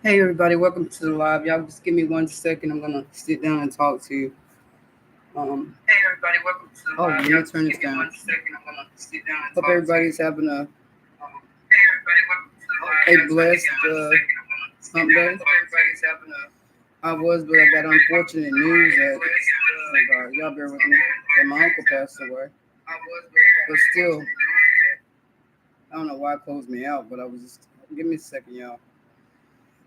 Hey everybody, welcome to the live. Y'all just give me 1 second. I'm gonna sit down and talk to you. Hey everybody, welcome to the live. Let me turn this down. 1 second. I'm gonna sit down and hope everybody's having hey everybody, welcome to the live. A blessed hump day. Hope everybody's having a I was, but I got unfortunate news that y'all bear with me. That my uncle passed away. But still, I don't know why it closed me out, but I was just give me a second, y'all.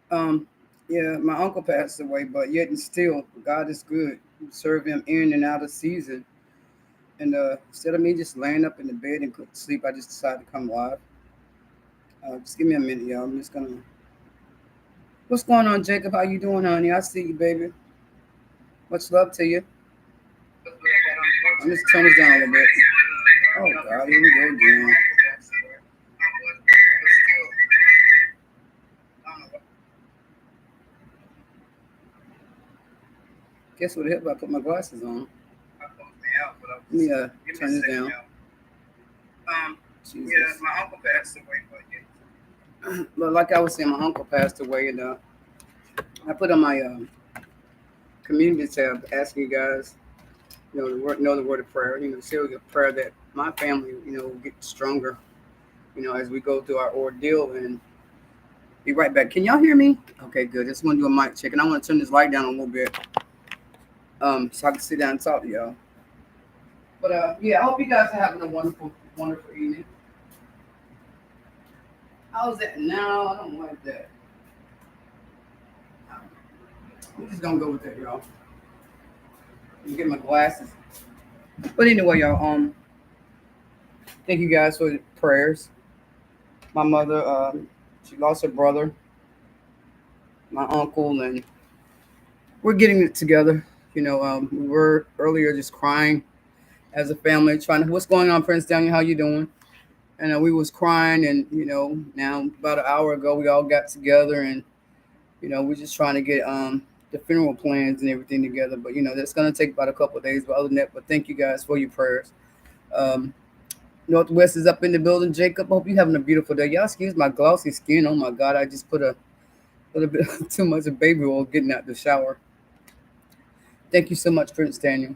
Um, yeah, my uncle passed away, but yet and still, God is good. Serve Him in and out of season. And instead of me just laying up in the bed and couldn't sleep, I just decided to come live. Just give me a minute, y'all. I'm just gonna. What's going on, Jacob? How you doing, honey? I see you, baby. Much love to you. I'm just turn this down a little bit. Oh God, here we go again. Guess what? If I put my glasses on. Let me turn this down. Jesus. Yeah, my uncle passed away, but like I was saying, my uncle passed away, and I put on my community tab asking you guys, know the word of prayer. Say a prayer that my family, will get stronger, as we go through our ordeal. And be right back. Can y'all hear me? Okay, good. Just want to do a mic check, and I want to turn this light down a little bit, so I can sit down and talk to y'all. But yeah, I hope you guys are having a wonderful, wonderful evening. How's that now? I don't like that. I'm just gonna go with that, y'all. Get my glasses. But anyway, y'all. Thank you guys for the prayers. My mother, she lost her brother, my uncle, and we're getting it together. We were earlier just crying as a family, trying to. What's going on, Prince Daniel? How you doing? And we was crying, and now about an hour ago, we all got together, and we're just trying to get the funeral plans and everything together. But that's gonna take about a couple of days. But other than that, but thank you guys for your prayers. Um, Northwest is up in the building. Jacob, hope you having a beautiful day. Y'all excuse my glossy skin. Oh my God, I just put a little bit too much of baby oil getting out the shower. Thank you so much, Prince Daniel.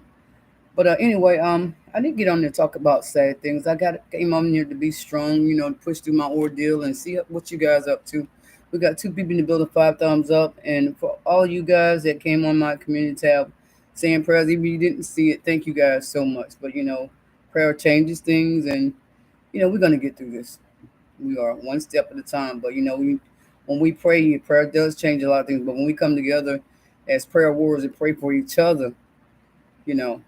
But anyway, I didn't get on there to talk about sad things. I came on here to be strong, to push through my ordeal and see what you guys up to. We got two people in the building, 5 thumbs up, and for all you guys that came on my community tab saying prayers, even if you didn't see it, thank you guys so much. But prayer changes things, and we're gonna get through this. We are one step at a time. But when we pray, prayer does change a lot of things. But when we come together as prayer warriors and pray for each other, you know,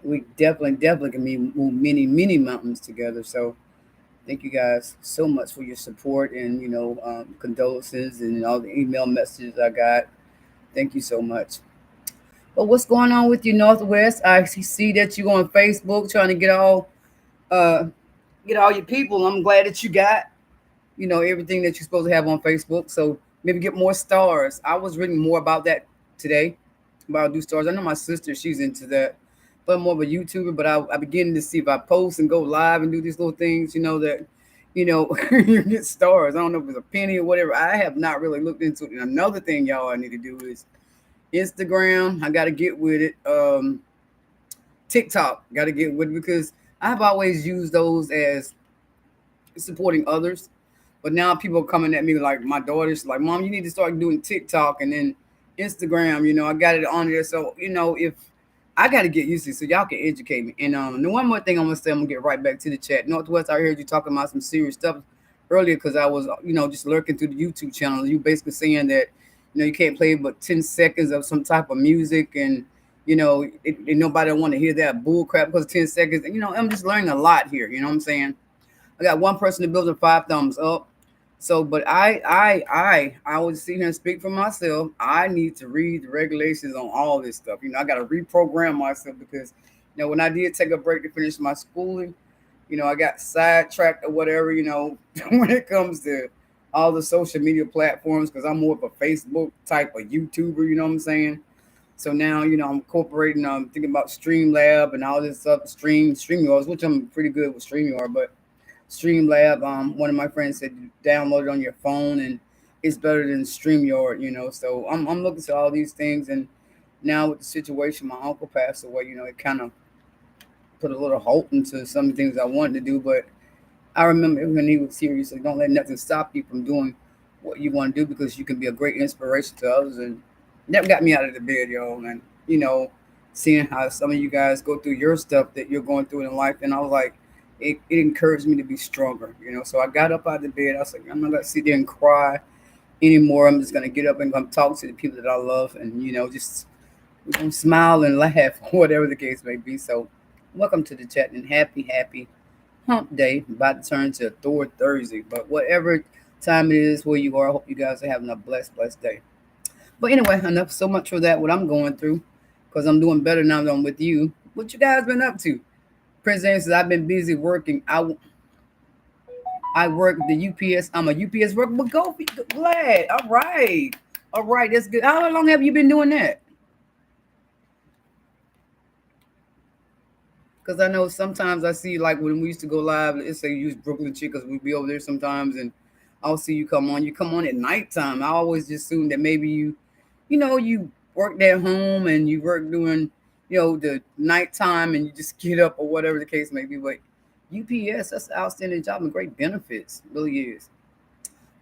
we definitely can move many, many mountains together. So thank you guys so much for your support and condolences and all the email messages I got. Thank you so much. But what's going on with you, Northwest? I see that you on Facebook trying to uh get all your people. I'm glad that you got everything that you're supposed to have on Facebook. So maybe get more stars. I was reading more about that today, about do stars. I know my sister, she's into that, but I'm more of a YouTuber. But I beginning to see if I post and go live and do these little things, you get stars. I don't know if it's a penny or whatever. I have not really looked into it. And another thing y'all I need to do is Instagram. I got to get with it. TikTok, got to get with it because I've always used those as supporting others. But now people are coming at me like my daughter's like, Mom, you need to start doing TikTok and then Instagram. I got it on there. So, if I got to get used to it so y'all can educate me. And the one more thing I'm going to say, I'm going to get right back to the chat. Northwest, I heard you talking about some serious stuff earlier because I was, just lurking through the YouTube channel. You basically saying that, you can't play but 10 seconds of some type of music and, nobody want to hear that bull crap because 10 seconds. And, I'm just learning a lot here. You know what I'm saying? I got one person in the building, 5 thumbs up. So, but I would sit here and speak for myself. I need to read the regulations on all this stuff. I got to reprogram myself because, when I did take a break to finish my schooling, I got sidetracked or whatever, when it comes to all the social media platforms because I'm more of a Facebook type of YouTuber, you know what I'm saying? So now, I'm incorporating, thinking about Streamlab and all this stuff, StreamYards, which I'm pretty good with StreamYard, but Streamlab. One of my friends said download it on your phone, and it's better than StreamYard, So I'm looking to all these things, and now with the situation, my uncle passed away. It kind of put a little hope into some things I wanted to do. But I remember when he was here, he said, "Don't let nothing stop you from doing what you want to do because you can be a great inspiration to others." And that got me out of the bed, y'all. And seeing how some of you guys go through your stuff that you're going through in life, and I was like, it encouraged me to be stronger. So I got up out of the bed. I was like, I'm not gonna sit there and cry anymore. I'm just gonna get up and come talk to the people that I love, and just we're gonna smile and laugh, whatever the case may be. So, welcome to the chat and happy Hump Day. About to turn to Thor Thursday, but whatever time it is where you are, I hope you guys are having a blessed day. But anyway, enough so much for that. What I'm going through, because I'm doing better now that I'm with you. What you guys been up to? Prince James says I've been busy working. I work the UPS. I'm a UPS worker, but go glad. All right, that's good. How long have you been doing that? Because I know sometimes I see like when we used to go live, let's say use Brooklyn Chick, because we'd be over there sometimes, and I'll see you come on. You come on at nighttime. I always just assume that maybe you worked at home and you work during, the nighttime and you just get up or whatever the case may be. But UPS, that's an outstanding job and great benefits, really is.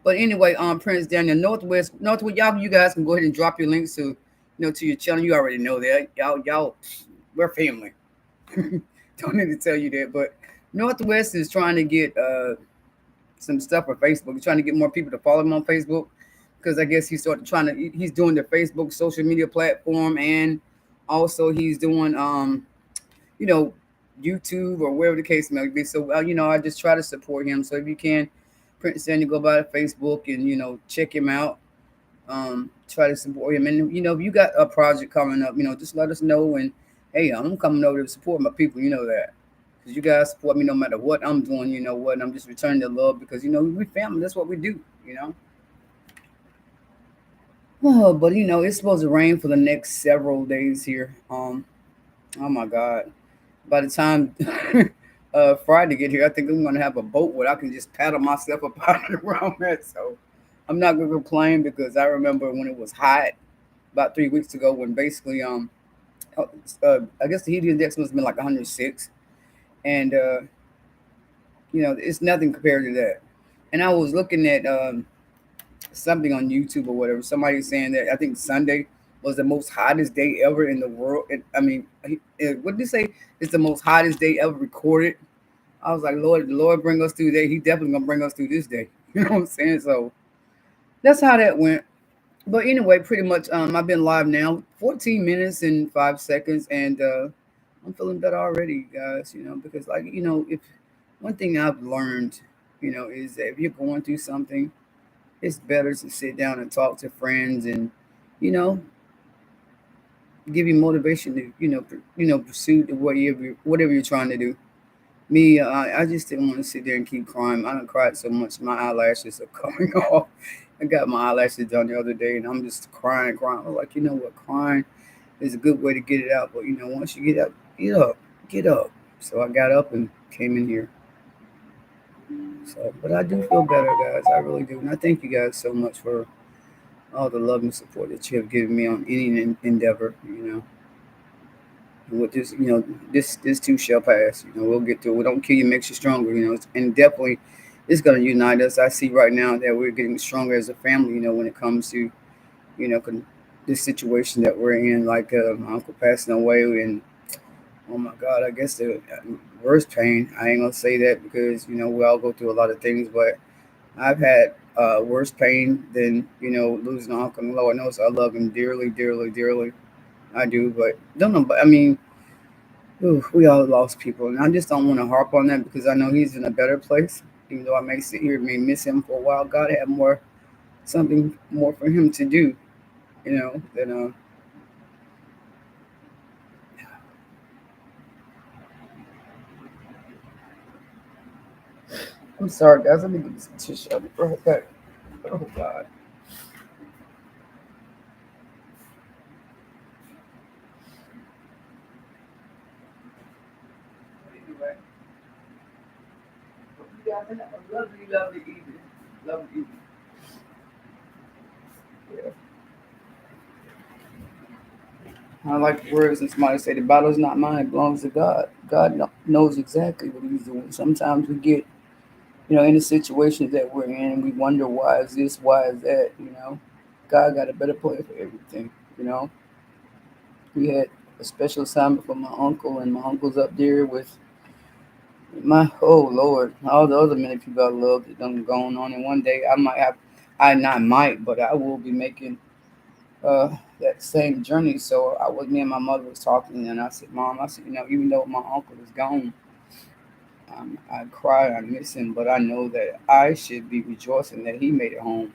But anyway, Prince Daniel, Northwest, y'all, you guys can go ahead and drop your links to your channel. You already know that, y'all, we're family. Don't need to tell you that, but Northwest is trying to get some stuff for Facebook. He's trying to get more people to follow him on Facebook because I guess he's doing the Facebook social media platform, and also he's doing you know YouTube or wherever the case may be. So I just try to support him. So if you can, Prince Daniel, go by to Facebook and check him out. Try to support him, and if you got a project coming up, just let us know. And hey, I'm coming over to support my people. You know that. Because you guys support me no matter what I'm doing, and I'm just returning the love because we family. That's what we do. Oh, but it's supposed to rain for the next several days here. Oh my God. By the time Friday get here, I think I'm gonna have a boat where I can just paddle myself up out of where I'm at. So I'm not gonna complain because I remember when it was hot about 3 weeks ago when basically I guess the heat index must have been like 106, and it's nothing compared to that. And I was looking at something on YouTube or whatever. Somebody saying that I think Sunday was the most hottest day ever in the world. I mean, what did they say? It's the most hottest day ever recorded. I was like, Lord, the Lord bring us through that. He definitely gonna bring us through this day. You know what I'm saying? So that's how that went. But anyway, pretty much, I've been live now 14 minutes and 5 seconds, and I'm feeling better already, guys. Because like if one thing I've learned, is that if you're going through something, it's better to sit down and talk to friends and you know give you motivation to pursue the whatever you're trying to do. Me, I just didn't want to sit there and keep crying. I don't cried so much my eyelashes are coming off. I got my eyelashes done the other day and I'm just crying. I'm like, you know what, crying is a good way to get it out. But once you get up, get up. So I got up and came in here. So, but I do feel better, guys. I really do, and I thank you guys so much for all the love and support that you have given me on any endeavor. And with this, this too shall pass. We'll get through. What don't kill you makes you stronger. And definitely, it's going to unite us. I see right now that we're getting stronger as a family. When it comes to this situation that we're in, like my uncle passing away, and oh my God, I guess the worst pain. I ain't gonna say that because we all go through a lot of things, but I've had worse pain than losing an uncle. And Lord knows I love him dearly, dearly, dearly. I do, but don't know. But I mean, we all lost people, and I just don't want to harp on that because I know he's in a better place. Even though I may sit here and may miss him for a while, God had something more for him to do. Than I'm sorry, guys. Let me get some tissue. I'll be right back. Oh God. Anyway, hope you guys have a lovely, lovely evening. Lovely evening. Yeah. I like the words and somebody say the battle's not mine, it belongs to God. God knows exactly what he's doing. Sometimes we get, in the situations that we're in and we wonder why is this, why is that. God got a better plan for everything, you know. We had a special assignment for my uncle, and my uncle's up there with my, oh Lord, all the other many people I love that done gone on. And one day I not might, but I will be making that same journey. So me and my mother was talking, and I said, Mom, I said, even though my uncle is gone, I cry, I miss him, but I know that I should be rejoicing that he made it home,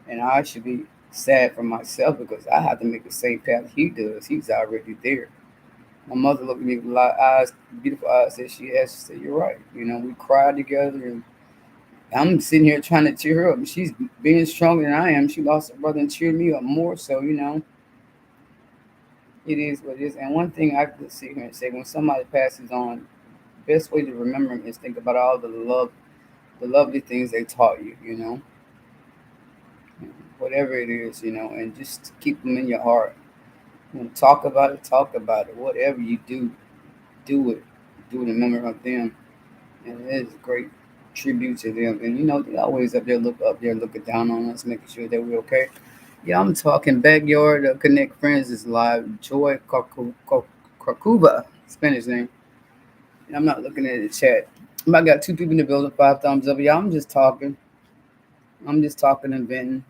and I should be sad for myself because I have to make the same path he does. He's already there. My mother looked at me with a lot of eyes, beautiful eyes that she has. She said, "You're right. We cried together, and I'm sitting here trying to cheer her up. And she's being stronger than I am. She lost her brother and cheered me up more. So it is what it is. And one thing I could sit here and say, when somebody passes on, best way to remember them is think about all the lovely things they taught you. Whatever it is, and just keep them in your heart. Talk about it. Talk about it. Whatever you do, do it. Do it in memory of them. And it is a great tribute to them. And they always up there looking down on us, making sure that we're okay. Yeah, I'm talking backyard. Connect Friends is live. Joy Corcuba, Spanish name. And I'm not looking at the chat. I got two people in the building, 5 thumbs up. Yeah, I'm just talking. I'm just talking and venting.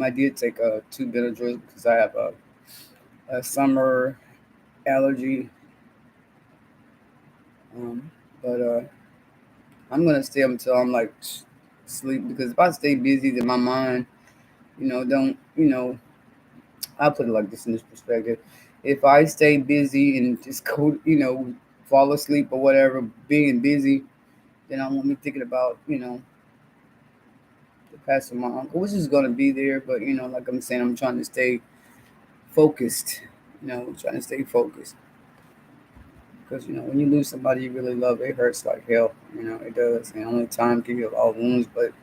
I did take two Benadryl because I have a summer allergy. But I'm gonna stay up until I'm like sleep because if I stay busy, then my mind, don't I'll put it like this in this perspective. If I stay busy and just go, fall asleep or whatever, being busy, then I won't be thinking about, the passing of my uncle, which is gonna be there. But like I'm saying, I'm trying to stay focused. Trying to stay focused because when you lose somebody you really love, it hurts like hell. It does, and only time can heal all wounds. But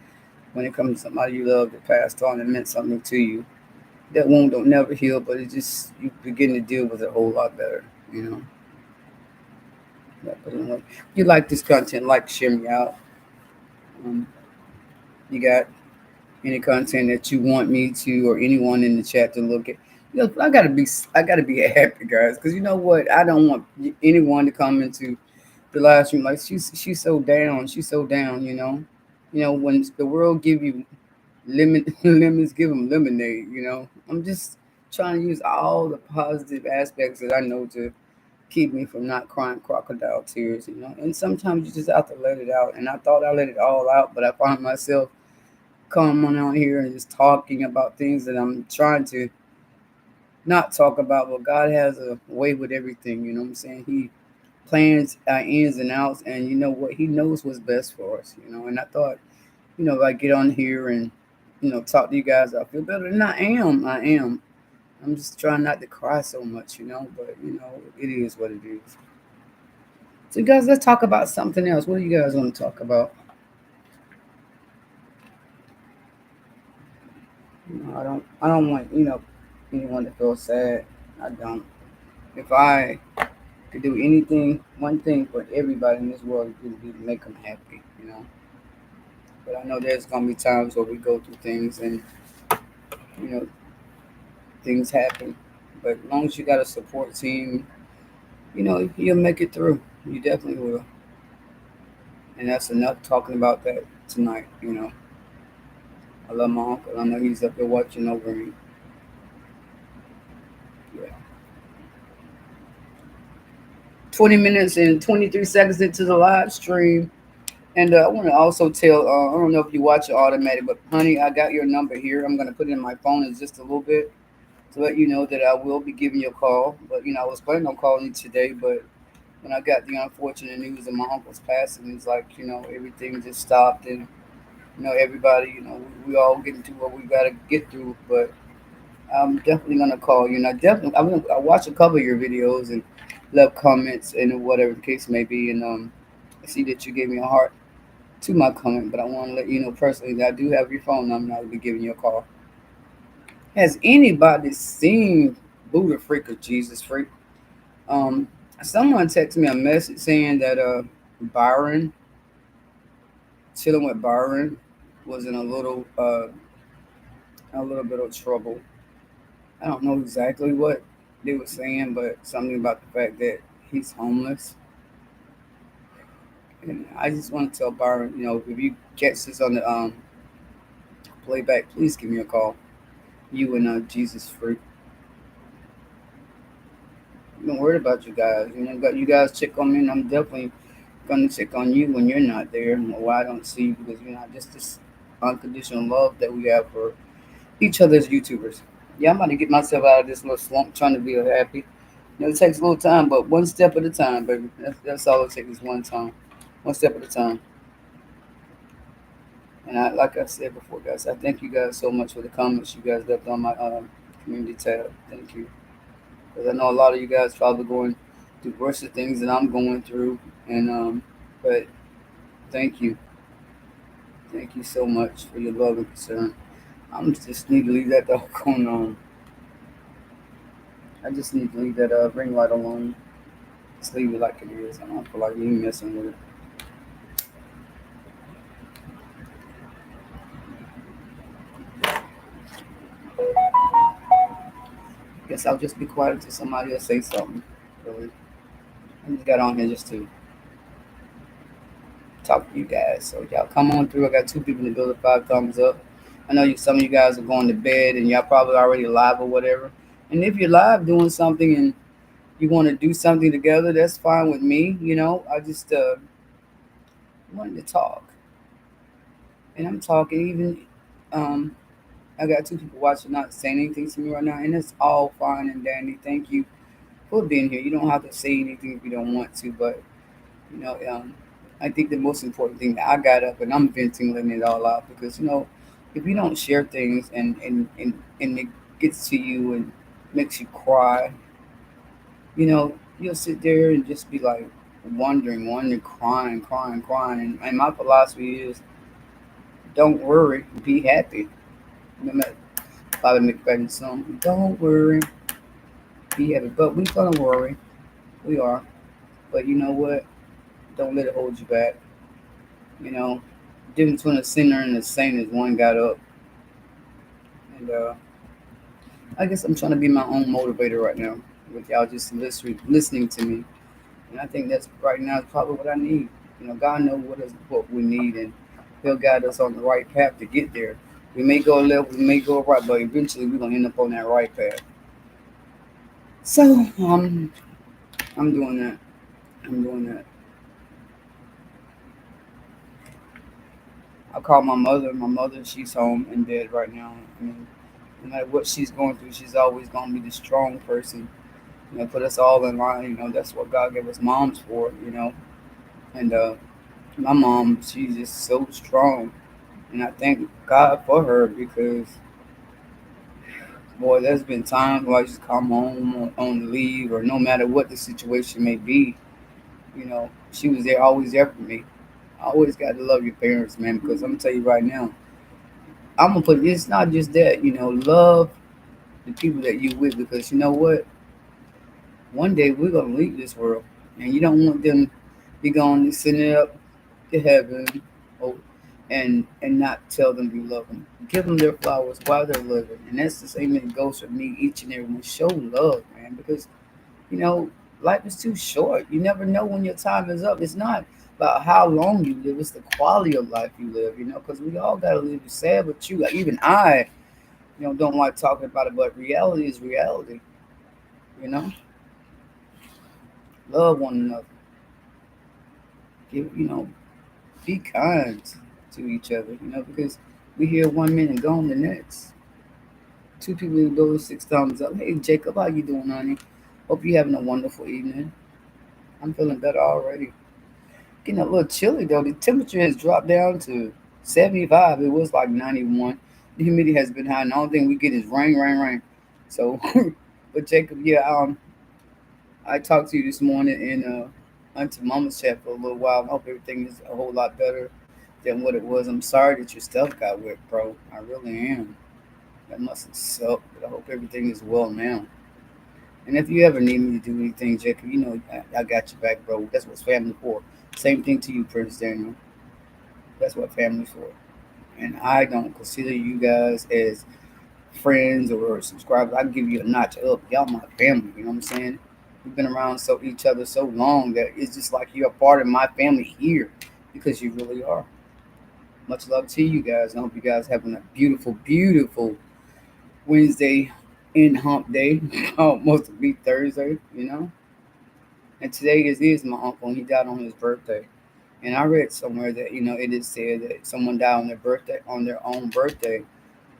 when it comes to somebody you love that passed on and meant something to you, that wound don't never heal, but it just you begin to deal with it a whole lot better. You know. Yeah, but anyway, if you like this content, like, share me out. Um, you got any content that you want me to or anyone in the chat to look at? I gotta be happy, guys, because you know what? I don't want anyone to come into the live stream like she's so down. She's so down. When the world give you lemon lemons, give them lemonade. I'm just trying to use all the positive aspects that I know to keep me from not crying crocodile tears. And sometimes you just have to let it out. And I thought I let it all out, but I found myself coming on here and just talking about things that I'm trying to not talk about. But God has a way with everything. You know what I'm saying? He plans our ins and outs, and you know what? He knows what's best for us. And I thought, if I get on here and talk to you guys, I feel better. And I am. I am. I'm just trying not to cry so much. But it is what it is. So, guys, let's talk about something else. What do you guys want to talk about? I don't want anyone to feel sad. I don't. If I could do anything, one thing for everybody in this world, it would be to make them happy. But I know there's gonna be times where we go through things and you know things happen. But as long as you got a support team, you'll make it through. You definitely will. And that's enough talking about that tonight. I love my uncle. I know he's up there watching over me. Yeah. 20 minutes and 23 seconds into the live stream. And I want to also tell, I don't know if you watch it automatic, but honey, I got your number here. I'm going to put it in my phone in just a little bit to let you know that I will be giving you a call. But, I was planning on calling you today, but when I got the unfortunate news of my uncle's passing, it's like, everything just stopped. And, everybody, we all getting through what we got to get through. But I'm definitely going to call you. And I watch a couple of your videos and left comments and whatever the case may be. And I see that you gave me a heart to my comment, but I want to let you know personally that I do have your phone number and I'll be giving you a call. Has anybody seen Buddha Freak or Jesus Freak? Um, Someone texted me a message saying that Byron, chilling with Byron, was in a little bit of trouble. I don't know exactly what they were saying, but something about the fact that he's homeless. And I just want to tell Byron, if you catch this on the playback, please give me a call. You and Jesus Freak. I'm not worried about you guys. You guys check on me, and I'm definitely gonna check on you when you're not there. Why I don't see you because just this unconditional love that we have for each other as YouTubers. Yeah, I'm about to get myself out of this little slump trying to be happy. It takes a little time, but one step at a time, baby. That's all it takes is one time, one step at a time. And like I said before, guys, I thank you guys so much for the comments you guys left on my community tab. Thank you, because I know a lot of you guys probably going through worse of things than I'm going through, and but thank you so much for your love and concern. I'm just need to leave that dog on. I just need to leave that ring light alone. Just leave it like it is. I don't feel like you messing with it. Guess I'll just be quiet until somebody else say something. Really, I just got on here just to talk to you guys. So y'all come on through. I got two people in the building, 5 thumbs up. I know some of you guys are going to bed and y'all probably already live or whatever. And if you're live doing something and you want to do something together, that's fine with me. I just wanted to talk, and I'm talking. Even I got two people watching, not saying anything to me right now, and it's all fine and dandy. Thank you for being here. You don't have to say anything if you don't want to, but you know, um, I think the most important thing that I got up and I'm venting, letting it all out because if you don't share things and it gets to you and makes you cry, you'll sit there and just be like wondering, crying. And my philosophy is, don't worry, be happy. Remember Bobby McFadden's song, don't worry, be happy. But we're gonna worry, we are. But you know what? Don't let it hold you back. You know, difference between a sinner and a saint is one got up. And I guess I'm trying to be my own motivator right now with y'all just listening to me. And I think that's right now is probably what I need. God knows what we need, and He'll guide us on the right path to get there. We may go left, we may go right, but eventually we're gonna end up on that right path. So I'm doing that. I'm doing that. I called my mother. My mother, she's home in bed right now. I mean, no matter what she's going through, she's always gonna be the strong person. Put us all in line. That's what God gave us moms for. And my mom, she's just so strong, and I thank God for her because boy, there's been times where I just come home on leave or no matter what the situation may be. She was there, always there for me. I always got to love your parents, man, because I'm gonna tell you right now, I'm gonna put it's not just that. Love the people that you with because you know what? One day we're gonna leave this world, and you don't want them to be gone and send it up to heaven, or, and not tell them you love them. Give them their flowers while they're living, and that's the same that goes for me. Each and every one, show love, man, because you know life is too short. You never know when your time is up. It's not about how long you live; it's the quality of life you live. Because we all gotta live sad, but even I, don't like talking about it, but reality is reality. You know, love one another. Be kind to each other. Because we hear one minute gone the next. Two people in the building, 6 thumbs up. Hey Jacob, how you doing, honey? Hope you're having a wonderful evening. I'm feeling better already. Getting a little chilly though. The temperature has dropped down to 75. It was like 91. The humidity has been high, and the only thing we get is rain. So, but Jacob, yeah, I talked to you this morning in Auntie Mama's chat for a little while. I hope everything is a whole lot better than what it was. I'm sorry that your stuff got wet, bro. I really am. That must have sucked, but I hope everything is well now. And if you ever need me to do anything, Jacob, I got your back, bro. That's what family for. Same thing to you, Prince Daniel. That's what family's for. And I don't consider you guys as friends or subscribers. I give you a notch up. Y'all my family. You know what I'm saying? We've been around each other so long that it's just like you're a part of my family here because you really are. Much love to you guys. I hope you guys having a beautiful, beautiful Wednesday in hump day. Almost to be Thursday, you know. And today is my uncle, and he died on his birthday. And I read somewhere that it is said that someone died on their own birthday.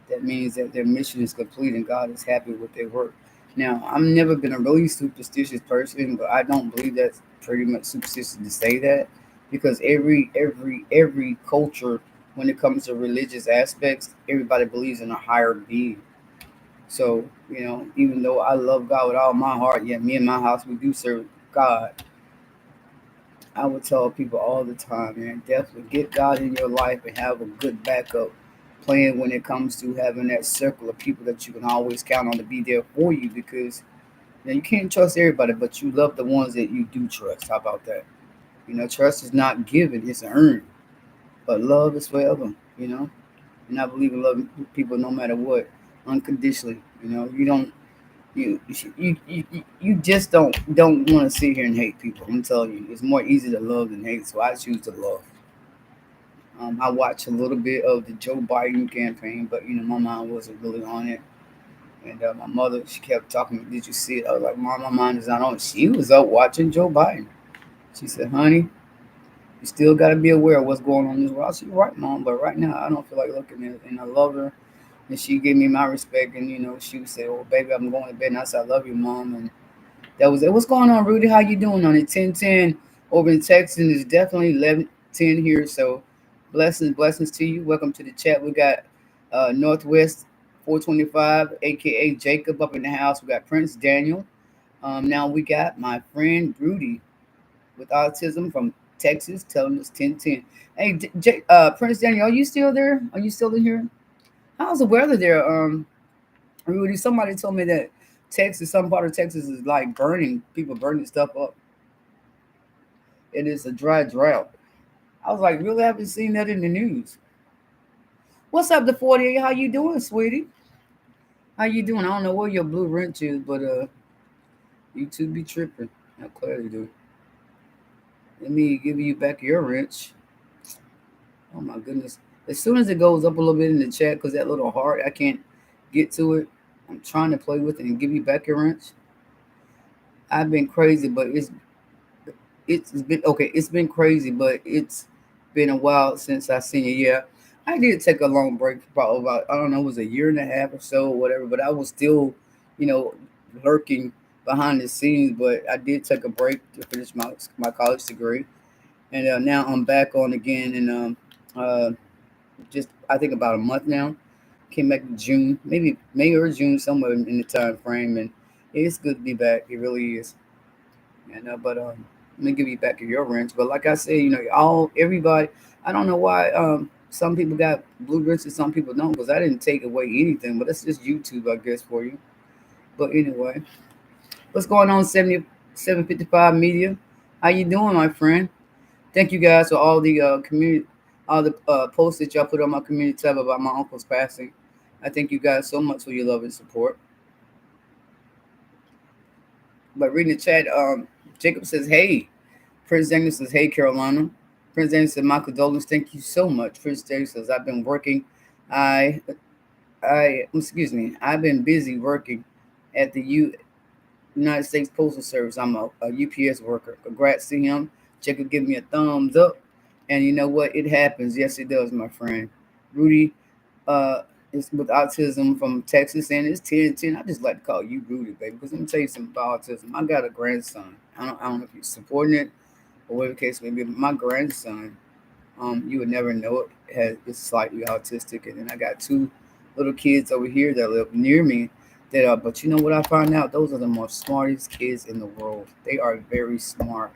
That means that their mission is complete and God is happy with their work. Now, I've never been a really superstitious person, but I don't believe that's pretty much superstitious to say that, because every culture, when it comes to religious aspects, everybody believes in a higher being. So, even though I love God with all my heart, yeah, me and my house, we do serve God. I would tell people all the time, man, definitely get God in your life and have a good backup plan when it comes to having that circle of people that you can always count on to be there for you, because you can't trust everybody, but you love the ones that you do trust. How about that? Trust is not given, it's earned, but love is forever, and I believe in loving people no matter what, unconditionally. You don't you just don't want to sit here and hate people. I'm telling you, it's more easy to love than hate, so I choose to love. I watched a little bit of the Joe Biden campaign, but my mind wasn't really on it. And my mother, she kept talking. Did you see it? I was like, Mom, my mind is not on it. She was up watching Joe Biden. She said, Honey, you still got to be aware of what's going on in this world. I said, You're right, Mom, but right now I don't feel like looking at it. And I love her, and she gave me my respect. And she would say, "Oh, baby, I'm going to bed." And I said, "I love you, Mom." And that was it. What's going on, Rudy? How you doing on it? 10:10 over in Texas. It's definitely 11:10 here. So blessings to you. Welcome to the chat. We got Northwest 425, aka Jacob, up in the house. We got Prince Daniel. Now we got my friend Rudy with autism from Texas telling us 10:10. Hey, Prince Daniel, are you still there? Are you still in here? How's the weather there? Rudy, somebody told me that some part of Texas is like burning, people burning stuff up. It is a dry drought. I was like, really haven't seen that in the news. What's up, the 48? How you doing, sweetie? How you doing? I don't know where your blue wrench is, but you two be tripping. I clearly do. Let me give you back your wrench. Oh my goodness. As soon as it goes up a little bit in the chat, because that little heart, I can't get to it. I'm trying to play with it and give you back your wrench. I've been crazy, but it's been okay. It's been crazy, but it's been a while since I seen you. Yeah, I did take a long break, probably about, I don't know, it was a year and a half or so, or whatever. But I was still, you know, lurking behind the scenes. But I did take a break to finish my college degree, and now I'm back on again. And just I think about a month now. Came back in June, maybe May or June, somewhere in the time frame, and it's good to be back. It really is. But let me give you back to your wrench. But like I said, everybody. I don't know why some people got blue wrenches, some people don't, because I didn't take away anything. But that's just YouTube, I guess, for you. But anyway, what's going on, 755 Media? How you doing, my friend? Thank you guys for all the community, all the posts that y'all put on my community tab about my uncle's passing. I thank you guys so much for your love and support. But reading the chat, Jacob says, "Hey." Prince Daniel says, "Hey, Carolina." Prince Daniel said, "My condolences. Thank you so much." Prince Daniel says, "I've been working. I, excuse me. I've been busy working at the United States Postal Service. I'm a UPS worker. Congrats to him." Jacob, give me a thumbs up. And you know what? It happens. Yes, it does, my friend. Rudy uh, is with autism from Texas, and it's 10:10. I just like to call you Rudy, baby, because let me tell you something about autism. I got a grandson. I don't know if you're supporting it or whatever the case may be. My grandson, you would never know it, is slightly autistic. And then I got two little kids over here that live near me that are, but you know what I find out? Those are the most smartest kids in the world. They are very smart.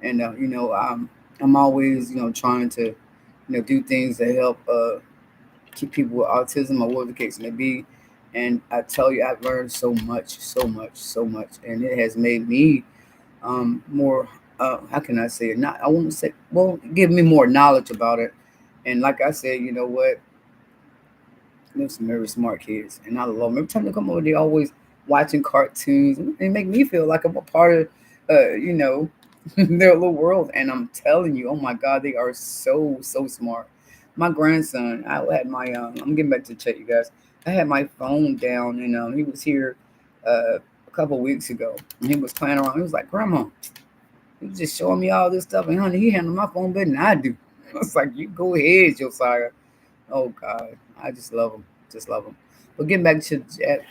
And, I'm always, trying to, do things that help keep people with autism or whatever the case may be. And I tell you, I've learned so much, so much, so much, and it has made me more. How can I say it? Not, I won't say. Well, give me more knowledge about it. And like I said, you know what? There's some very smart kids, and I love them. Every time they come over, they always watching cartoons, and they make me feel like I'm a part of, their little world. And I'm telling you, oh my God, they are so so smart. My grandson, I had my I'm getting back to check you guys. I had my phone down, and he was here a couple weeks ago, and he was playing around. He was like, "Grandma," he was just showing me all this stuff, and honey, he handled my phone better than I do. I was like, "You go ahead, Josiah." Oh God, I just love them. Just love them. But getting back to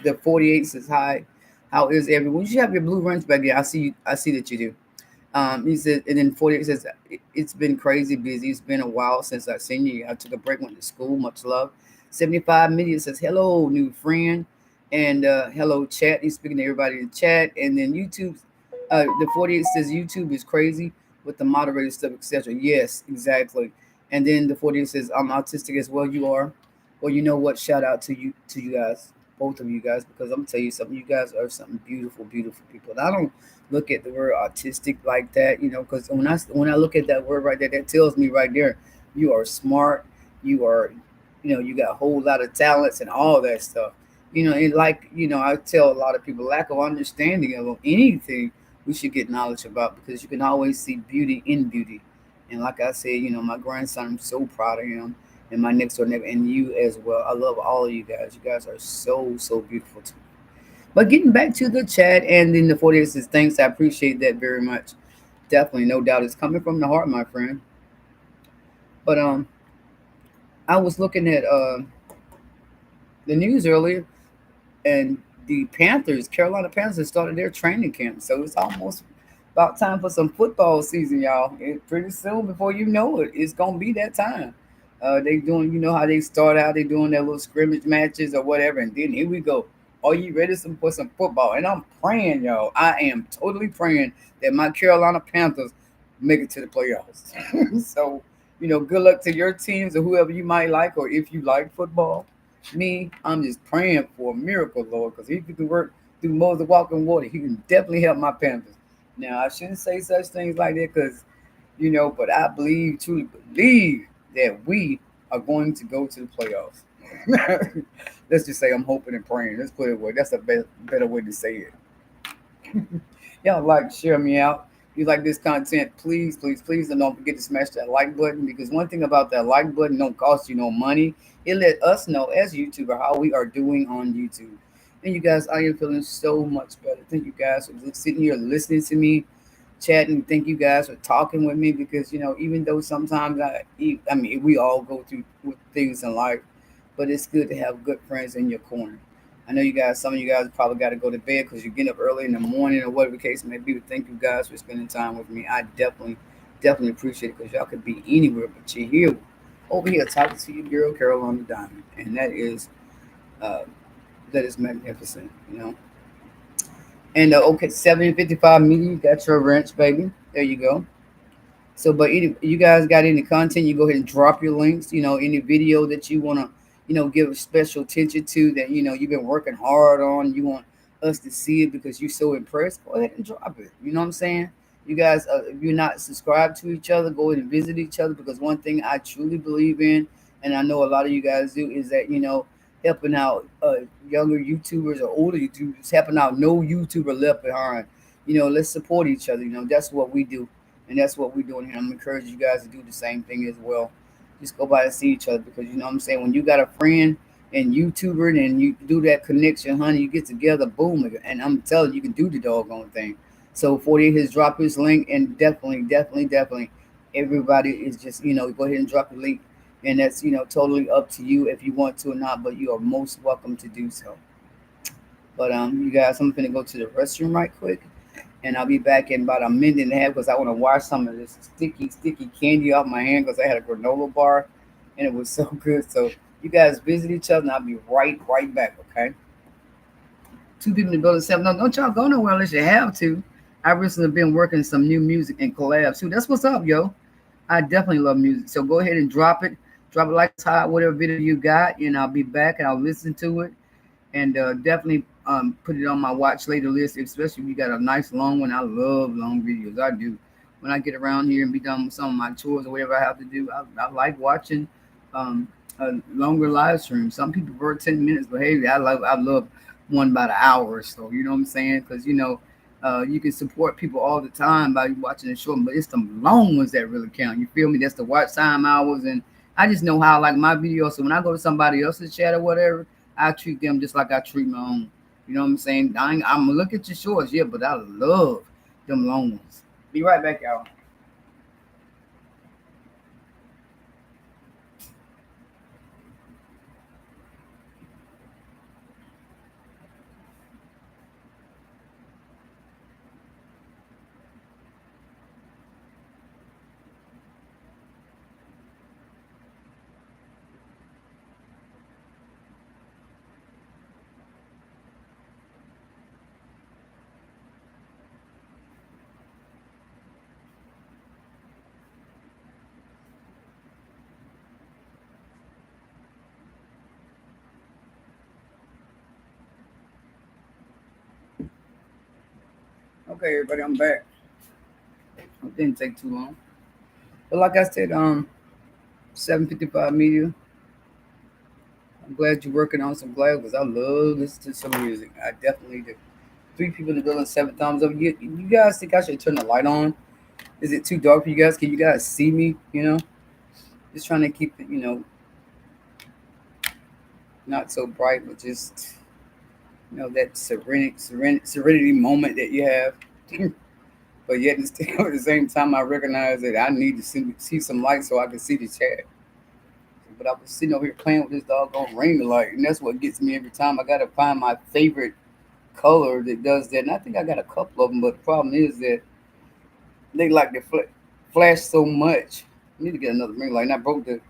the 48 says hi. How is everyone? You have your blue wrench back there. I see. I see that you do. He said, and then 48 says it's been crazy busy. It's been a while since I've seen you. I took a break, went to school. Much love. 75 million says hello, new friend, and hello chat. He's speaking to everybody in chat, and then YouTube. The 48 says YouTube is crazy with the moderator stuff, etc. Yes, exactly. And then the 48 says I'm autistic as well. You are. Well, you know what? Shout out to you guys, both of you guys, because I'm gonna tell you something. You guys are something beautiful, beautiful people. And I don't look at the word autistic like that, because when I look at that word right there, that tells me right there, you are smart, you are, you got a whole lot of talents and all that stuff. And like I tell a lot of people, lack of understanding of anything we should get knowledge about because you can always see beauty in beauty. And like I said, my grandson, I'm so proud of him, and my next door neighbor, and you as well. I love all of you guys. You guys are so so beautiful to me. But getting back to the chat, and then the 48 says, thanks, I appreciate that very much. Definitely, no doubt, it's coming from the heart, my friend. But I was looking at the news earlier, and the Panthers, Carolina Panthers, started their training camp. So it's almost about time for some football season, y'all. Pretty soon, before you know it, it's gonna be that time. They doing, how they start out, they doing their little scrimmage matches or whatever, and then here we go. Are you ready for some football? And I'm praying, y'all. I am totally praying that my Carolina Panthers make it to the playoffs. So, good luck to your teams or whoever you might like, or if you like football. Me, I'm just praying for a miracle, Lord, because if you can work through Moses walking water, he can definitely help my Panthers. Now, I shouldn't say such things like that because, but I truly believe that we are going to go to the playoffs. Let's just say I'm hoping and praying. Let's put it away. That's a better way to say it. Y'all like, share me out. If you like this content, please, please, please, and don't forget to smash that like button, because one thing about that like button don't cost you no money. It let us know as YouTuber how we are doing on YouTube. And you guys, I am feeling so much better. Thank you guys for sitting here listening to me, chatting. Thank you guys for talking with me, because even though sometimes I mean we all go through things in life, but it's good to have good friends in your corner. I know you guys, some of you guys probably got to go to bed because you're getting up early in the morning or whatever the case may be. But thank you guys for spending time with me. I definitely, definitely appreciate it, because y'all could be anywhere, but you're here over here talking to your girl Carolina Diamond, and uh, that is magnificent. And okay, 755 media, you got your wrench, baby. There you go. So, but you guys got any content, you go ahead and drop your links. Any video that you want to, give special attention to, that you've been working hard on. You want us to see it because you're so impressed. Go ahead and drop it. You know what I'm saying? You guys, if you're not subscribed to each other, go ahead and visit each other, because one thing I truly believe in, and I know a lot of you guys do, is that helping out younger YouTubers or older YouTubers, helping out no YouTuber left behind. Let's support each other. That's what we do, and that's what we're doing here. I'm encouraging you guys to do the same thing as well. Just go by and see each other, because what I'm saying, when you got a friend and YouTuber and you do that connection, honey, you get together, boom, and I'm telling you, you can do the doggone thing. So 48 has dropped his link, and definitely, definitely, definitely, everybody is just go ahead and drop the link, and that's totally up to you if you want to or not, but you are most welcome to do so. But you guys, I'm gonna go to the restroom right quick, and I'll be back in about a minute and a half, because I want to wash some of this sticky, sticky candy off my hand, because I had a granola bar and it was so good. So you guys visit each other, and I'll be right back, okay? Two people in the building, seven. No, don't y'all go nowhere unless you have to. I recently been working some new music and collabs too. That's what's up, yo. I definitely love music. So go ahead and drop it. Drop it like it's hot, whatever video you got, and I'll be back and I'll listen to it. and definitely put it on my watch later list, especially if you got a nice long one. I love long videos. I do. When I get around here and be done with some of my chores or whatever I have to do, I like watching um, a longer live stream. Some people prefer 10 minutes, but hey, I love one about an hour or so. You know what I'm saying? Because you can support people all the time by watching the short, but it's the long ones that really count. You feel me? That's the watch time hours, and I just know how I like my videos. So when I go to somebody else's chat or whatever, I treat them just like I treat my own. You know what I'm saying? I'm gonna look at your shorts, yeah, but I love them long ones. Be right back, y'all. Okay, everybody, I'm back. It didn't take too long. But like I said, 755 media. I'm glad you're working on some glad because I love listening to some music. I definitely do. Three people in the building, seven thumbs up. You guys think I should turn the light on? Is it too dark for you guys? Can you guys see me? Just trying to keep it, not so bright, but just that serenity moment that you have. But yet, still at the same time, I recognize that I need to see some light so I can see the chat. But I was sitting over here playing with this doggone ring light, and that's what gets me every time. I gotta find my favorite color that does that, and I think I got a couple of them. But the problem is that they like to flash so much. I need to get another ring light. And I broke the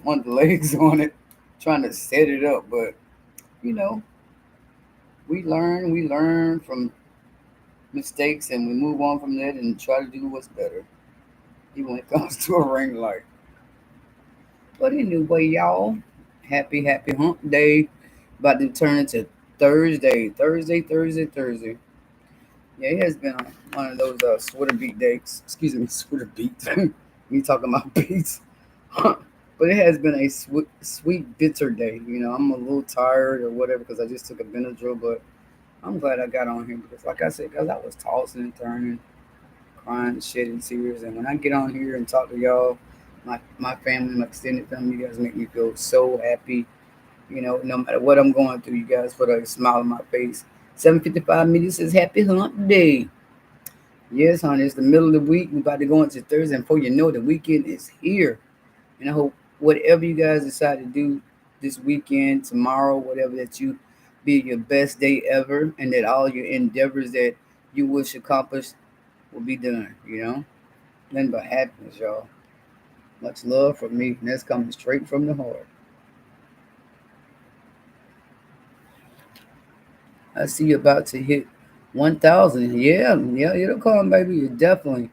one of the legs on it, trying to set it up. But you know, we learn from mistakes, and we move on from that and try to do what's better, even when it comes to a ring light. But anyway, y'all, happy hump day. About to turn into Thursday. Yeah, it has been one of those sweater beat days. Excuse me, sweater beats. Me talking about beats. But it has been a sweet, bitter day. I'm a little tired or whatever because I just took a Benadryl, but I'm glad I got on here because, like I said, because I was tossing and turning, crying, shedding tears. And when I get on here and talk to y'all, my family, my extended family, you guys make me feel so happy. No matter what I'm going through, you guys put a smile on my face. 7:55 media says happy hump day. Yes, honey, it's the middle of the week. We're about to go into Thursday, and before you know it, the weekend is here. And I hope whatever you guys decide to do this weekend, tomorrow, whatever, that you be your best day ever, and that all your endeavors that you wish accomplished will be done. Nothing but happiness, y'all. Much love from me, and that's coming straight from the heart. I see you about to hit 1,000. Yeah, it'll come, baby. You definitely.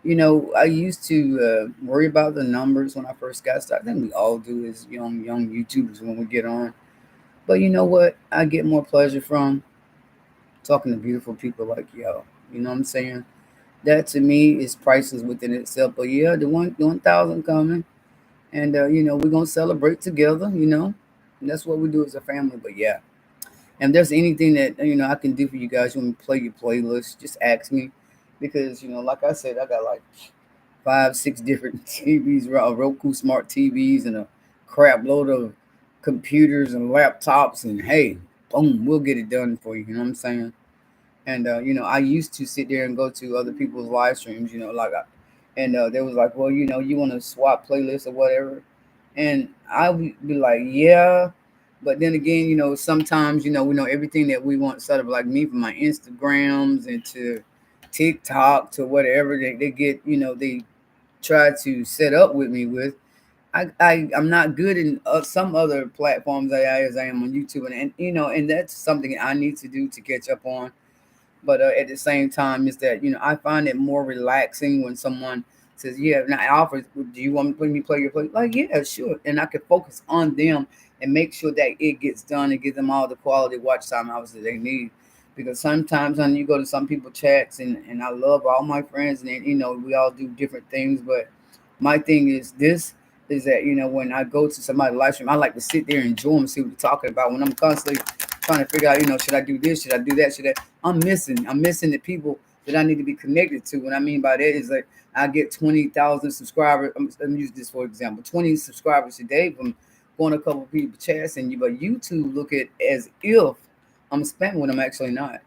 I used to worry about the numbers when I first got started. I think we all do as young YouTubers when we get on. But you know what? I get more pleasure from talking to beautiful people like y'all. You know what I'm saying? That to me is priceless within itself. But yeah, the 1,000 coming, and we're gonna celebrate together. And that's what we do as a family. But yeah, and if there's anything that I can do for you guys, you want me to play your playlist, just ask me, because like I said, I got like 5, 6 different TVs, Roku smart TVs, and a crap load of computers and laptops, and hey, boom, we'll get it done for you. You know what I'm saying? And I used to sit there and go to other people's live streams, and they was like, well, you want to swap playlists or whatever, and I would be like, yeah, but then again, sometimes we know everything that we want, sort of like me, from my Instagrams and to TikTok to whatever they get, they try to set up with me with. I'm not good in some other platforms as I am on YouTube, and that's something I need to do to catch up on. But at the same time, is that I find it more relaxing when someone says, yeah, and I offer, do you want me to play your play? Like, yeah, sure. And I can focus on them and make sure that it gets done and give them all the quality watch time hours that they need. Because sometimes when you go to some people chats and I love all my friends and we all do different things, but my thing is this is that when I go to somebody's live stream, I like to sit there and enjoy them, see what they're talking about. When I'm constantly trying to figure out, should I do this, should I do that, should I? I'm missing the people that I need to be connected to. What I mean by that is like I get 20,000 subscribers. I'm using this for example, 20 subscribers a day from going a couple of people chats, but YouTube look at as if I'm spamming when I'm actually not.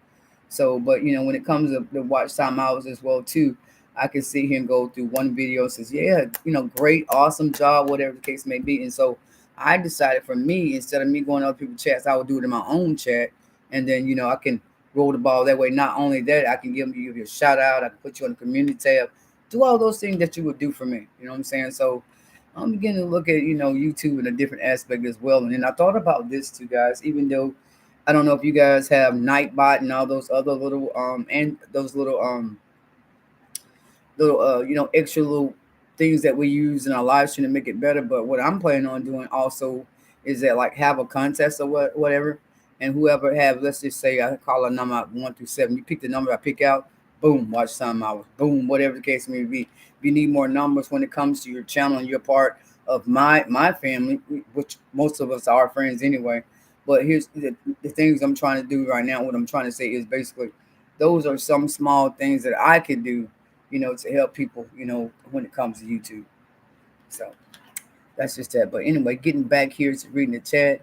So, but when it comes to the watch time hours as well too, I can see him go through one video and says, yeah, great, awesome job, whatever the case may be. And so I decided for me, instead of me going to other people's chats, I would do it in my own chat. And then, I can roll the ball that way. Not only that, I can give you a shout out. I can put you on the community tab, do all those things that you would do for me. You know what I'm saying? So I'm beginning to look at, YouTube in a different aspect as well. And then I thought about this too, guys, even though I don't know if you guys have Nightbot and all those other little and those little extra little things that we use in our live stream to make it better. But what I'm planning on doing also is that like have a contest or whatever, and whoever have, let's just say I call a number out 1 through 7. You pick the number I pick out, boom, watch time hours, boom, whatever the case may be. If you need more numbers when it comes to your channel and you're part of my family, which most of us are friends anyway. But here's the things I'm trying to do right now. What I'm trying to say is basically those are some small things that I could do to help people, when it comes to YouTube. So that's just that. But anyway, getting back here to reading the chat,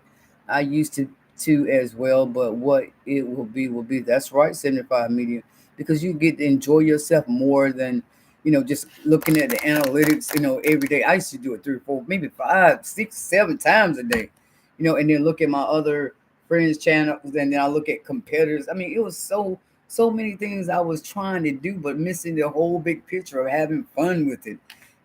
I used to as well, but what it will be. That's right, 75 medium, because you get to enjoy yourself more than just looking at the analytics. Every day. I used to do it 3 or 4, maybe 5, 6, 7 times a day. And then look at my other friends' channels, and then I look at competitors. I mean, it was so many things I was trying to do, but missing the whole big picture of having fun with it.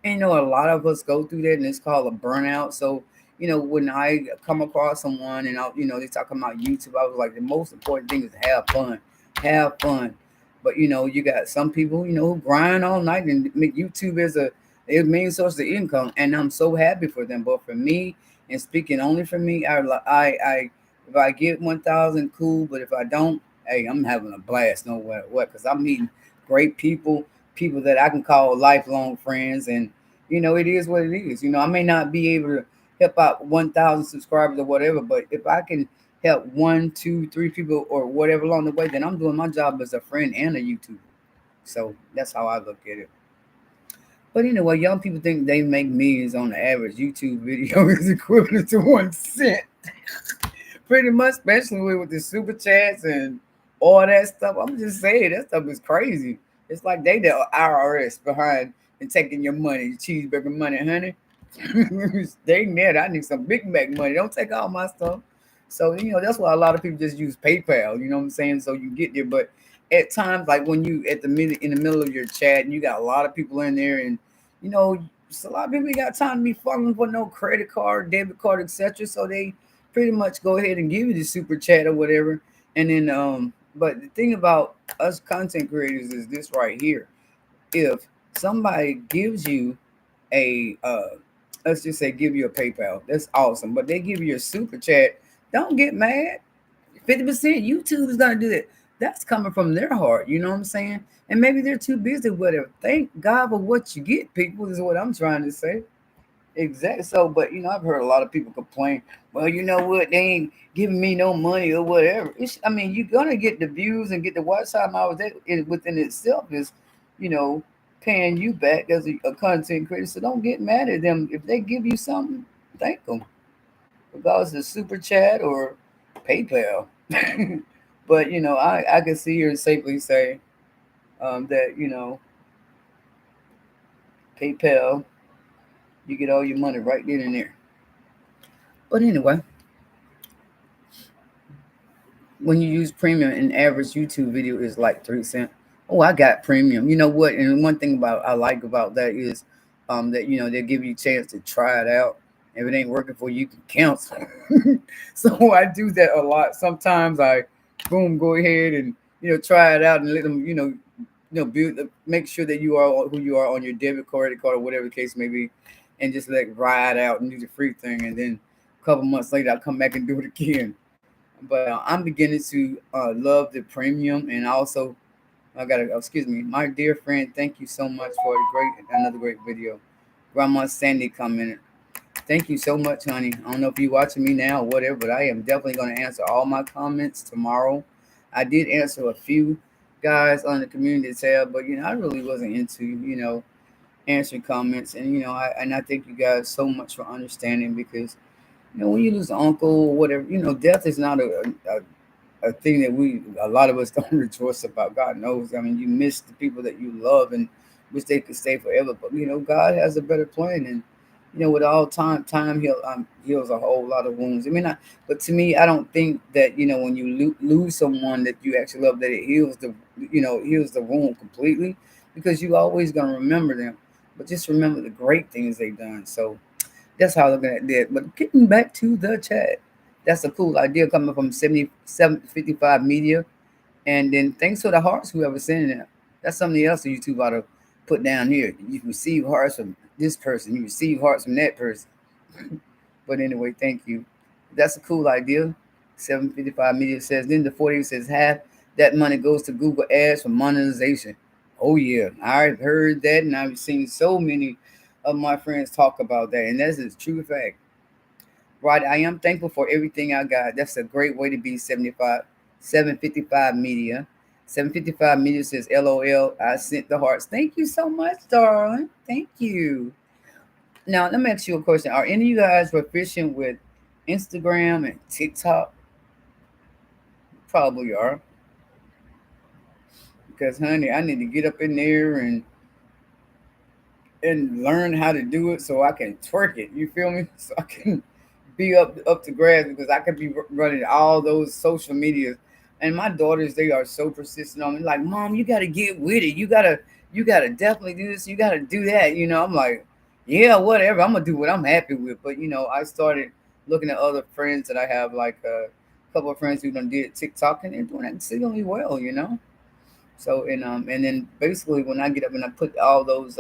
And a lot of us go through that, and it's called a burnout. So, when I come across someone and they talking about YouTube, I was like, the most important thing is have fun, have fun. But you got some people, who grind all night and make YouTube as a main source of income, and I'm so happy for them. But for me, and speaking only for me, I if I get 1,000, cool. But if I don't, hey, I'm having a blast, no matter what, because I'm meeting great people that I can call lifelong friends, and it is what it is. I may not be able to help out 1,000 subscribers or whatever, but if I can help 1, 2, 3 people or whatever along the way, then I'm doing my job as a friend and a YouTuber. So that's how I look at it. But anyway, young people think they make millions on the average YouTube video is equivalent to 1 cent. Pretty much, especially with the super chats and all that stuff. I'm just saying that stuff is crazy. It's like they the IRS behind and taking your money, your cheeseburger money, honey. They net. I need some Big Mac money. Don't take all my stuff. So that's why a lot of people just use PayPal. You know what I'm saying? So you get there. But at times, like when you at the minute in the middle of your chat, and you got a lot of people in there, and so a lot of people ain't got time to be fumbling for no credit card, debit card, etc. So they pretty much go ahead and give you the super chat or whatever. And then but the thing about us content creators is this right here. If somebody gives you a let's just say give you a PayPal, that's awesome. But they give you a super chat, don't get mad. 50% YouTube is gonna do that. That's coming from their heart, you know what I'm saying? And maybe they're too busy with it. Thank God for what you get, people, is what I'm trying to say. Exactly. So, but I've heard a lot of people complain. Well, you know what? They ain't giving me no money or whatever. I mean, you're gonna get the views and get the watch time hours. That within itself is, you know, paying you back as a content creator. So don't get mad at them if they give you something. Thank them, regardless of super chat or PayPal. But I can see here and safely say that PayPal, you get all your money right then and there. But anyway, when you use premium, an average YouTube video is like 3 cents. Oh, I got premium. You know what? And one thing I like about that is that they give you a chance to try it out. If it ain't working for you, you can cancel. So I do that a lot. Sometimes I boom, go ahead and try it out and let them build, make sure that you are who you are on your debit credit card or whatever the case may be, and just let ride out and do the free thing, and then a couple months later I'll come back and do it again. But I'm beginning to love the premium, and also I got to excuse me, my dear friend. Thank you so much for the another great video. Grandma Sandy commented. Thank you so much, honey. I don't know if you're watching me now or whatever, but I am definitely going to answer all my comments tomorrow. I did answer a few guys on the community tab, but I really wasn't into answering comments, and I thank you guys so much for understanding, because when you lose an uncle or whatever, death is not a thing that a lot of us don't rejoice about. God knows. I mean, you miss the people that you love and wish they could stay forever. But God has a better plan, and with all time heals a whole lot of wounds. I mean, but to me, I don't think that when you lose someone that you actually love, that it heals heals the wound completely, because you always gonna remember them. But just remember the great things they've done. So that's how I'm looking at that. But getting back to the chat, that's a cool idea coming from 7755 Media. And then thanks for the hearts, whoever sending it. That's something else that YouTube ought to put down here. You receive hearts from this person, you receive hearts from that person. But anyway, thank you. That's a cool idea. 755 Media says, then the 40 says half that money goes to Google ads for monetization. Oh yeah, I've heard that, and I've seen so many of my friends talk about that, and that's a true fact. Right, I am thankful for everything I got. That's a great way to be. 755 Media. 755 Media says, LOL, I sent the hearts. Thank you so much, darling. Thank you. Now, let me ask you a question. Are any of you guys proficient with Instagram and TikTok? Probably are. Because, honey, I need to get up in there and learn how to do it so I can twerk it. You feel me? So I can be up to grabs, because I could be running all those social medias. And my daughters, they are so persistent on me. Like, Mom, you got to get with it. You gotta definitely do this. You gotta do that. I'm like, yeah, whatever. I'm gonna do what I'm happy with. But I started looking at other friends that I have, like a couple of friends who done did TikTok, and they're doing that exceedingly well. So and then basically when I get up and I put all those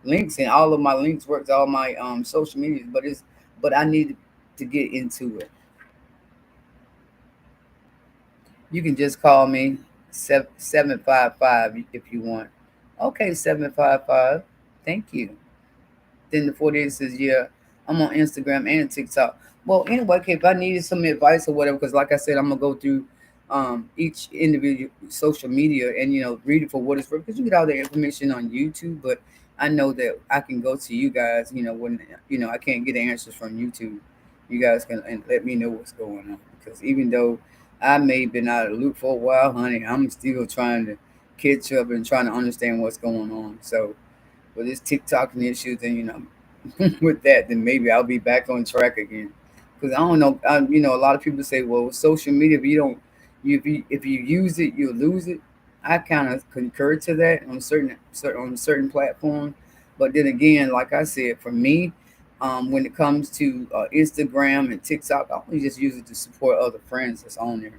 links, and all of my links work to all my social medias, but I need to get into it. You can just call me 755 if you want. Okay, 755. Thank you. Then the 48 says, yeah, I'm on Instagram and TikTok. Well, anyway, okay, if I needed some advice or whatever, because like I said, I'm gonna go through each individual social media and read it for what it's worth, because you get all the information on YouTube, but I know that I can go to you guys, when I can't get answers from YouTube. You guys can and let me know what's going on, because even though I may have been out of the loop for a while, honey, I'm still trying to catch up and trying to understand what's going on. So with this TikTok and issues, and with that, then maybe I'll be back on track again. Because I don't know, a lot of people say, well, with social media, if you don't, if you use it, you'll lose it. I kind of concur to that on certain platforms, but then again, like I said, for me, when it comes to Instagram and TikTok, I only just use it to support other friends that's on there.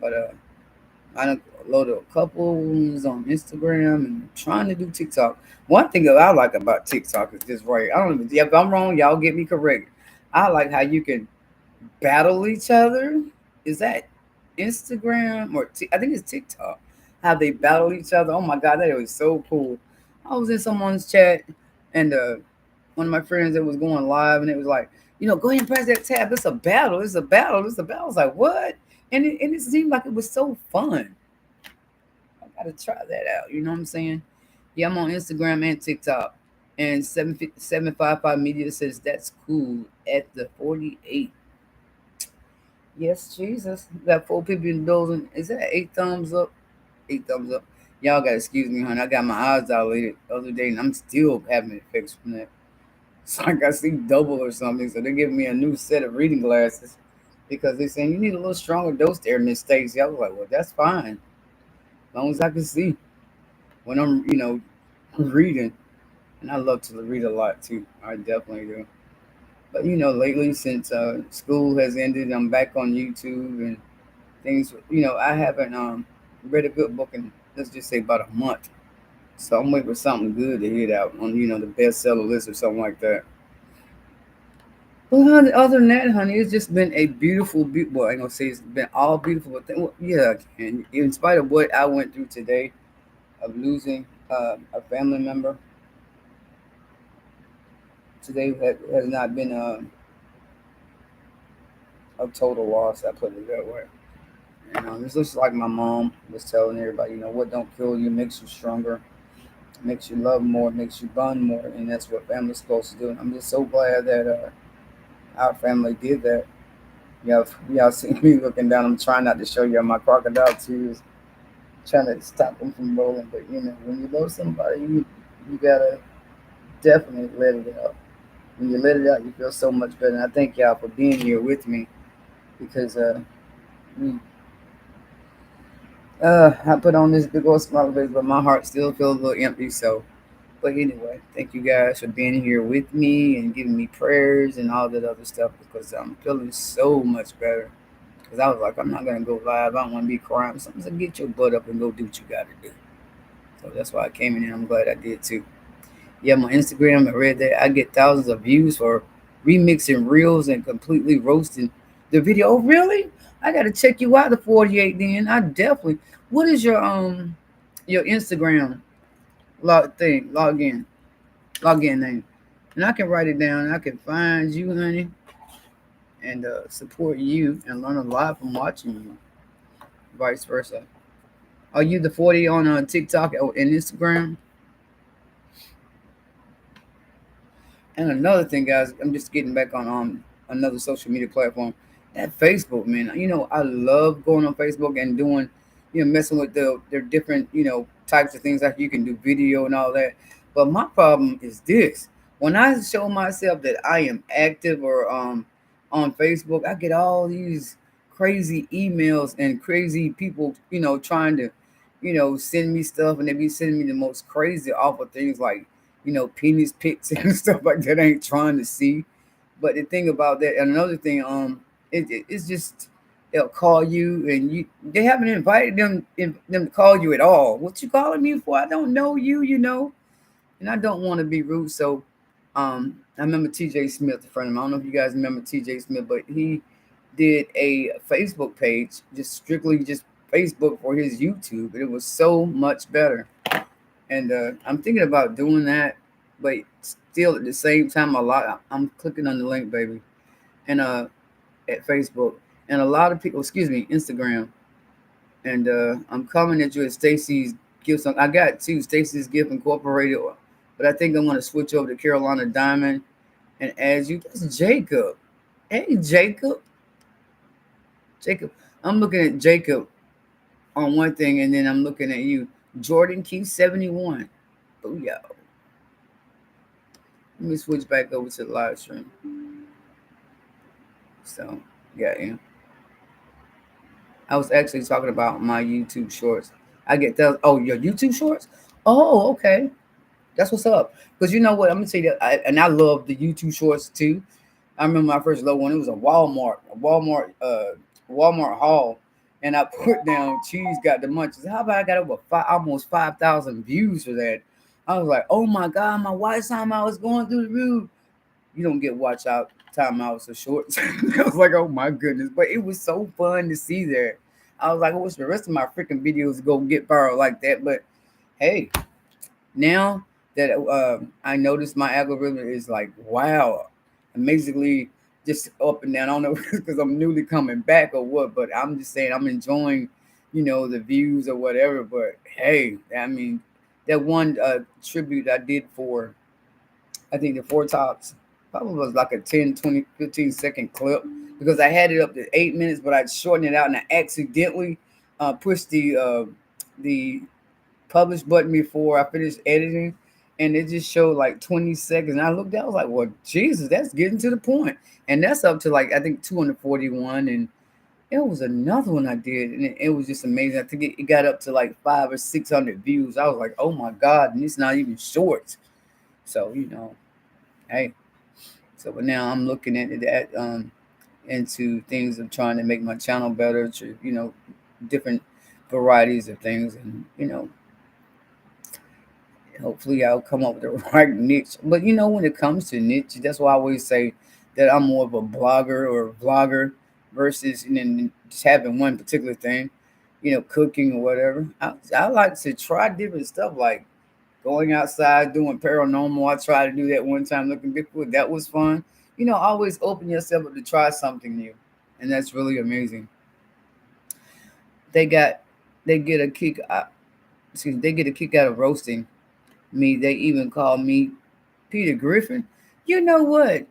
But I done loaded a couple ones on Instagram and trying to do TikTok. One thing that I like about TikTok is this, right? I don't even, if I'm wrong, y'all get me correct. I like how you can battle each other. Is that Instagram or I think it's TikTok? How they battle each other. Oh my God, that was so cool. I was in someone's chat, and one of my friends that was going live, and it was like, go ahead and press that tab. It's a battle. It's a battle. It's a battle. I was like, what? And it seemed like it was so fun. I gotta try that out. You know what I'm saying? Yeah, I'm on Instagram and TikTok. And 755 Media says that's cool at the 48. Yes, Jesus. Got 4 people in those. Is that 8 thumbs up? 8 thumbs up. Y'all gotta excuse me, honey. I got my eyes dilated the other day, and I'm still having it fixed from that. So I got to see double or something. So they're giving me a new set of reading glasses, because they're saying you need a little stronger dose there, Miss Stacy. I was like, well, that's fine, as long as I can see when I'm, reading. And I love to read a lot too. I definitely do. But lately, since school has ended, I'm back on YouTube and things. I haven't read a good book in let's just say about a month. So I'm waiting for something good to hit out on, the bestseller list or something like that. But honey, other than that, honey, it's just been a beautiful, well, I ain't gonna say it's been all beautiful, but well, yeah, and in spite of what I went through today of losing a family member, today has not been a total loss. I put it that way. And it's just like my mom was telling everybody, what don't kill you makes you stronger, makes you love more, makes you bond more, and that's what family's supposed to do. And I'm just so glad that our family did that. Y'all see me looking down. I'm trying not to show you my crocodile tears, trying to stop them from rolling. But when you love somebody, you gotta definitely let it out. When you let it out, you feel so much better. And I thank y'all for being here with me because we, I put on this big old smile face, but my heart still feels a little empty. So, but anyway, thank you guys for being here with me and giving me prayers and all that other stuff because I'm feeling so much better. Because I was like, I'm not going to go live. I don't want to be crying. Something to get your butt up and go do what you got to do. So that's why I came in and I'm glad I did too. Yeah, my Instagram, I read that I get thousands of views for remixing reels and completely roasting the video. Oh, really? I got to check you out, the 48 then. I definitely. What is your Instagram login name? And I can write it down. I can find you, honey, and support you and learn a lot from watching you. Vice versa. Are you the 40 on TikTok and Instagram? And another thing, guys, I'm just getting back on another social media platform. That Facebook, man. I love going on Facebook and doing, messing with their different, types of things like you can do video and all that. But my problem is this: when I show myself that I am active or on Facebook, I get all these crazy emails and crazy people, trying to, send me stuff, and they be sending me the most crazy, awful things like penis pics and stuff like that I ain't trying to see. But the thing about that, and another thing, it's just they'll call you and they haven't invited them to call you at all. What you calling me for? I don't know you, and I don't want to be rude. So, I remember T.J. Smith, a friend of mine. I don't know if you guys remember T.J. Smith, but he did a Facebook page, just strictly just Facebook for his YouTube. It was so much better. And I'm thinking about doing that, but still at the same time, I'm clicking on the link, baby, and at Facebook, and a lot of people, excuse me, Instagram, and I'm coming at you at Stacy's Gift. I got two Stacy's Gift Incorporated, but I think I'm gonna switch over to Carolina Diamond and add you. That's Jacob. Hey, Jacob. Jacob. I'm looking at Jacob on one thing, and then I'm looking at you, Jordan Key 71. Oh yeah. Let me switch back over to the live stream. So, yeah. I was actually talking about my YouTube shorts. I get those. Oh, your YouTube shorts? Oh, okay. That's what's up. Because you know what? I'm gonna tell you, and I love the YouTube shorts too. I remember my first low one. It was a Walmart haul, and I put down cheese got the munchies. How about I got over almost 5,000 views for that? I was like, oh my god, my watch time I was going through the roof. You don't get watch out time out so short. I was like, oh my goodness. But it was so fun to see that. I was like, I wish the rest of my freaking videos go get viral like that. But hey, now that I noticed my algorithm is like, wow, amazingly just up and down. I don't know because I'm newly coming back or what, but I'm just saying I'm enjoying, the views or whatever. But hey, I mean, that one tribute I did for I think the Four Tops probably was like a 10, 20, 15-second clip because I had it up to 8 minutes, but I shortened it out and I accidentally pushed the publish button before I finished editing, and it just showed like 20 seconds. And I looked down, I was like, well, Jesus, that's getting to the point. And that's up to like I think 241, and it was another one I did, and it was just amazing. I think it got up to like 500 or 600 views. I was like, oh my God, and it's not even short. So hey. So but now I'm looking at that into things of trying to make my channel better, to different varieties of things, and hopefully I'll come up with the right niche. But when it comes to niche, that's why I always say that I'm more of a blogger or vlogger versus just having one particular thing, cooking or whatever. I like to try different stuff like going outside, doing paranormal. I tried to do that one time looking Bigfoot. That was fun. Always open yourself up to try something new. And that's really amazing. They got they get a kick they get a kick out of roasting me. They even call me Peter Griffin. You know what?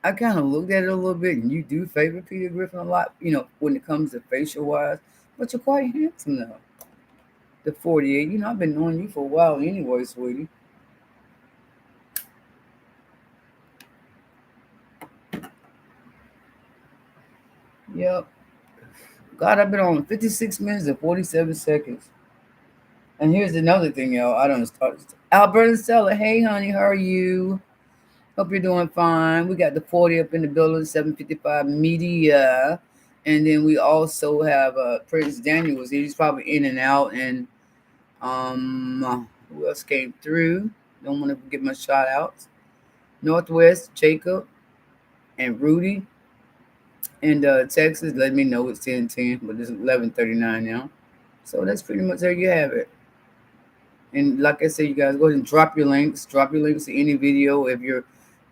I kind of looked at it a little bit, and you do favor Peter Griffin a lot, when it comes to facial wise. But you're quite handsome though. The 48. I've been knowing you for a while anyway, sweetie. Yep. God, I've been on 56 minutes and 47 seconds. And here's another thing, y'all. I don't start. Albert and Stella, hey, honey, how are you? Hope you're doing fine. We got the 40 up in the building, 755 media. And then we also have Prince Daniel was here. He's probably in and out. And who else came through? Don't want to give my shout outs. Northwest, Jacob, and Rudy. And Texas, let me know it's 10:10, but it's 11:39 now. So that's pretty much there you have it. And like I said, you guys go ahead and drop your links. Drop your links to any video. If you're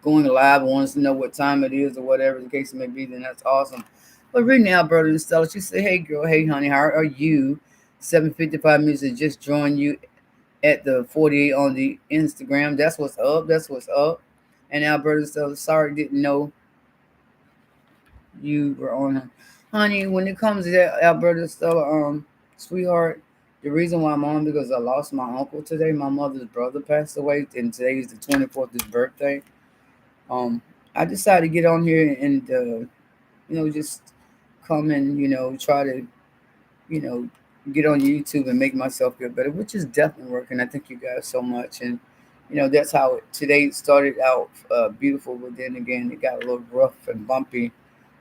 going live and wants to know what time it is or whatever the case may be, then that's awesome. But right now, brother and Stella, she said, hey girl, hey honey, how are you? 7:55 minutes to just join you at the 48 on the Instagram. That's what's up. That's what's up. And Alberta Stella, sorry, didn't know you were on her. Honey, when it comes to that, Alberta Stella, sweetheart, the reason why I'm on because I lost my uncle today. My mother's brother passed away, and today is the 24th, his birthday. I decided to get on here and just come and try to you know get on YouTube and make myself feel better, which is definitely working. I thank you guys so much, and that's how today started out beautiful, but then again it got a little rough and bumpy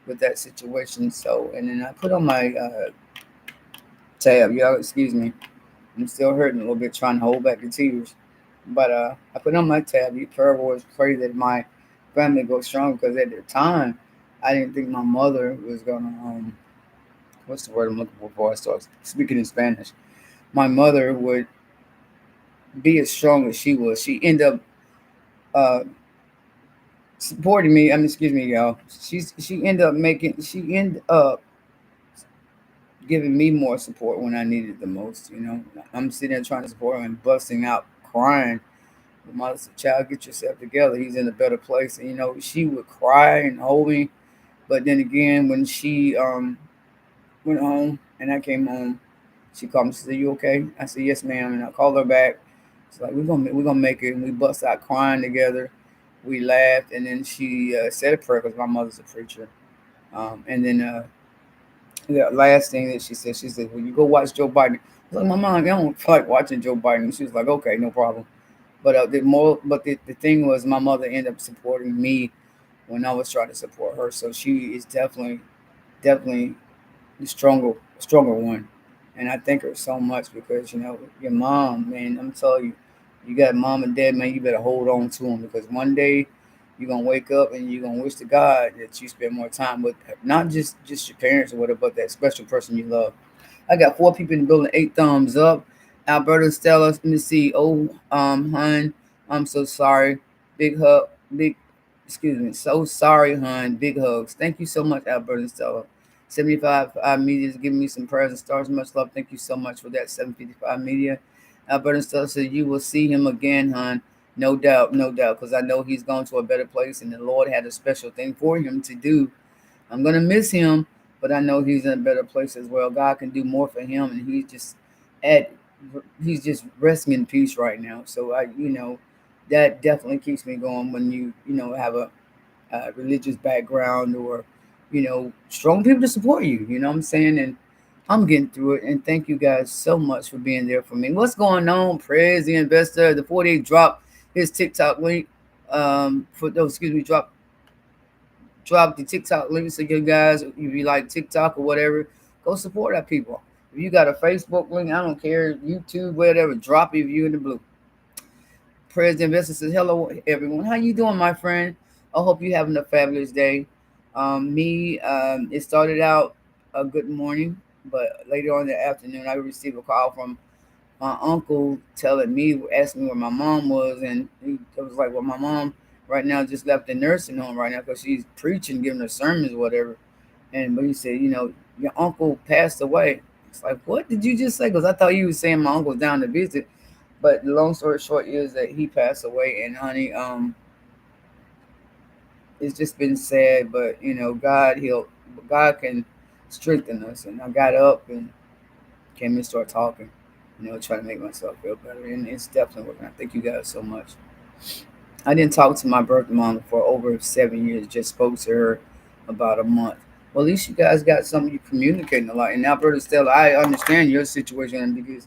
with that situation. So, and then I put on my tab. Y'all, excuse me. I'm still hurting a little bit, trying to hold back the tears. But I put on my tab. You prayer was pray that my family goes strong because at the time I didn't think my mother was gonna what's the word I'm looking for before I start speaking in Spanish. My mother would be as strong as she was. She ended up uh, supporting me. I mean, excuse me, y'all. She ended up giving me more support when I needed the most. I'm sitting there trying to support her and busting out crying. The mother said, "Child, get yourself together. He's in a better place." And she would cry and hold me. But then again, when she went home and I came home, she called me. She said, "You okay?" I said, "Yes, ma'am." And I called her back. She's like, "We're gonna make it." And we bust out crying together. We laughed, and then she said a prayer because my mother's a preacher. And then the last thing that she said, "Well, you go watch Joe Biden." I was like, "My mom, I don't feel like watching Joe Biden." She was like, "Okay, no problem." But the thing was, my mother ended up supporting me when I was trying to support her. So she is definitely the stronger one. And I thank her so much because your mom, man. I'm telling you, you got mom and dad, man. You better hold on to them because one day you're gonna wake up and you're gonna wish to God that you spend more time with not just your parents or whatever, but that special person you love. I got 4 people in the building, 8 thumbs up. Alberta Stella, let me see. Oh, hun, I'm so sorry. Big hug, big, excuse me. So sorry, hun. Big hugs. Thank you so much, Alberta Stella. 75 Media is giving me some prayers and stars. Much love. Thank you so much for that. 755 Media. Alberta Stella said, you will see him again, hun. No doubt, no doubt, because I know he's gone to a better place and the Lord had a special thing for him to do. I'm gonna miss him, but I know he's in a better place as well. God can do more for him, and at he's just resting in peace right now. So that definitely keeps me going when you have a religious background or strong people to support you. You know what I'm saying? And I'm getting through it. And thank you guys so much for being there for me. What's going on? Prez the investor, the 48 dropped his TikTok link. For those, excuse me, drop the TikTok link so you guys, if you like TikTok or whatever, go support our people. If you got a Facebook link, I don't care, YouTube, whatever, drop it if you in the blue. President Vesta says, hello, everyone. How you doing, my friend? I hope you're having a fabulous day. It started out a good morning, but later on in the afternoon, I received a call from my uncle telling me, asking me where my mom was. And it was like, well, my mom right now just left the nursing home right now because she's preaching, giving her sermons, whatever. But he said, your uncle passed away. It's like, what did you just say? Because I thought you was saying my uncle was down to visit. But the long story short is that he passed away, and honey, it's just been sad. But God can strengthen us. And I got up and came and started talking, trying to make myself feel better, and it's definitely working. I thank you guys so much. I didn't talk to my birth mom for over 7 years. Just spoke to her about a month. Well, at least you guys got something you communicating a lot. And Alberta Stella, I understand your situation because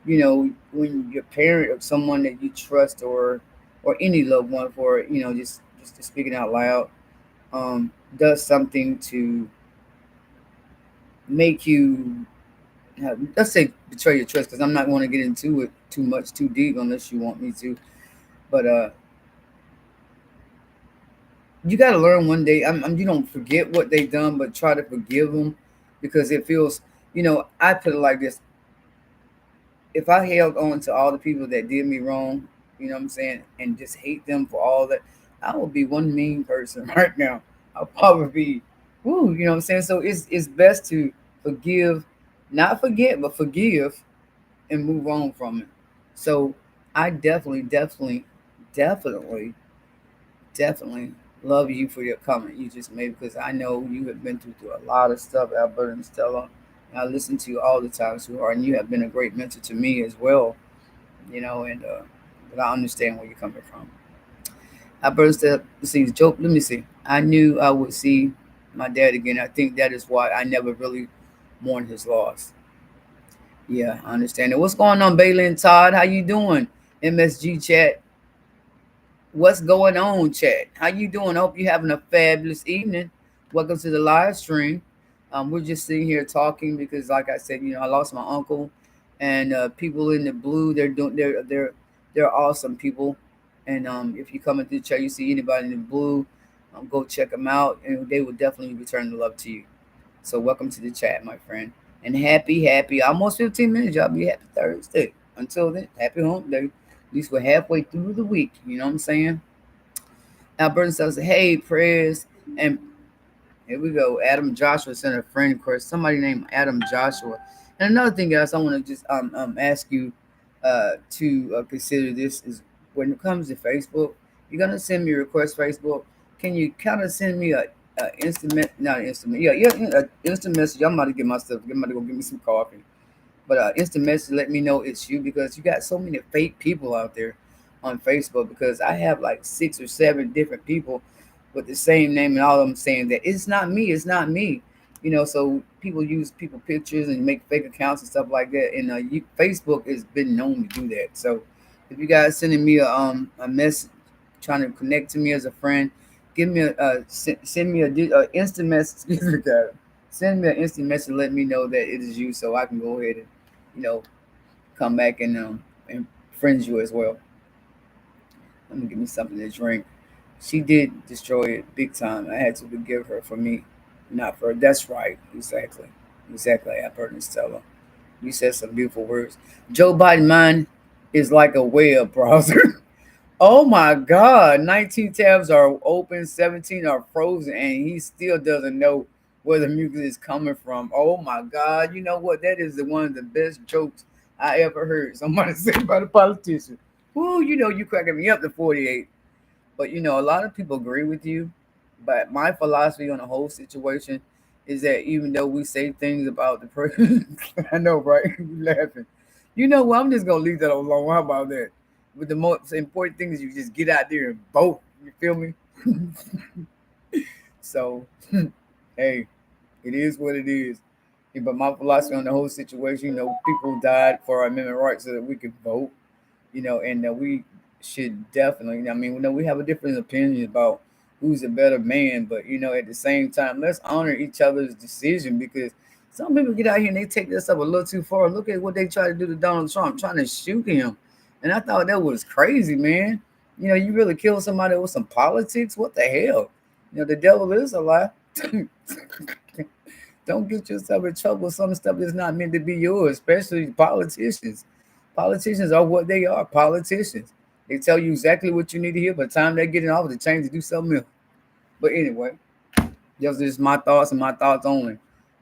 when your parent or someone that you trust or any loved one for just speaking out loud does something to make you let's say betray your trust, because I'm not going to get into it too much too deep unless you want me to, but you got to learn one day. You don't forget what they done, but try to forgive them, because it feels, I put it like this: if I held on to all the people that did me wrong, you know what I'm saying, and just hate them for all that, I would be one mean person right now. I'll probably be, woo, you know what I'm saying. So it's best to forgive, not forget, but forgive and move on from it. So I definitely love you for your comment you just made, because I know you have been through a lot of stuff, Alberta and Stella. And I listen to you all the time, sweetheart, and you have been a great mentor to me as well. And but I understand where you're coming from. Alberta said, see, joke. Let me see. I knew I would see my dad again. I think that is why I never really mourned his loss. Yeah, I understand it. What's going on, Bailey and Todd? How you doing? MSG chat. What's going on, chat? How you doing? I hope you're having a fabulous evening. Welcome to the live stream. We're just sitting here talking because, like I said, I lost my uncle, and people in the blue, they're awesome people. And if you come into the chat, you see anybody in the blue, go check them out, and they will definitely return the love to you. So welcome to the chat, my friend, and happy almost 15 minutes. Y'all be happy Thursday. Until then, happy hump day. At least we're halfway through the week. You know what I'm saying? Alberta says, hey, prayers. And here we go. Adam Joshua sent a friend request. Somebody named Adam Joshua. And another thing, guys, I want to just ask you to consider this is when it comes to Facebook, you're going to send me a request, Facebook. Can you kind of send me a not instant, instant message. I'm about to get myself, I'm about to go get me some coffee. But instant message, let me know it's you, because you got so many fake people out there on Facebook. Because I have like 6 or 7 different people with the same name, and all of them saying that it's not me, it's not me. So people use people pictures and make fake accounts and stuff like that. And Facebook has been known to do that. So if you guys sending me a message, trying to connect to me as a friend, give me send me a instant message. Excuse me, guys. Send me an instant message. Let me know that it is you, so I can go ahead and you know come back and friends you as well. Let me give me something to drink. She did destroy it big time. I had to forgive her for me, not for her. That's right. Exactly. I've heard this tell her. You said some beautiful words. Joe Biden mind is like a web browser. Oh my God. 19 tabs are open, 17 are frozen, and he still doesn't know where the music is coming from. Oh my God. You know what? That is one of the best jokes I ever heard somebody say about a politician. Ooh, you cracking me up to 48. But a lot of people agree with you. But my philosophy on the whole situation is that even though we say things about the person, I know, right? You laughing. You know what? I'm just gonna leave that alone. How about that? But the most important thing is you just get out there and vote. You feel me? So, hey, it is what it is. Yeah, but my philosophy on the whole situation, people died for our amendment rights so that we could vote, and that we should definitely, I mean, we have a different opinion about who's a better man, but at the same time, let's honor each other's decision, because Some people get out here and they take this up a little too far. Look at what they try to do to Donald Trump, trying to shoot him. And I thought that was crazy, man. You really kill somebody with some politics? What the hell? The devil is a lie. Don't get yourself in trouble with some stuff that's not meant to be yours, especially politicians. Politicians are what they are, politicians. They tell you exactly what you need to hear, by the time they get in office, they change to do something else. But anyway, those are just my thoughts and my thoughts only.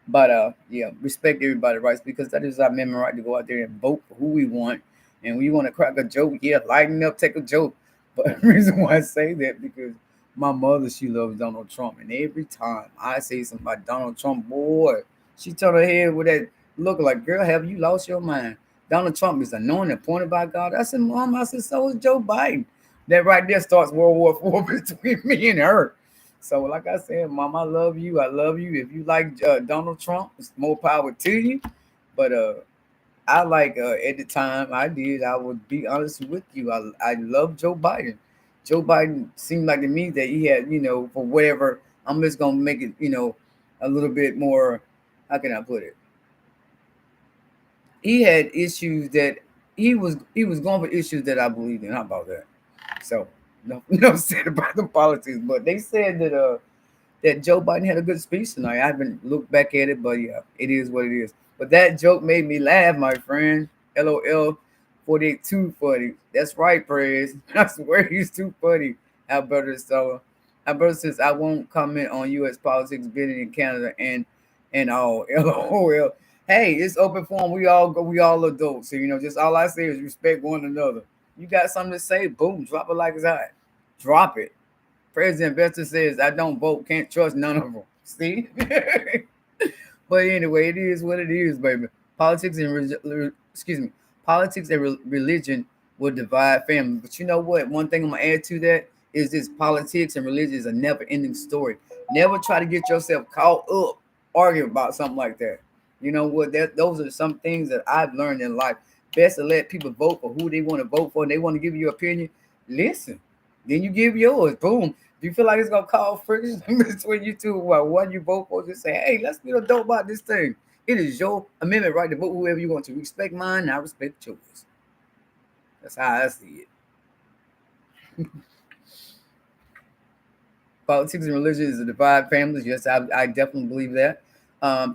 But yeah, respect everybody's rights, because that is our amendment right to go out there and vote for who we want. And when you want to crack a joke, yeah, lighten up, take a joke. But the reason why I say that, because my mother, she loves Donald Trump, and every time I say something about Donald Trump, boy, she turn her head with that look like, girl, have you lost your mind? Donald Trump is anointed, appointed by God. I said, Mom, I said, so is Joe Biden. That right there starts World War IV between me and her. So, like I said, Mom, I love you. I love you. If you like Donald Trump, it's more power to you. But I like at the time I did. I would be honest with you. I love Joe Biden. Joe Biden seemed like to me that he had, for whatever. I'm just gonna make it, a little bit more. How can I put it? He had issues that he was going for issues that I believed in. How about that? So no said about the politics, but they said that Joe Biden had a good speech tonight. I haven't looked back at it, but yeah, it is what it is. But that joke made me laugh, my friend. LOL 48 too funny. That's right, Praise. I swear he's too funny. Alberta so Alberta says I won't comment on US politics bidding in Canada and all. LOL. Hey, it's open forum. We all adults. So just all I say is respect one another. You got something to say, boom, drop it like it's hot. Drop it. President Investor says, I don't vote, can't trust none of them. See? But anyway, it is what it is, baby. Politics and excuse me, politics and religion will divide families. But you know what? One thing I'm gonna add to that is this: politics and religion is a never-ending story. Never try to get yourself caught up arguing about something like that. You know what? Those are some things that I've learned in life. Best to let people vote for who they want to vote for, and they want to give you your opinion. Listen, then you give yours. Boom. If you feel like it's gonna cause friction between you two, well, one you vote for, just say, hey, let's be adult about this thing. It is your amendment right to vote whoever you want to. Respect mine, and I respect yours. That's how I see it. Politics and religion is a divide families. Yes, I definitely believe that.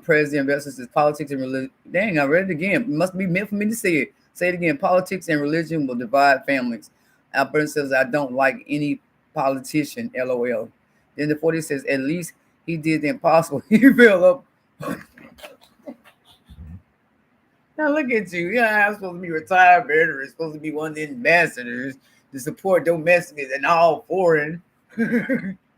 President Investor says politics and religion. Dang, I read it again. It must be meant for me to say it. Say it again. Politics and religion will divide families. Alberta says I don't like any politician. LOL. Then the 40 says at least he did the impossible. He fell up. Now look at you. Yeah, I'm supposed to be retired veteran. Supposed to be one of the ambassadors to support domestic and all foreign.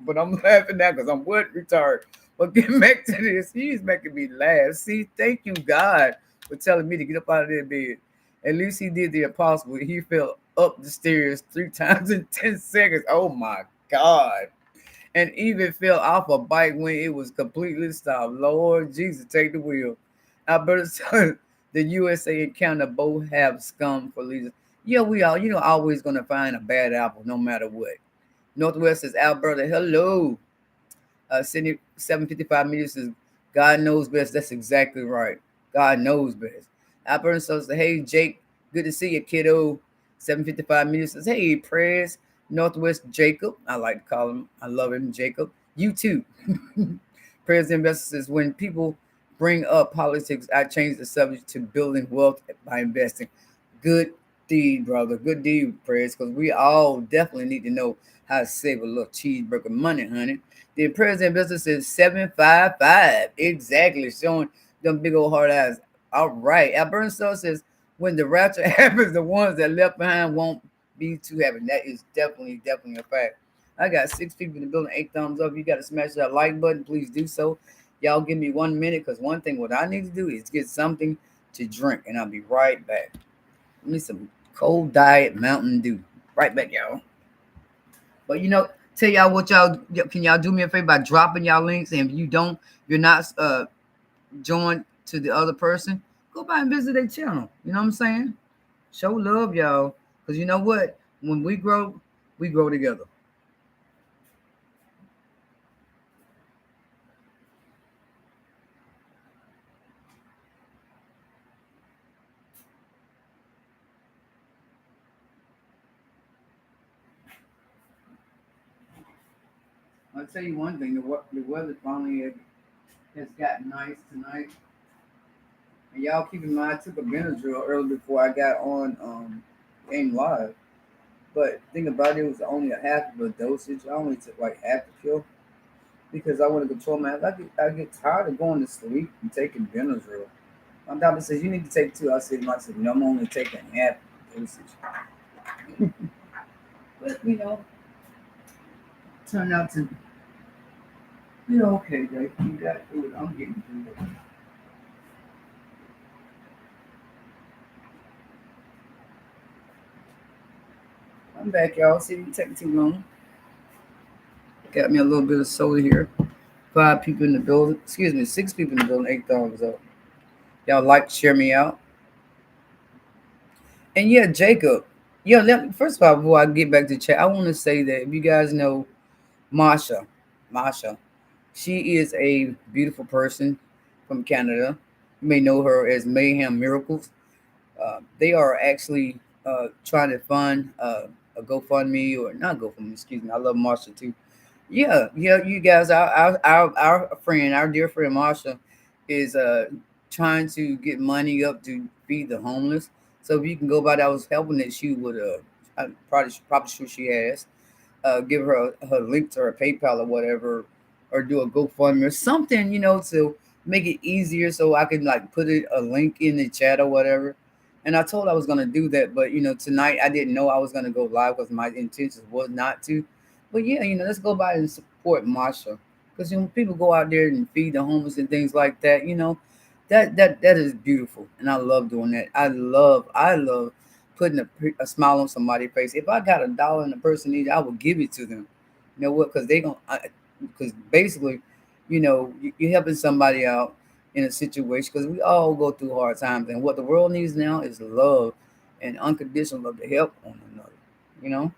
But I'm laughing now because I'm what retired. But getting back to this, he's making me laugh. See, thank you, God, for telling me to get up out of that bed. At least he did the impossible. He fell up the stairs 3 times in 10 seconds. Oh my God. And even fell off a bike when it was completely stopped. Lord Jesus, take the wheel. Alberta said the USA and Canada both have scum for leaders. Yeah, we are, always going to find a bad apple no matter what. Northwest is Alberta. Hello. Sydney 755 meters says, God knows best. That's exactly right. God knows best. Alberta says, hey, Jake, good to see you, kiddo. 755 meters says, hey, prayers. Northwest Jacob. I like to call him. I love him, Jacob. You too. Prayers investor says, when people bring up politics, I change the subject to building wealth by investing. Good deed, brother. Good deed, prayers, because we all definitely need to know how to save a little cheeseburger money, honey. The president business is 755. Exactly. Showing them big old hard eyes. All right. Alberta says, when the rapture happens, the ones that left behind won't be too happy. That is definitely a fact. I got 6 people in the building, 8 thumbs up. You got to smash that like button. Please do so. Y'all give me 1 minute, because one thing what I need to do is get something to drink, and I'll be right back. Give me some cold diet Mountain Dew. Right back, y'all. But tell y'all what y'all can y'all do me a favor by dropping y'all links, and if you don't, you're not joined to the other person, go by and visit their channel. You know what I'm saying? Show love, y'all, because you know what? When we grow together. I'll tell you one thing: the weather finally has gotten nice tonight. And y'all keep in mind, I took a Benadryl earlier before I got on game live. But think about it, it was only a half of a dosage. I only took like half the pill because I want to control my. I get tired of going to sleep and taking Benadryl. My doctor says you need to take two. I said, no, I'm only taking half dosage. But turned out to okay, Dave. You got through it. I'm getting through it. I'm back, y'all. See, it take too long. Got me a little bit of soda here. 5 people in the building. Excuse me, 6 people in the building. 8 thumbs up. Y'all like, share me out. And yeah, Jacob. First of all, before I get back to chat, I want to say that if you guys know Masha, she is a beautiful person from Canada. You may know her as Mayhem Miracles. They are actually trying to fund a GoFundMe or not GoFundMe. Excuse me. I love Marsha too. Yeah, yeah. You guys, our friend, our dear friend Marsha, is trying to get money up to feed the homeless. So if you can go by that, I was helping that she would I'm probably sure she has give her link to her PayPal or whatever, or do a GoFundMe or something, to make it easier so I can like put a link in the chat or whatever. And I told I was gonna do that, but tonight I didn't know I was gonna go live because my intentions was not to. But yeah, let's go by and support Marsha because people go out there and feed the homeless and things like that. That is beautiful, and I love doing that. I love putting a smile on somebody's face. If I got $1 and the person needs it, I will give it to them. You know what? Because basically, you're helping somebody out in a situation because we all go through hard times, and what the world needs now is love and unconditional love to help one another. You know,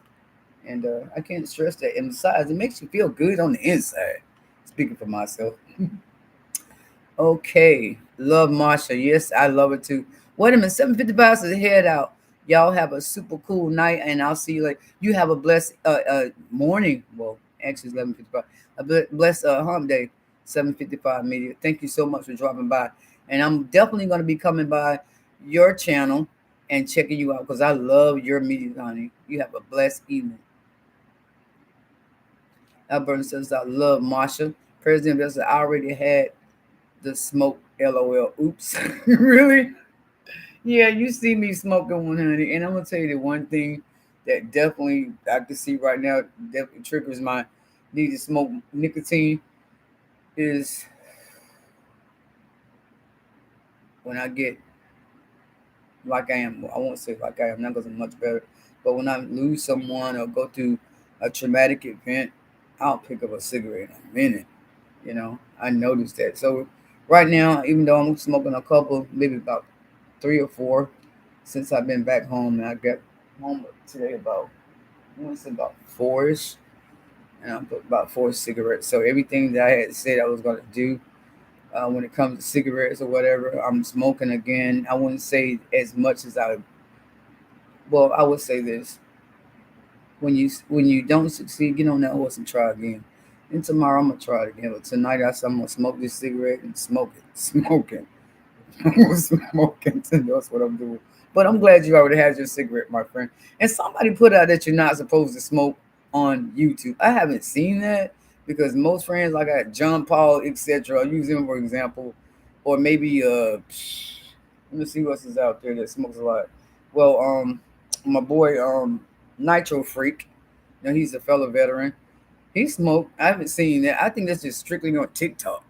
and I can't stress that. And besides, it makes you feel good on the inside. Speaking for myself. Okay. Love Marsha. Yes, I love it too. Wait a minute. 7:55 is head out. Y'all have a super cool night, and I'll see you later. You have a blessed morning. Well, actually, it's 11:55. A blessed hump day. 7:55 media. Thank you so much for dropping by, and I'm definitely going to be coming by your channel and checking you out because I love your media, honey. You have a blessed evening. Alberta says, I love Marsha. President Bell said, I already had the smoke. LOL. Oops. Really? Yeah, you see me smoking one, honey. And I'm going to tell you the one thing that definitely I can see right now definitely triggers my need to smoke nicotine is when I get like I am. I won't say like I am, not because I'm much better. But when I lose someone or go through a traumatic event, I'll pick up a cigarette in a minute. I noticed that. So right now, even though I'm smoking a couple, maybe about 3 or 4 since I've been back home, and I got home today about I want to say about 4ish, and I put about 4 cigarettes. So everything that I had said I was going to do when it comes to cigarettes or whatever, I'm smoking again. I wouldn't say as much as I. Well, I would say this: when you don't succeed, get on that horse and try again. And tomorrow I'm gonna try it again. But tonight I'm gonna smoke this cigarette and smoke it, smoking. I'm smoking. That's what I'm doing. But I'm glad you already had your cigarette, my friend. And somebody put out that you're not supposed to smoke on YouTube. I haven't seen that because most friends like I got John Paul, etc. I'll use him for example, or maybe let me see what else is out there that smokes a lot. Well, my boy Nitro Freak, he's a fellow veteran. He smoked. I haven't seen that. I think that's just strictly on TikTok.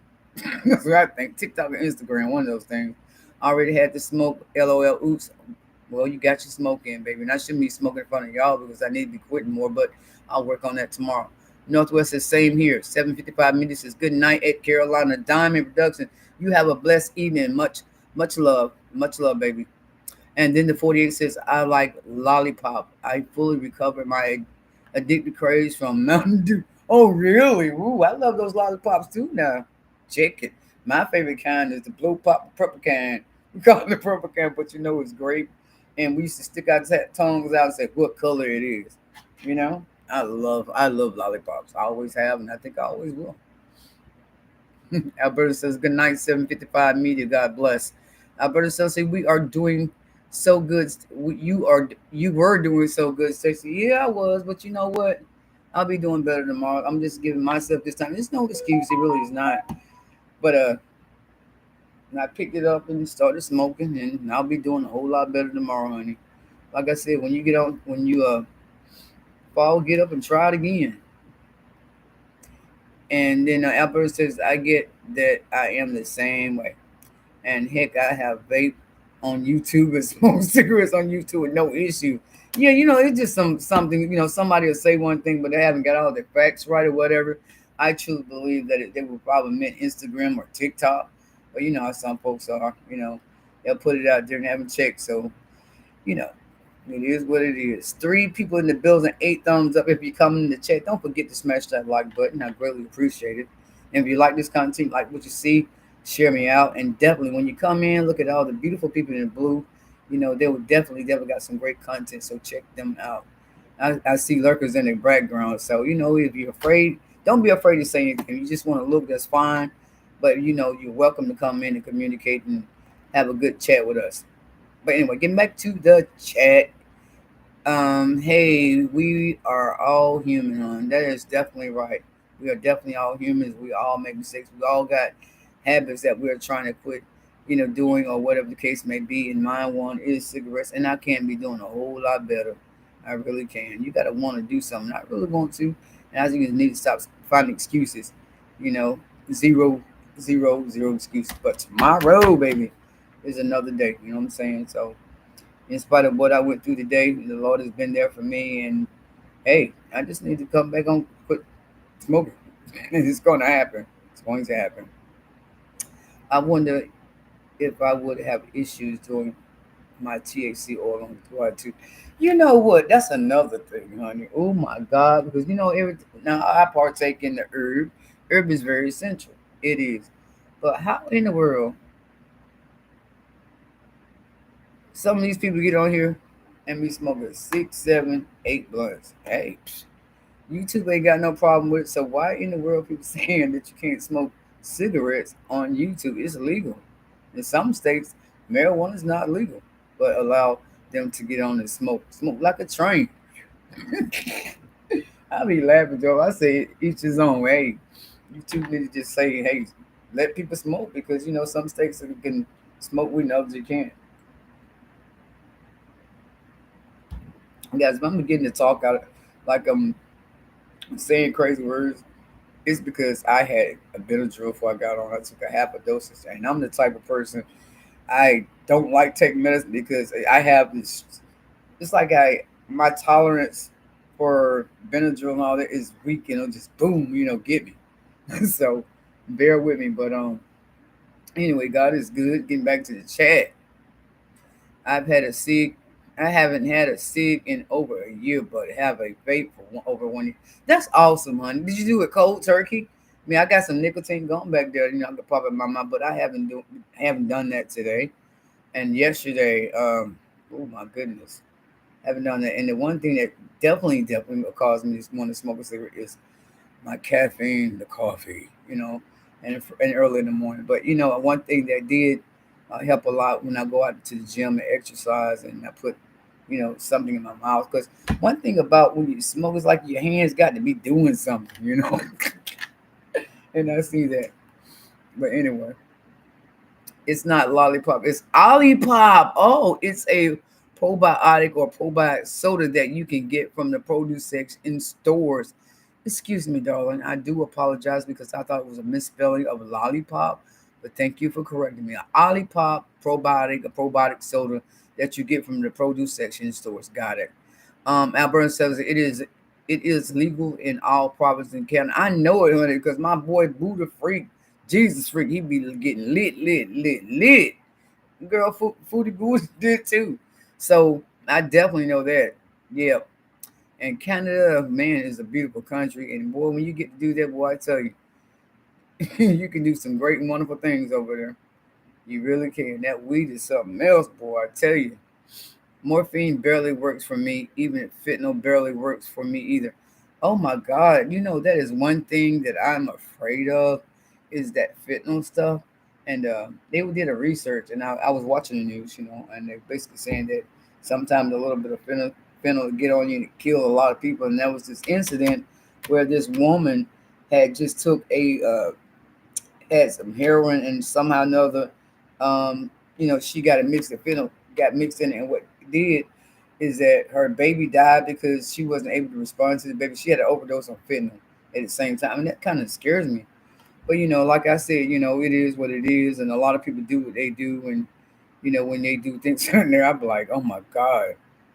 That's what I think. TikTok and Instagram, one of those things. I already had to smoke. LOL. Oops. Well, you got your smoke in, baby. And I shouldn't be smoking in front of y'all because I need to be quitting more, but I'll work on that tomorrow. Northwest says same here. 7:55 minutes says good night at Carolina Diamond Production. You have a blessed evening. Much love. Much love, baby. And then the 48 says, I like lollipop. I fully recovered my addicted craze from Mountain Dew. Oh, really? Ooh, I love those lollipops too now. Check it. My favorite kind is the blue pop purple kind. We call it the purple kind, but it's grape. And we used to stick our tongues out and say what color it is. You know? I love lollipops. I always have, and I think I always will. Alberta says, "Good night, 755 media. God bless." Alberta says, "Say we are doing so good. You were doing so good, Stacey." Yeah, I was, but you know what? I'll be doing better tomorrow. I'm just giving myself this time. There's no excuse. It really is not. But and I picked it up and started smoking, and I'll be doing a whole lot better tomorrow, honey. Like I said, when you fall, get up and try it again. And then Alberta says, "I get that. I am the same way." And heck, I have vape on YouTube and smoke cigarettes on YouTube with no issue. Yeah, it's just something. Somebody will say one thing, but they haven't got all the facts right or whatever. I truly believe that they were probably meant Instagram or TikTok, but you know how some folks are. They'll put it out there and haven't checked. So you know, it is what it is. 3 people in the building, 8 thumbs up. If you come in the chat, don't forget to smash that like button. I greatly appreciate it. And if you like this content, like what you see, share me out. And definitely, when you come in, look at all the beautiful people in the blue. They will definitely got some great content. So check them out. I see lurkers in the background. So, if you're afraid, don't be afraid to say anything. You just want to look, that's fine. But, you're welcome to come in and communicate and have a good chat with us. But anyway, getting back to the chat. Hey, we are all human, on that is definitely right. We are definitely all humans. We all make mistakes. We all got habits that we're trying to quit, doing or whatever the case may be. And mine one is cigarettes, and I can be doing a whole lot better. I really can. You gotta want to do something. I really want to, and I think you need to stop finding excuses. You know, zero, zero excuses. But tomorrow, baby, is another day. You know what I'm saying? So in spite of what I went through today, the Lord has been there for me. And hey, I just need to come back on, quit smoking. It's going to happen. It's going to happen. I wonder if I would have issues doing my THC oil on the too. You know what? That's another thing, honey. Oh my God, because now I partake in the herb. Herb is very essential. It is. But how in the world some of these people get on here and be smoking 6, 7, 8 blunts? Hey, YouTube ain't got no problem with it. So why in the world people saying that you can't smoke cigarettes on YouTube? It's illegal. In some states, marijuana is not legal, but allow them to get on and smoke like a train. I be laughing, Joe. I say each his own. Hey, YouTube need to just say, hey, let people smoke because some states can smoke weed and others you can't. Guys, if I'm beginning to talk out like I'm saying crazy words, it's because I had a bit of drill before I got on. I took a half a dosage, and I'm the type of person I don't like taking medicine because I have this. It's like my tolerance for Benadryl and all that is weak, just boom, get me. So bear with me, but anyway, God is good. Getting back to the chat, I've had a cig. I haven't had a cig in over a year, but have a vape for over 1 year. That's awesome, honey. Did you do it cold turkey? I mean, I got some nicotine going back there. I could pop it in my mouth, but I haven't done that today. And yesterday, oh my goodness, haven't done that. And the one thing that definitely caused me to want to smoke a cigarette is my caffeine, the coffee, and early in the morning. But one thing that did help a lot when I go out to the gym and exercise, and I put, something in my mouth. Because one thing about when you smoke is like your hands got to be doing something. And I see that. But anyway, it's not lollipop. It's Olipop. Oh, it's a probiotic or probiotic soda that you can get from the produce section in stores. Excuse me, darling. I do apologize because I thought it was a misspelling of lollipop. But thank you for correcting me. Olipop probiotic, a probiotic soda that you get from the produce section in stores. Got it. Alberta says it is legal in all provinces in Canada. I know it, honey, because my boy Buddha Freak, Jesus Freak, he be getting lit. Girl, Foodie Boo did too. So I definitely know that. Yeah. And Canada, man, is a beautiful country. And boy, when you get to do that, boy, I tell you, you can do some great and wonderful things over there. You really can. That weed is something else, boy. I tell you. Morphine barely works for me. Even fentanyl barely works for me either. Oh my God. That is one thing that I'm afraid of is that fentanyl stuff. And they did a research, and I was watching the news, and they're basically saying that sometimes a little bit of fentanyl will get on you and kill a lot of people. And there was this incident where this woman had just took had some heroin and somehow or another, she got it mixed. The fentanyl got mixed in it, and what it did is that her baby died because she wasn't able to respond to the baby. She had an overdose on fentanyl at the same time, and that kind of scares me. But like I said, it is what it is, and a lot of people do what they do, and when they do things in there, I be like, oh my God,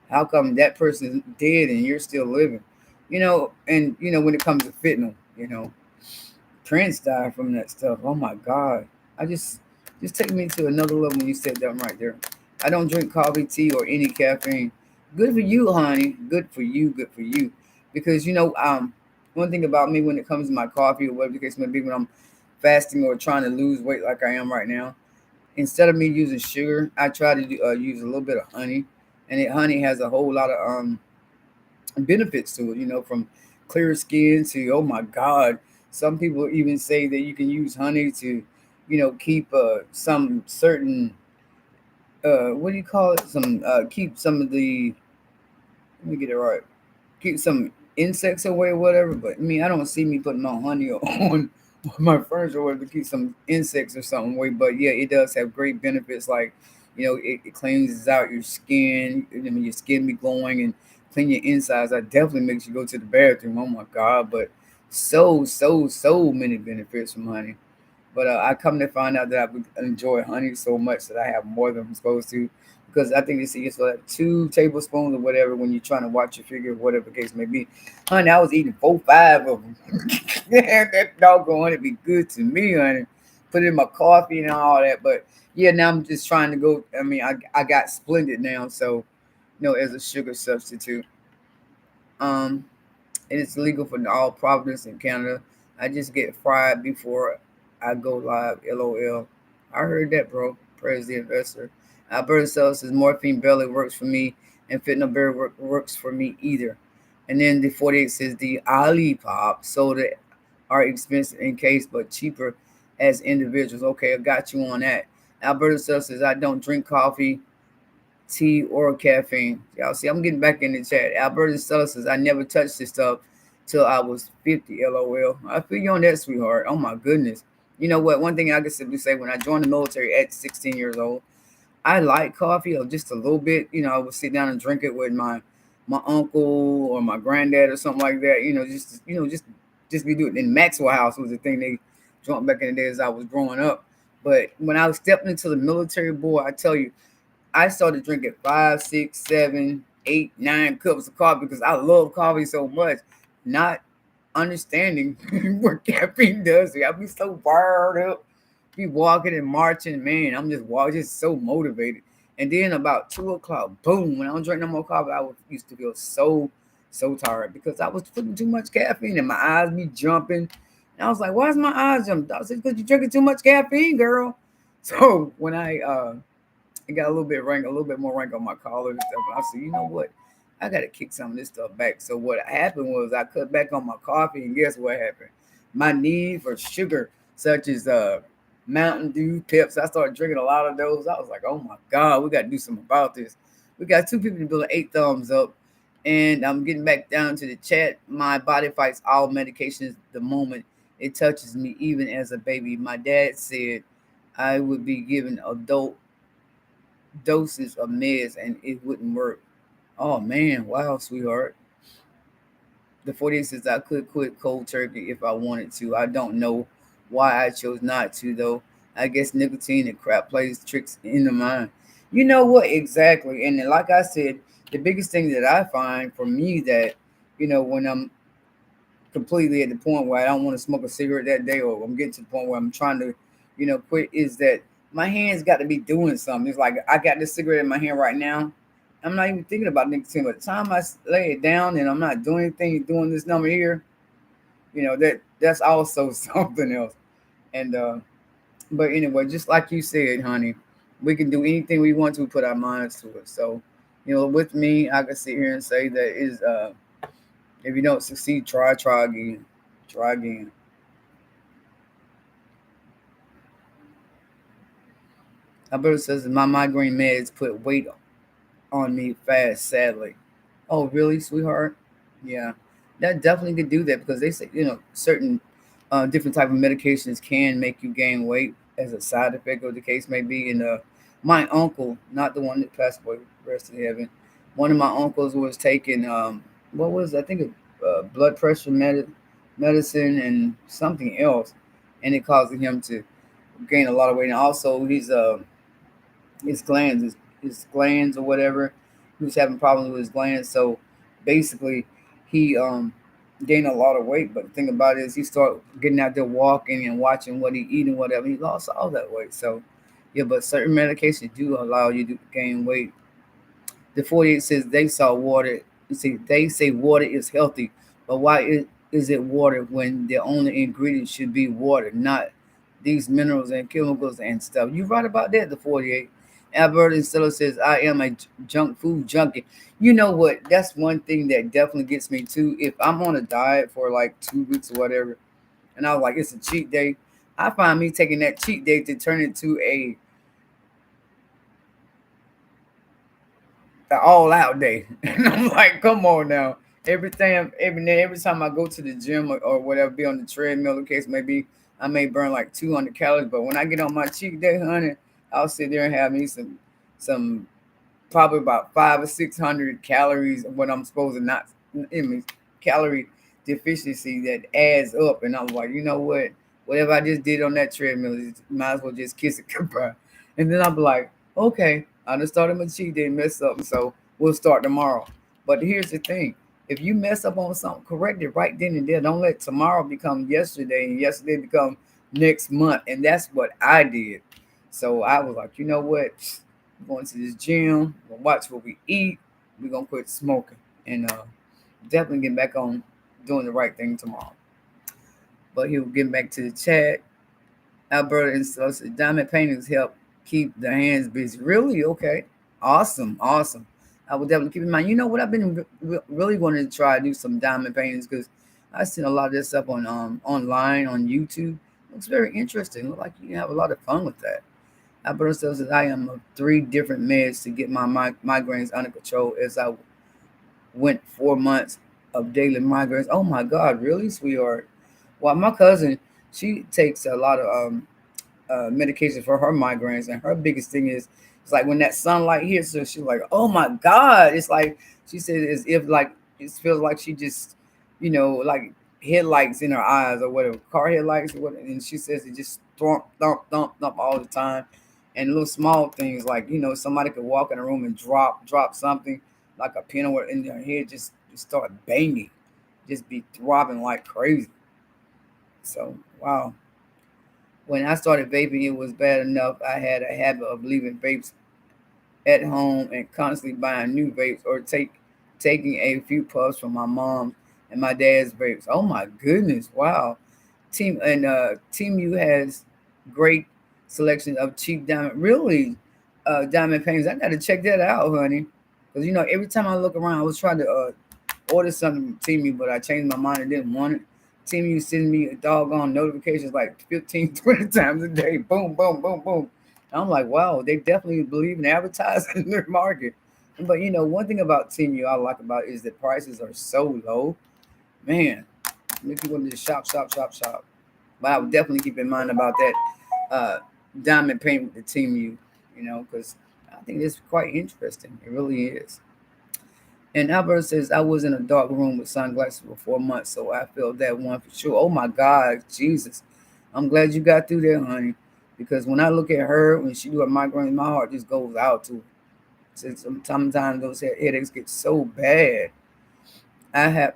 how come that person's dead and you're still living? And when it comes to fentanyl, Prince died from that stuff. Oh my God. I just take me to another level when you said that right there. I don't drink coffee, tea, or any caffeine. Good for you, honey. Good for you. Good for you. Because one thing about me when it comes to my coffee or whatever the case may be, when I'm fasting or trying to lose weight like I am right now, instead of me using sugar, I try to use a little bit of honey, and honey has a whole lot of benefits to it, from clear skin to, oh my God, some people even say that you can use honey to, keep some certain, what do you call it? Keep some of the, let me get it right, keep some insects away or whatever. But I mean, I don't see me putting no honey on my furniture or whatever to keep some insects or something away. But yeah, it does have great benefits. Like, it cleanses out your skin. I mean, your skin be glowing and clean your insides. That definitely makes you go to the bathroom. Oh my God. But so many benefits from honey. But I come to find out that I would enjoy honey so much that I have more than I'm supposed to. Because I think it's like 2 tablespoons or whatever when you're trying to watch your figure, whatever the case may be. Honey, I was eating 4, 5 of them. That doggone honey be good to me, honey. Put it in my coffee and all that. But yeah, now I'm just trying to go. I mean, I got Splendid now, so as a sugar substitute. Um, and it's legal for all provinces in Canada. I just get fried before I go live. LOL. I heard that, bro. Praise the investor. Alberta Sells says morphine barely works for me, and fentanyl barely works for me either. And then the 48 says the Ali Pop soda are expensive in case, but cheaper as individuals. Okay, I got you on that. Alberta Sells says I don't drink coffee, tea, or caffeine. Y'all see, I'm getting back in the chat. Alberta Stella says, I never touched this stuff till I was 50, LOL. I feel you on that, sweetheart. Oh my goodness. You know what? One thing I can simply say, when I joined the military at 16 years old, I like coffee or just a little bit. I would sit down and drink it with my uncle or my granddad or something like that. Just be doing it. In Maxwell House was the thing they drank back in the days I was growing up. But when I was stepping into the military, boy, I tell you, I started drinking 5, 6, 7, 8, 9 cups of coffee because I love coffee so much, not understanding what caffeine does. I be so fired up, be walking and marching, man. I'm just walking, just so motivated. And then about 2 o'clock, boom! When I don't drink no more coffee, used to feel so tired because I was putting too much caffeine and my eyes be jumping. And I was like, "Why's my eyes jumping?" I said, "Because you're drinking too much caffeine, girl." So when I it got a little bit more rank on my collar and stuff. And I said, you know what? I got to kick some of this stuff back. So what happened was I cut back on my coffee, and guess what happened? My need for sugar, such as Mountain Dew, Pips, I started drinking a lot of those. I was like, oh my God, we got to do something about this. We got 2 people doing 8 thumbs up. And I'm getting back down to the chat. My body fights all medications the moment it touches me, even as a baby. My dad said I would be given adult doses of meds and it wouldn't work. Oh man, wow, sweetheart. The 48 says I could quit cold turkey if I wanted to. I don't know why I chose not to though. I guess nicotine and crap plays tricks in the mind. You know what exactly? And then, like I said, the biggest thing that I find for me that, when I'm completely at the point where I don't want to smoke a cigarette that day, or I'm getting to the point where I'm trying to, quit, is that my hands got to be doing something. It's like I got this cigarette in my hand right now. I'm not even thinking about nicotine. By the time I lay it down and I'm not doing anything, doing this number here, that's also something else. And but anyway, just like you said, honey, we can do anything we want to put our minds to it. So, with me, I can sit here and say that is If you don't succeed, try again. Try again. Alberta says my migraine meds put weight on me fast, sadly. Oh, really, sweetheart? Yeah, that definitely could do that because they say certain different type of medications can make you gain weight as a side effect, or the case may be. And my uncle, not the one that passed away, rest in heaven. One of my uncles was taking what was I think blood pressure medicine and something else, and it caused him to gain a lot of weight. And also, his glands, his glands or whatever. He was having problems with his glands, so basically, he gained a lot of weight. But the thing about it is, he started getting out there walking and watching what he eating, whatever. He lost all that weight. So, yeah, but certain medications do allow you to gain weight. The 48 says they saw water. You see, they say water is healthy, but why is it water when the only ingredient should be water, not these minerals and chemicals and stuff? You right about that, the 48. Alberta Stella says, I am a junk food junkie. You know what? That's one thing that definitely gets me too. If I'm on a diet for like 2 weeks or whatever, and I was like, it's a cheat day, I find me taking that cheat day to turn it to an all out day. And I'm like, come on now. Every time I go to the gym or whatever, be on the treadmill, the case may be, I may burn like 200 calories. But when I get on my cheat day, honey, I'll sit there and have me some probably about 500 or 600 calories of what I'm supposed to not, I mean, calorie deficiency that adds up. And I'm like, you know what? Whatever I just did on that treadmill, might as well just kiss it goodbye. And then I'll be like, okay, I just started my cheat day, mess up, so we'll start tomorrow. But here's the thing: if you mess up on something, correct it right then and there. Don't let tomorrow become yesterday and yesterday become next month. And that's what I did. So I was like, you know what? We're going to this gym. We're gonna watch what we eat. We're gonna quit smoking and definitely get back on doing the right thing tomorrow. But he'll get back to the chat. Alberta and stuff said diamond paintings help keep the hands busy. Really? Okay. Awesome. Awesome. I will definitely keep in mind. You know what? I've been really wanting to try to do some diamond paintings because I've seen a lot of this stuff on online on YouTube. Looks very interesting. Look like you can have a lot of fun with that. Alberta says that I am on 3 different meds to get my migraines under control as I went 4 months of daily migraines. Oh my God, really, sweetheart? Well, my cousin, she takes a lot of medication for her migraines, and her biggest thing is it's like when that sunlight hits her, she's like, "Oh my God!" It's like she said, as if like it feels like she just, like headlights in her eyes or whatever, car headlights or whatever. And she says it just thump, thump, thump, thump all the time, and little small things like somebody could walk in a room and drop something like a pin or in their head, just start banging, just be throbbing like crazy. So wow. When I started vaping, it was bad enough. I had a habit of leaving vapes at home and constantly buying new vapes or taking a few puffs from my mom and my dad's vapes. Oh my goodness! Wow. Team U has great selection of cheap diamond, really, diamond paintings. I got to check that out, honey. Because every time I look around, I was trying to order something from Team U, but I changed my mind and didn't want it. Team U sending me a doggone notifications like 15, 20 times a day. Boom, boom, boom, boom. And I'm like, wow, they definitely believe in advertising in their market. But one thing about Team U I like about it is that prices are so low. Man, make you want to just shop, shop, shop, shop. But I would definitely keep in mind about that diamond paint with the Team U, because I think it's quite interesting. It really is. And Albert says, I was in a dark room with sunglasses for 4 months, so I felt that one for sure. Oh my God, Jesus. I'm glad you got through there, honey. Because when I look at her, when she do her migraine, my heart just goes out to her. So sometimes those headaches get so bad. I have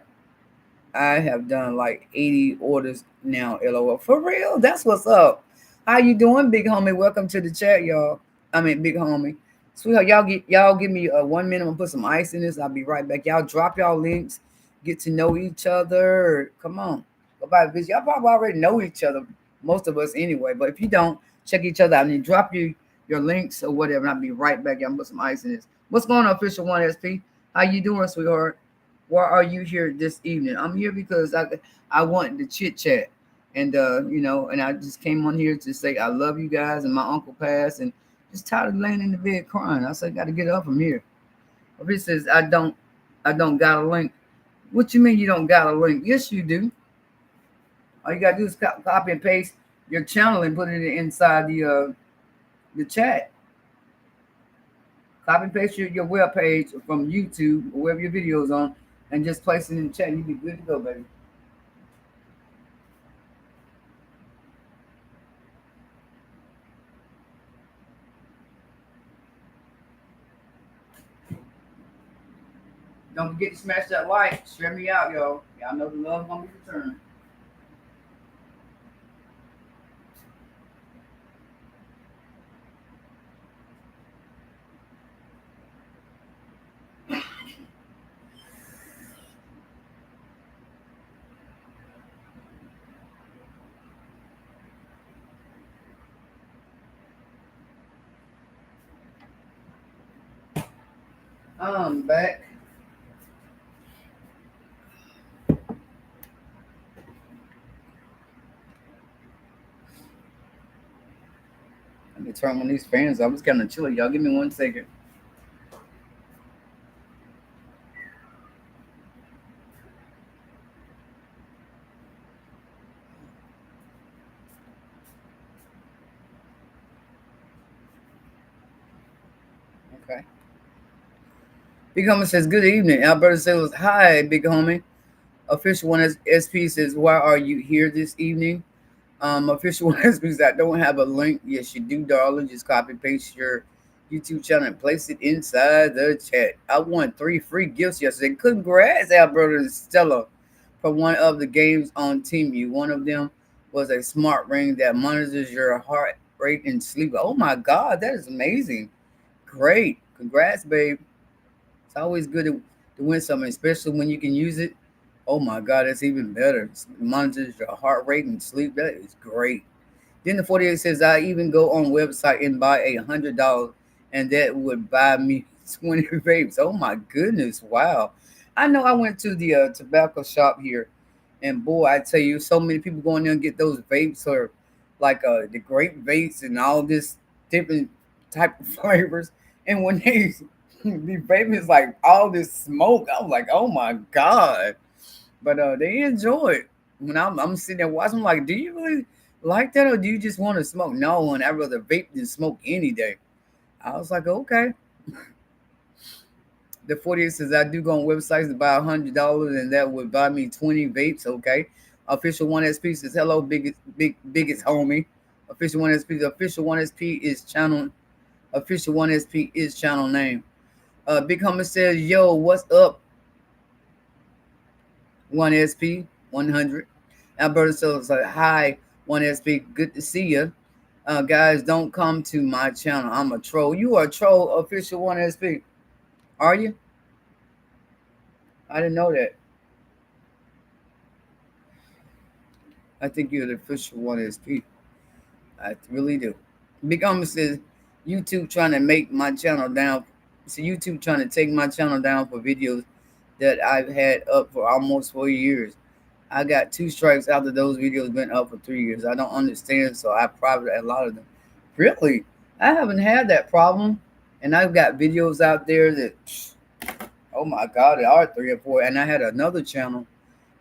I have done like 80 orders now, LOL. For real? That's what's up. How you doing, big homie? Welcome to the chat, y'all. I mean, big homie. Sweetheart, y'all give me 1 minute. I'm gonna put some ice in this. I'll be right back. Y'all drop y'all links. Get to know each other. Come on. Go by the visit. Y'all probably already know each other, most of us anyway. But if you don't, check each other out. I mean, drop your links or whatever. And I'll be right back. Y'all put some ice in this. What's going on, official 1SP? How you doing, sweetheart? Why are you here this evening? I'm here because I want to chit chat, and and I just came on here to say I love you guys, and my uncle passed, and just tired of laying in the bed crying. I said, got to get up from here. If it says I don't got a link. What you mean you don't got a link? Yes, you do. All you gotta do is copy and paste your channel and put it inside the chat. Copy and paste your web page from YouTube or wherever your videos on, and just place it in the chat. You be good to go, baby. Don't forget to smash that like. Share me out, y'all. Y'all know the love gonna be returned. I'm back. Let me turn one of these fans off. It's kind of chilly, y'all. Give me 1 second. Okay. Big homie says, good evening. Alberta says, hi, big homie. Official one SP says, why are you here this evening? Official one SP says, I don't have a link. Yes, you do, darling. Just copy paste your YouTube channel and place it inside the chat. I won 3 free gifts yesterday. Congrats, Alberta and Stella, for one of the games on Team U. One of them was a smart ring that monitors your heart rate and sleep. Oh my God, that is amazing. Great. Congrats, babe. It's always good to win something, especially when you can use it. Oh my God, that's even better. It monitors your heart rate and sleep. That is great. Then the 48 says, I even go on website and buy $100 and that would buy me 20 vapes. Oh my goodness. Wow. I know I went to the tobacco shop here and boy, I tell you, so many people going there and get those vapes or like the grape vapes and all this different type of flavors. And when they be vaping, it's like all this smoke. I was like, oh my God. But they enjoy it. When I'm sitting there watching, I'm like, do you really like that or do you just want to smoke? No, and I'd rather vape than smoke any day. I was like, okay. The 48 says I do go on websites to buy $100 and that would buy me 20 vapes. Okay. Official 1SP says hello, biggest homie. Official 1SP. Official 1SP is channel. Official 1SP is channel name. Big homie says, yo, what's up? 1SP 100. Alberta says hi 1SP. Good to see you. Guys, don't come to my channel. I'm a troll. You are a troll, official 1SP. Are you? I didn't know that. I think you're the official 1SP. I really do. Big Homie says YouTube trying to make my channel down. So YouTube trying to take my channel down for videos that I've had up for almost 4 years. I got 2 strikes after those videos been up for 3 years. I don't understand, so I private a lot of them. Really? I haven't had that problem. And I've got videos out there that, oh my God, there are 3 or 4. And I had another channel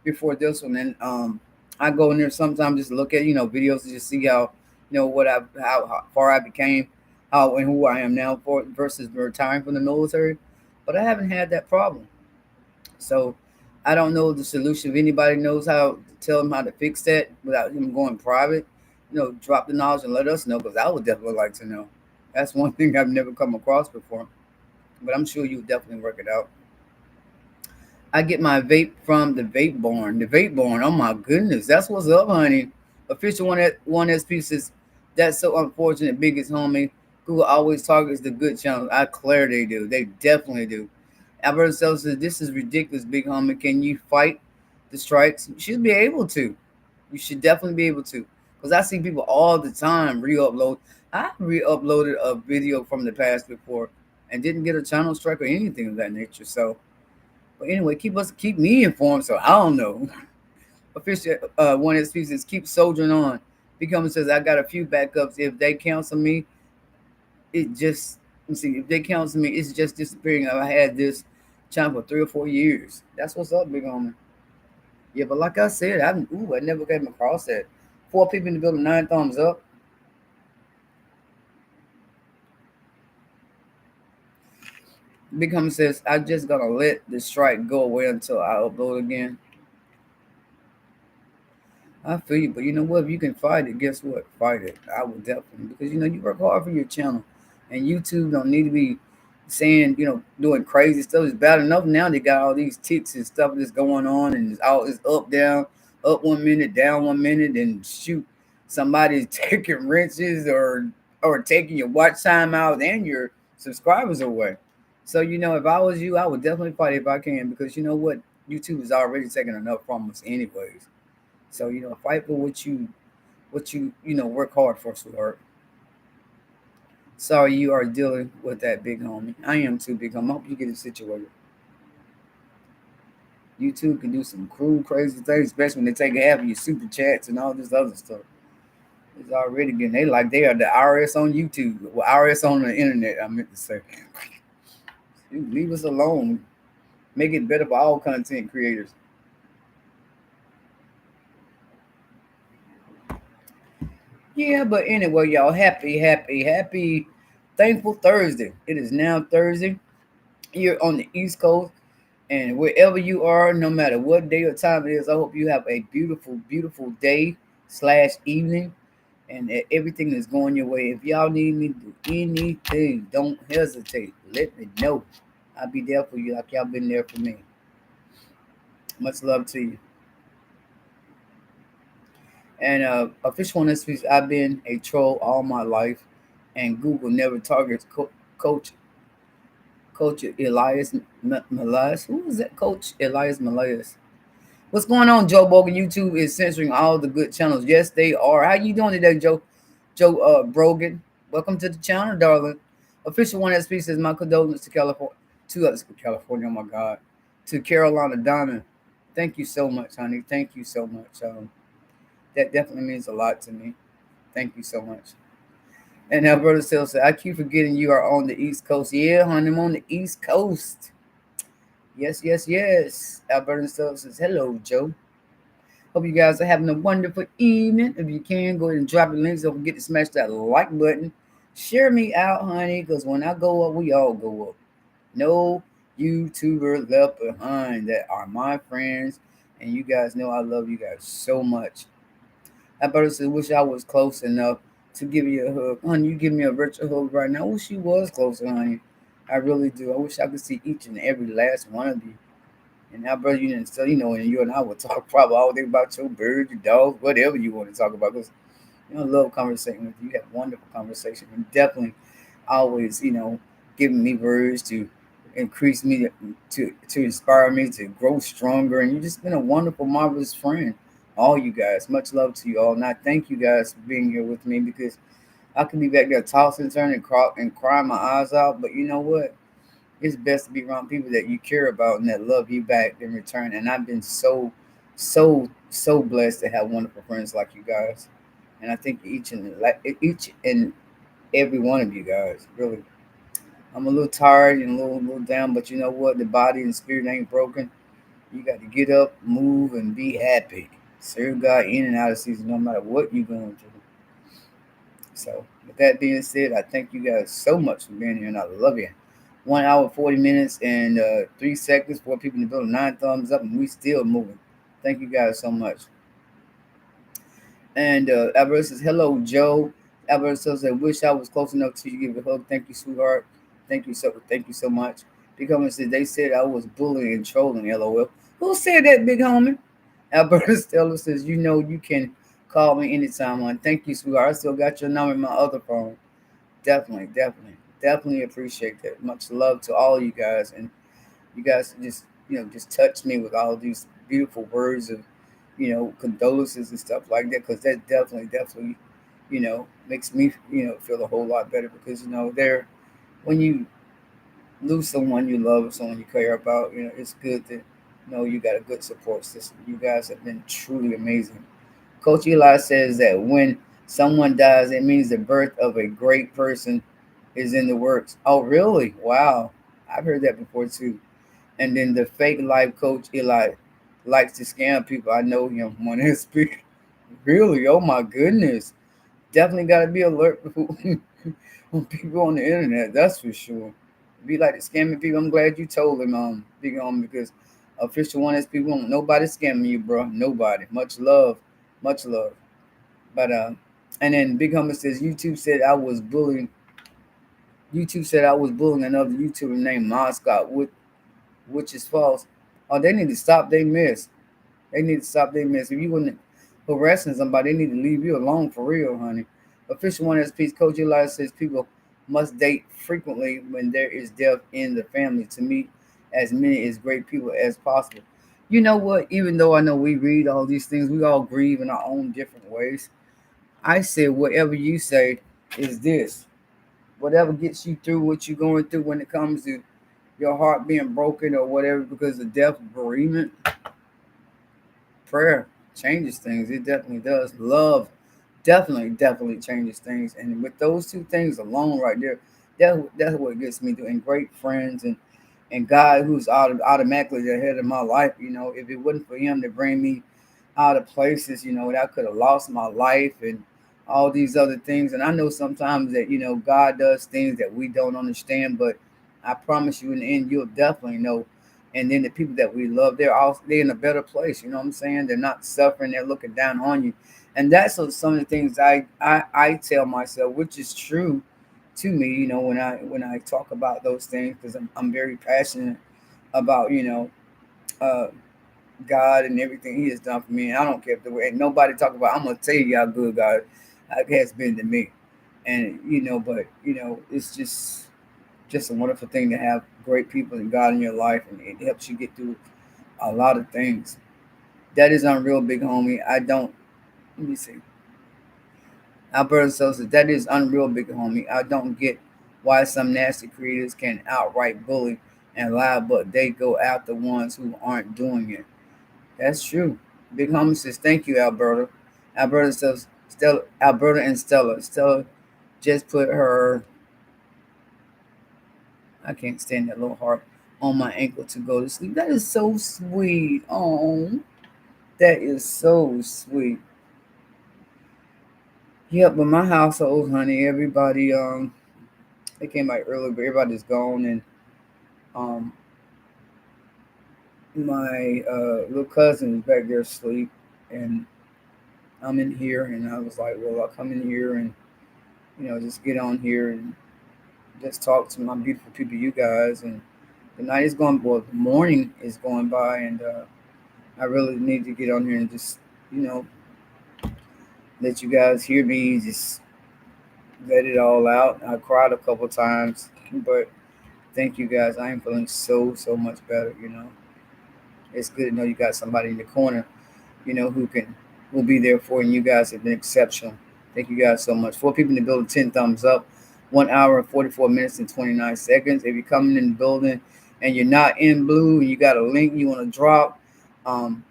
before this one. And I go in there sometimes just look at, videos to just see how, what how far I became, how and who I am now for versus retiring from the military. But I haven't had that problem. So I don't know the solution. If anybody knows how to tell him how to fix that without him going private, drop the knowledge and let us know because I would definitely like to know. That's one thing I've never come across before, but I'm sure you definitely work it out. I get my vape from the vape barn. The vape barn. Oh my goodness, that's what's up, honey. Official one SP says that's so unfortunate. Biggest homie. Google always targets the good channels. I declare they do. They definitely do. Alberta Sells says, this is ridiculous, big homie. Can you fight the strikes? You should be able to. You should definitely be able to. Because I see people all the time re-upload. I re-uploaded a video from the past before and didn't get a channel strike or anything of that nature. So But anyway, keep me informed. So I don't know. Official one of his pieces, keep soldiering on. Becoming says I got a few backups. If they cancel me, it just let me see. If they cancel me, it's just disappearing. I had this channel for 3 or 4 years. That's what's up, big homie. Yeah, but like I said, I never came across that. 4 people in the building, 9 thumbs up. Big homie says I just gonna let the strike go away until I upload again. I feel you, but you know what? If you can fight it, guess what? Fight it. I would definitely because you work hard for your channel, and YouTube don't need to be saying doing crazy stuff. It's bad enough now. They got all these ticks and stuff that's going on, and it's up down, up 1 minute, down 1 minute, and shoot, somebody's taking wrenches or taking your watch time out and your subscribers away. So if I was you, I would definitely fight if I can because you know what? YouTube is already taking enough from us anyways. So fight for what you work hard for, sweetheart. Sorry you are dealing with that, big homie. I am too, big homie. I hope you get it situated. YouTube can do some cruel, crazy things, especially when they take half of your super chats and all this other stuff. It's already getting they are the IRS on YouTube. Well, IRS on the internet, I meant to say. Leave us alone. Make it better for all content creators. Yeah, but anyway, y'all, happy, thankful Thursday. It is now Thursday. You're on the East Coast, and wherever you are, no matter what day or time it is, I hope you have a beautiful, beautiful day slash evening, and that everything is going your way. If y'all need me to do anything, don't hesitate. Let me know. I'll be there for you like y'all been there for me. Much love to you. And official on this piece, I've been a troll all my life, and Google never targets Coach Elias Elias. Who is that? Coach Elias Elias. What's going on, Joe Bogan? YouTube is censoring all the good channels. Yes, they are. How you doing today, Joe? Joe Brogan. Welcome to the channel, darling. Official one SP says my condolences to California. To us, California. Oh my God. To Carolina Diamond. Thank you so much, honey. Thank you so much. That definitely means a lot to me. Thank you so much. And Alberta still said, I keep forgetting you are on the East Coast. Yeah, honey, I'm on the East Coast. Yes, yes, yes. Alberta still says, hello, Joe. Hope you guys are having a wonderful evening. If you can, go ahead and drop your links. Don't forget to smash that like button. Share me out, honey, because when I go up, we all go up. No YouTuber left behind. That are my friends. And you guys know I love you guys so much. Alberta said, wish I was close enough to give you a hug. Honey, you give me a virtual hug right now. I wish you was closer, honey. I really do. I wish I could see each and every last one of you. And now, brother, you didn't study, and you and I will talk probably all day about your birds, your dogs, whatever you want to talk about. Because, I love conversation with you. You have wonderful conversation. And definitely always, giving me words to increase me, to inspire me to grow stronger. And you've just been a wonderful, marvelous friend. All you guys. Much love to you all. And I thank you guys for being here with me because I can be back there tossing, turning, and crying my eyes out. But you know what? It's best to be around people that you care about and that love you back in return. And I've been so, so, so blessed to have wonderful friends like you guys. And I think each and every one of you guys, really. I'm a little tired and a little down, but you know what? The body and spirit ain't broken. You got to get up, move, and be happy. Serve God in and out of season, no matter what you're going through. So, with that being said, I thank you guys so much for being here, and I love you. 1 hour, 40 minutes, and 3 seconds. 4 people in the building, 9 thumbs up, and we still moving. Thank you guys so much. And Alberto says, hello, Joe. Alberto says, I wish I was close enough to you. Give a hug. Thank you, sweetheart. Thank you so much. Big homie said, they said I was bullying and trolling, LOL. Who said that, big homie? Alberta Stella says, you can call me anytime, man. Thank you, sweetheart. I still got your number in my other phone. Definitely appreciate that. Much love to all you guys. And you guys just touch me with all these beautiful words of, condolences and stuff like that. Because that definitely, makes me, feel a whole lot better. Because, there, when you lose someone you love or someone you care about, it's good to know you got a good support system. You guys have been truly amazing. Coach Eli says that when someone dies, it means the birth of a great person is in the works. Oh, really? Wow. I've heard that before too. And then the fake life coach Eli likes to scam people. I know him when he speak. Really? Oh my goodness. Definitely got to be alert on people on the internet. That's for sure. Be like the scamming people. I'm glad you told him, Big because official one is people. Nobody scamming you, bro. Nobody. Much love, much love. But and then Big Hummer says YouTube said I was bullying another YouTuber named Moscott, which is false. Oh, they need to stop their mess. They need to stop their mess. If you wouldn't harassing somebody, they need to leave you alone for real, honey. Official one SP Coach Eli says people must date frequently when there is death in the family to meet as many as great people as possible. You know what? Even though I know we read all these things, we all grieve in our own different ways. I said whatever you say is this. Whatever gets you through what you're going through when it comes to your heart being broken or whatever because of death, bereavement, prayer changes things. It definitely does. Love definitely changes things. And with those two things alone right there, that's what gets me doing. Great friends and God who's automatically the head of my life. If it wasn't for him to bring me out of places, that I could have lost my life and all these other things. And I know sometimes that, God does things that we don't understand, but I promise you in the end, you'll definitely know. And then the people that we love, they're in a better place. You know what I'm saying? They're not suffering. They're looking down on you. And that's some of the things I tell myself, which is true to me, when I talk about those things, because I'm very passionate about, uh, God and everything He has done for me. And I don't care if the way nobody talk about. I'm gonna tell you how good God has been to me, and but it's just a wonderful thing to have great people and God in your life, and it helps you get through a lot of things. That is unreal, big homie. I don't. Let me see. Alberto Sosa. That is unreal, big homie. I don't get why some nasty creators can outright bully and lie, but they go after ones who aren't doing it. That's true. Big Homie says, thank you, Alberta. Alberta says, Stella, Alberta and Stella. Stella just put her, I can't stand that little heart, on my ankle to go to sleep. That is so sweet. Oh, that is so sweet. Yeah, but my household, honey, everybody, they came back early, but everybody's gone. And um, my little cousin is back there asleep. And I'm in here. And I was like, well, I'll come in here and, just get on here and just talk to my beautiful people, you guys. And the night is going, well, the morning is going by, and I really need to get on here and just, you know, let you guys hear me, just let it all out. I cried a couple times, but thank you guys. I am feeling so much better. It's good to know you got somebody in the corner, who will be there for you. You guys have been exceptional. Thank you guys so much. 4 people in the building, 10 thumbs up. 1 hour and 44 minutes and 29 seconds. If you're coming in the building and you're not in blue and you got a link you want to drop, um,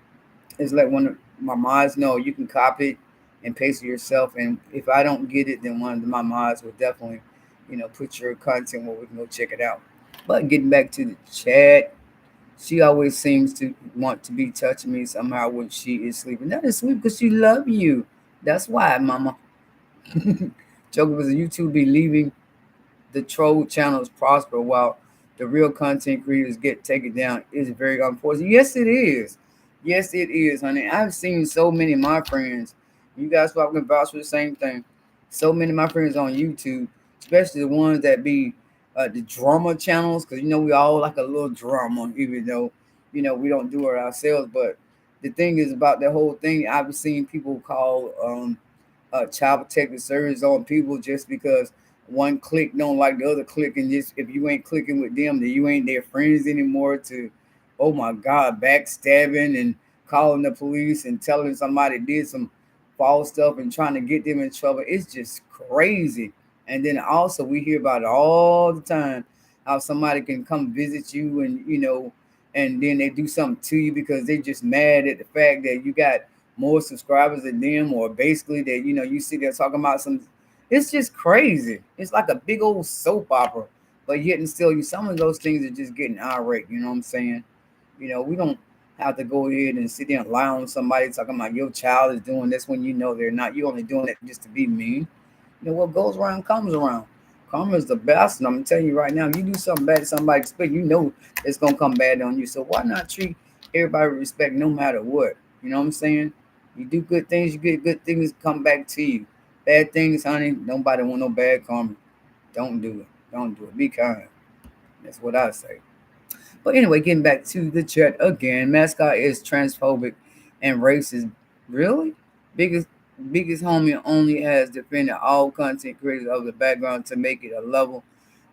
is let one of my mods know. You can copy it and paste it yourself. And if I don't get it, then one of my mods will definitely, put your content where we can go check it out. But getting back to the chat, she always seems to want to be touching me somehow when she is sleeping. That is sweet because she love you. That's why, mama. Joker was a YouTube be leaving the troll channels prosper while the real content creators get taken down is very unfortunate. Yes, it is. Yes, it is, honey. I've seen so many of my friends. You guys probably can vouch for the same thing. So many of my friends on YouTube, especially the ones that be the drama channels, because we all like a little drama, even though we don't do it ourselves. But the thing is about the whole thing. I've seen people call child protective service on people just because one clique don't like the other clique, and just if you ain't clicking with them, then you ain't their friends anymore. To, oh my God, backstabbing and calling the police and telling somebody did some false stuff and trying to get them in trouble. It's just crazy. And then also we hear about it all the time. how somebody can come visit you and and then they do something to you because they're just mad at the fact that you got more subscribers than them, or basically that you see they're talking about some. It's just crazy. It's like a big old soap opera, but yet and still, some of those things are just getting irate. You know what I'm saying? We don't have to go ahead and sit there and lie on somebody talking about your child is doing this when they're not. You're only doing it just to be mean. What goes around comes around. Karma is the best, and I'm telling you right now, if you do something bad to somebody, expect it's gonna come bad on you. So why not treat everybody with respect no matter what? You know what I'm saying? You do good things, you get good things come back to you. Bad things, honey, nobody want no bad karma. Don't do it. Don't do it. Be kind. That's what I say. But anyway, getting back to the chat again, mascot is transphobic and racist. Really? Biggest biggest homie only has defended all content creators of the background to make it a level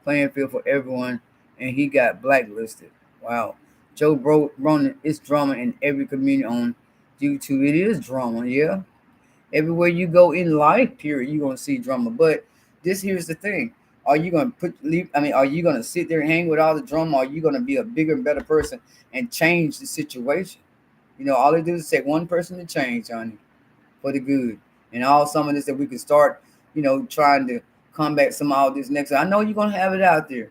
playing field for everyone, and he got blacklisted. Wow. Ronan, it's drama in every community on YouTube. It is drama, yeah. Everywhere you go in life, period, you're gonna see drama. But here's the thing: are you gonna are you gonna sit there and hang with all the drama? Or are you gonna be a bigger and better person and change the situation? All they do is take one person to change, honey, for the good. And all some of this that we can start, trying to combat some of all this next. I know you're gonna have it out there,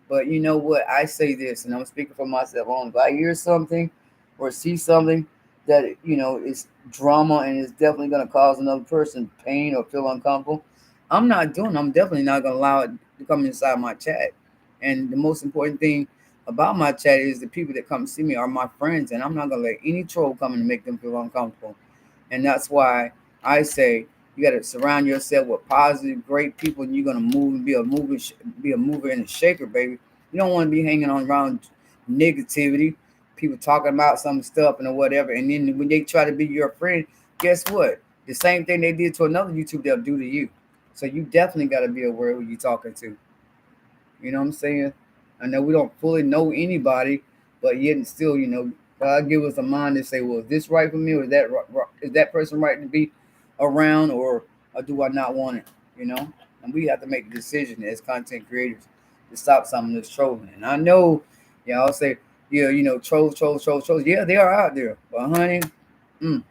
but you know what? I say this, and I'm speaking for myself. If I hear something or see something that is drama and is definitely gonna cause another person pain or feel uncomfortable, I'm not doing. I'm definitely not gonna allow it to come inside my chat. And the most important thing about my chat is the people that come see me are my friends, and I'm not gonna let any troll come and make them feel uncomfortable. And that's why I say you got to surround yourself with positive, great people, and you're gonna move and be a mover and a shaker, baby. You don't want to be hanging on around negativity, people talking about some stuff and or whatever, and then when they try to be your friend, guess what? The same thing they did to another YouTube, they'll do to you. So you definitely got to be aware who you're talking to. You know what I'm saying? I know we don't fully know anybody, but yet and still, God give us a mind to say, well, is this right for me, or is that person right to be around, or do I not want it? And we have to make a decision as content creators to stop some of this trolling. And I know, I'll say, yeah, trolls. Yeah, they are out there, but honey, mm,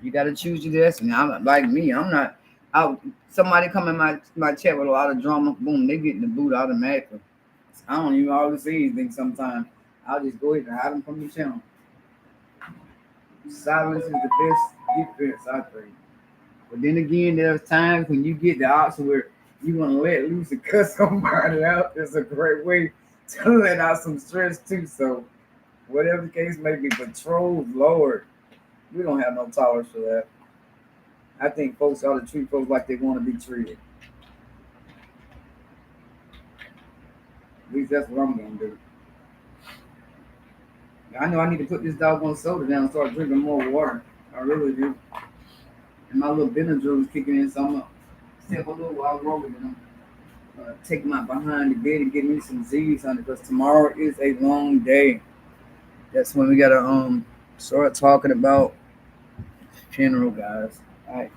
you got to choose your destiny. I'm like me. I'm not out. Somebody come in my chat with a lot of drama, boom, they getting the boot automatically. I don't even always say anything sometimes. I'll just go ahead and hide them from the channel. Silence is the best defense, I think. But then again, there's times when you get the option where you want to let loose and cut somebody out. It's a great way to let out some stress too. So whatever the case may be, but trolls, Lord, we don't have no tolerance for that. I think folks ought to treat folks like they want to be treated. At least that's what I'm gonna do. I know I need to put this doggone soda down and start drinking more water. I really do. And my little Benadryl is kicking in, so I'm gonna step a little while longer than I'm take my behind the bed and get me some Z's on it, because tomorrow is a long day. That's when we gotta start talking about funeral, guys. I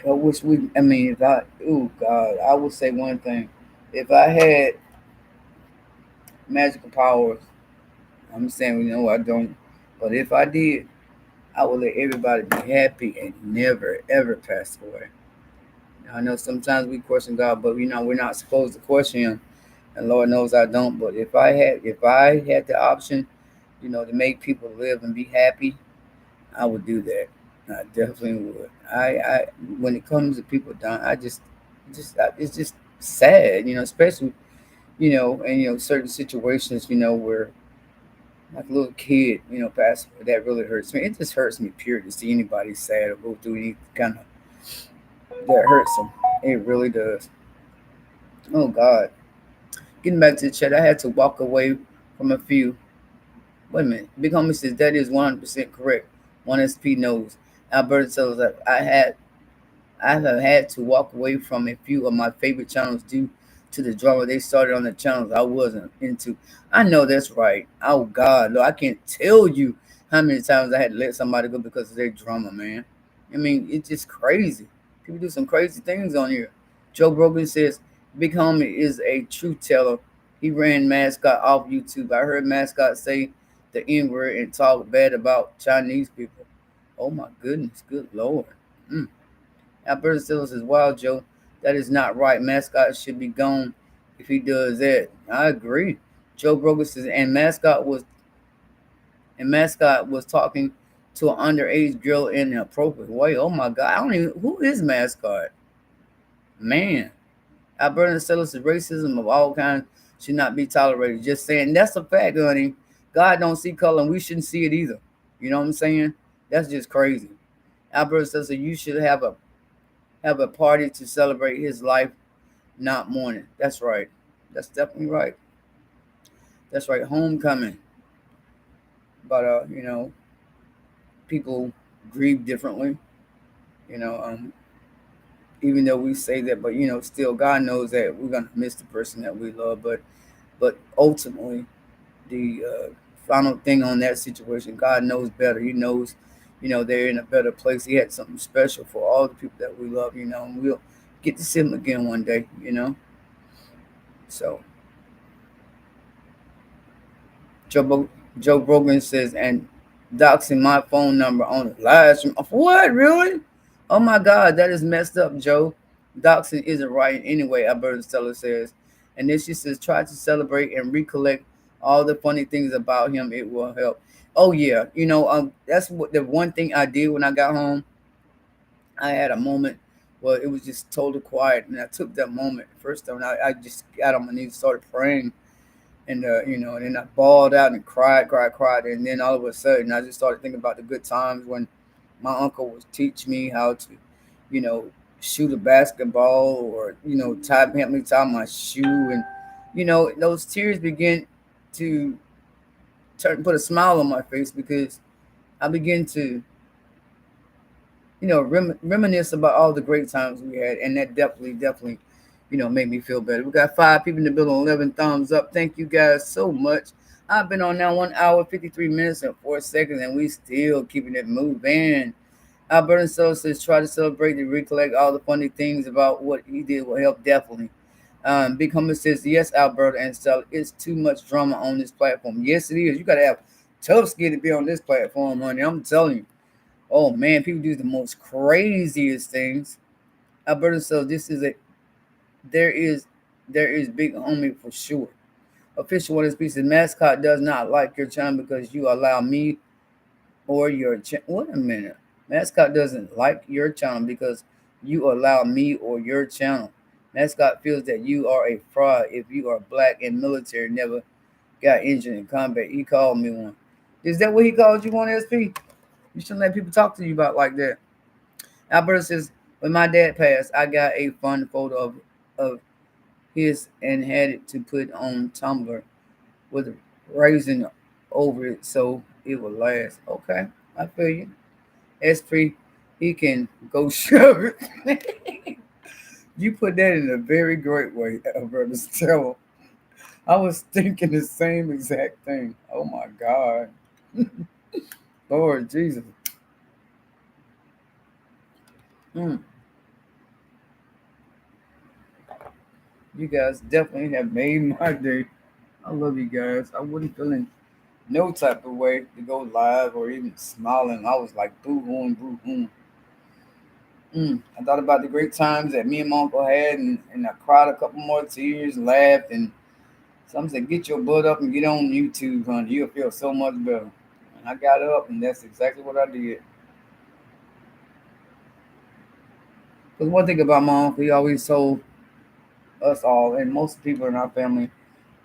wish I mean, if I, oh God, I would say one thing. If I had magical powers, I'm saying, I don't. But if I did, I would let everybody be happy and never, ever pass away. I know sometimes we question God, but we're not supposed to question Him, and Lord knows I don't. But if I had the option, to make people live and be happy, I would do that. I definitely would. I when it comes to people dying, it's just sad, especially and certain situations, where like a little kid, pass away. That really hurts me. It just hurts me, period, to see anybody sad or go through any kind of that hurts them. It really does. Oh God. Getting back to the chat, I had to walk away from a few. Wait a minute. Big homie says that is 100% correct. One SP knows. Alberta tells that I have had to walk away from a few of my favorite channels due to the drama they started on the channels I wasn't into. I know that's right. Oh God, Lord, I can't tell you how many times I had to let somebody go because of their drama, man. I mean, it's just crazy. People do some crazy things on here. Joe Rogan says Big Homie is a truth teller. He ran Mascot off YouTube. I heard Mascot say the N word and talk bad about Chinese people. Oh my goodness, good lord. Mm. Alberta Stiller says, "Wow, Joe, that is not right. Mascot should be gone if he does that." I agree. Joe Brogan says, and Mascot was talking to an underage girl in an appropriate way. Oh my God, I don't even who is Mascot, man. Alberta Stiller says, "Racism of all kinds should not be tolerated." Just saying, that's a fact, honey. God don't see color, and we shouldn't see it either. You know what I'm saying? That's just crazy. Alberta says, "You should have a party to celebrate his life, not mourning." That's right. That's definitely right. That's right. Homecoming. But people grieve differently. You know, even though we say that, but still, God knows that we're gonna miss the person that we love. But ultimately, the final thing on that situation, God knows better. He knows, they're in a better place. He had something special for all the people that we love. And we'll get to see them again one day. So Joe, Joe Brogan says, and doxing my phone number on the live stream. What, really? Oh my God, that is messed up, Joe. Doxing isn't right anyway, Alberta Stella says. And then she says, try to celebrate and recollect all the funny things about him. It will help. Oh yeah, that's what the one thing I did when I got home. I had a moment where it was just totally quiet, and I took that moment first time. I just got on my knees, started praying, and then I bawled out and cried, cried, cried, and then all of a sudden I just started thinking about the good times when my uncle was teach me how to, you know, shoot a basketball, or help me tie my shoe, and those tears begin to put a smile on my face because I begin to reminisce about all the great times we had, and that definitely, made me feel better. We got 5 people in the building, 11 thumbs up. Thank you guys so much. I've been on now 1 hour, 53 minutes and 4 seconds, and we still keeping it moving. Alberta Soul says, try to celebrate and recollect all the funny things about what he did will help definitely. Big Hummer says, yes, Alberta and Stella, it's too much drama on this platform. Yes, it is. You got to have tough skin to be on this platform, honey. I'm telling you. Oh man, people do the most craziest things. Alberta says this is a there is big homie for sure. Official one of this piece of mascot does not like your channel because you allow me or your wait a minute. Mascot doesn't like your channel because you allow me or your channel. Mascot feels that you are a fraud if you are black and military never got injured in combat. He called me one. Is that what he called you on, SP? You shouldn't let people talk to you about like that. Alberta says, when my dad passed, I got a fun photo of his and had it to put on Tumblr with a raisin over it so it would last. Okay, I feel you. S3, he can go shove it. You put that in a very great way, Alberta Stella. I was thinking the same exact thing. Oh my God. Lord Jesus. Mm. You guys definitely have made my day. I love you guys. I wasn't feeling no type of way to go live or even smiling. I was like boo hoo, boo hoo. I thought about the great times that me and my uncle had, and I cried a couple more tears, laughed, and some said, "Get your butt up and get on YouTube, honey. You'll feel so much better." And I got up, and that's exactly what I did. Because one thing about my uncle, he always told us all, and most people in our family,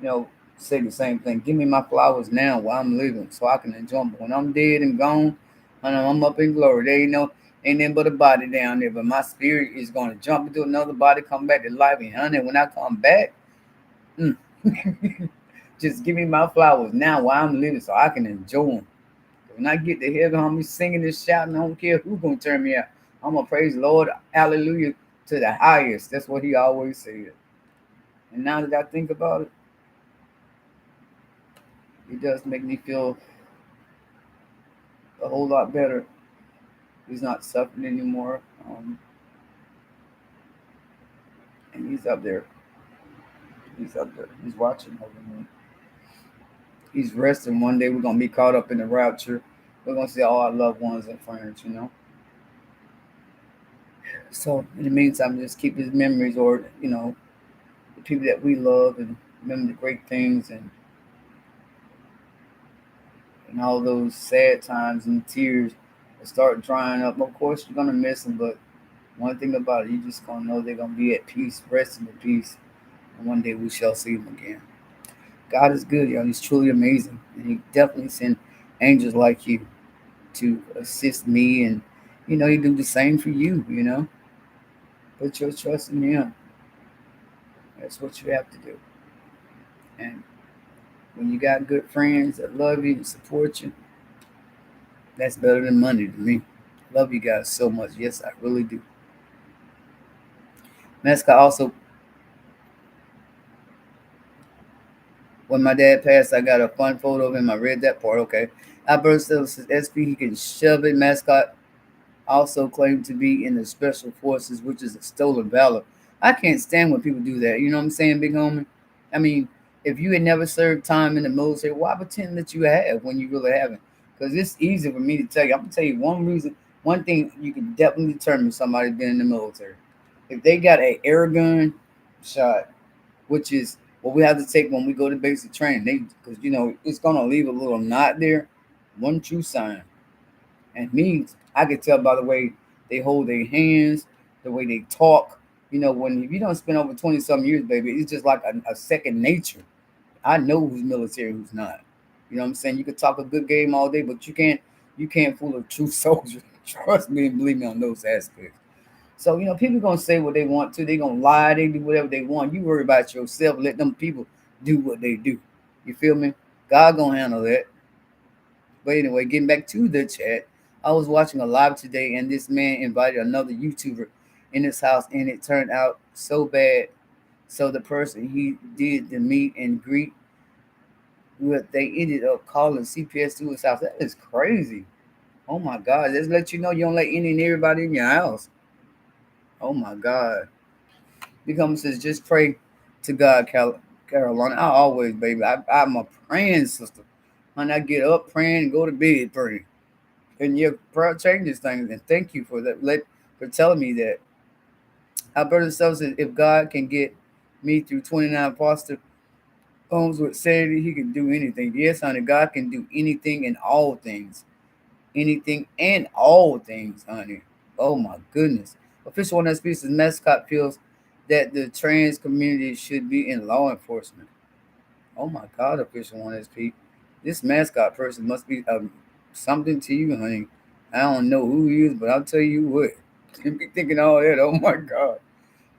you know, say the same thing. Give me my flowers now while I'm living so I can enjoy them. But when I'm dead and gone, I know I'm up in glory. There ain't nothing but a body down there. But my spirit is going to jump into another body, come back to life. And honey, when I come back, mm, just give me my flowers now while I'm living so I can enjoy them. When I get to heaven, I'm singing and shouting. I don't care who's going to turn me out. I'm going to praise the Lord, hallelujah, to the highest. That's what he always said. And now that I think about it, it does make me feel a whole lot better. He's not suffering anymore, and he's up there. He's up there. He's watching over me. He's resting. One day we're gonna be caught up in the rapture. We're gonna see all our loved ones and friends. So in the meantime, just keep his memories, or the people that we love, and remember the great things, and all those sad times and tears will start drying up. Of course, you're gonna miss them, but one thing about it, you just gonna know they're gonna be at peace, resting in peace, and one day we shall see them again. God is good, y'all. He's truly amazing, and He definitely sent angels like you to assist me, and He do the same for you. Put your trust in Him. That's what you have to do. And when you got good friends that love you and support you, that's better than money to me. Love you guys so much. Yes, I really do. Mascot also, when my dad passed, I got a fun photo of him. I read that part. Okay. Alberto still says SP, he can shove it. Mascot also claimed to be in the special forces, which is a stolen valor. I can't stand when people do that. You know what I'm saying, big homie? I mean, if you had never served time in the military, why pretend that you have when you really haven't? Because it's easy for me to tell you. I'm gonna tell you one reason, one thing you can definitely determine somebody's been in the military. If they got an air gun shot, which is what we have to take when we go to basic training, because it's gonna leave a little knot there. One true sign. And me, I could tell by the way they hold their hands, the way they talk. When if you don't spend over 20 some years, baby, it's just like a second nature. I know who's military, who's not. You know what I'm saying? You could talk a good game all day, but you can't fool a true soldier. Trust me and believe me on those aspects. So, people gonna say what they want to, they gonna lie, they do whatever they want. You worry about yourself, let them people do what they do. You feel me? God gonna handle that. But anyway, getting back to the chat, I was watching a live today, and this man invited another YouTuber in his house, and it turned out so bad. So the person he did the meet and greet with, they ended up calling CPS to his house. That is crazy. Oh my God! Let's let you know you don't let any and everybody in your house. Oh my God! Become says just pray to God, Carolina. I always, baby. I'm a praying sister. When I get up praying and go to bed praying. And your prayer changes things. And thank you for that. For telling me that. Alberta says that if God can get me through 29 foster homes with sanity, He can do anything. Yes, honey, God can do anything and all things. Anything and all things, honey. Oh my goodness. Official one that speaks as mascot feels that the trans community should be in law enforcement. Oh my God, official one SP. This mascot person must be something to you, honey. I don't know who he is, but I'll tell you what. You be thinking all that. Oh my God.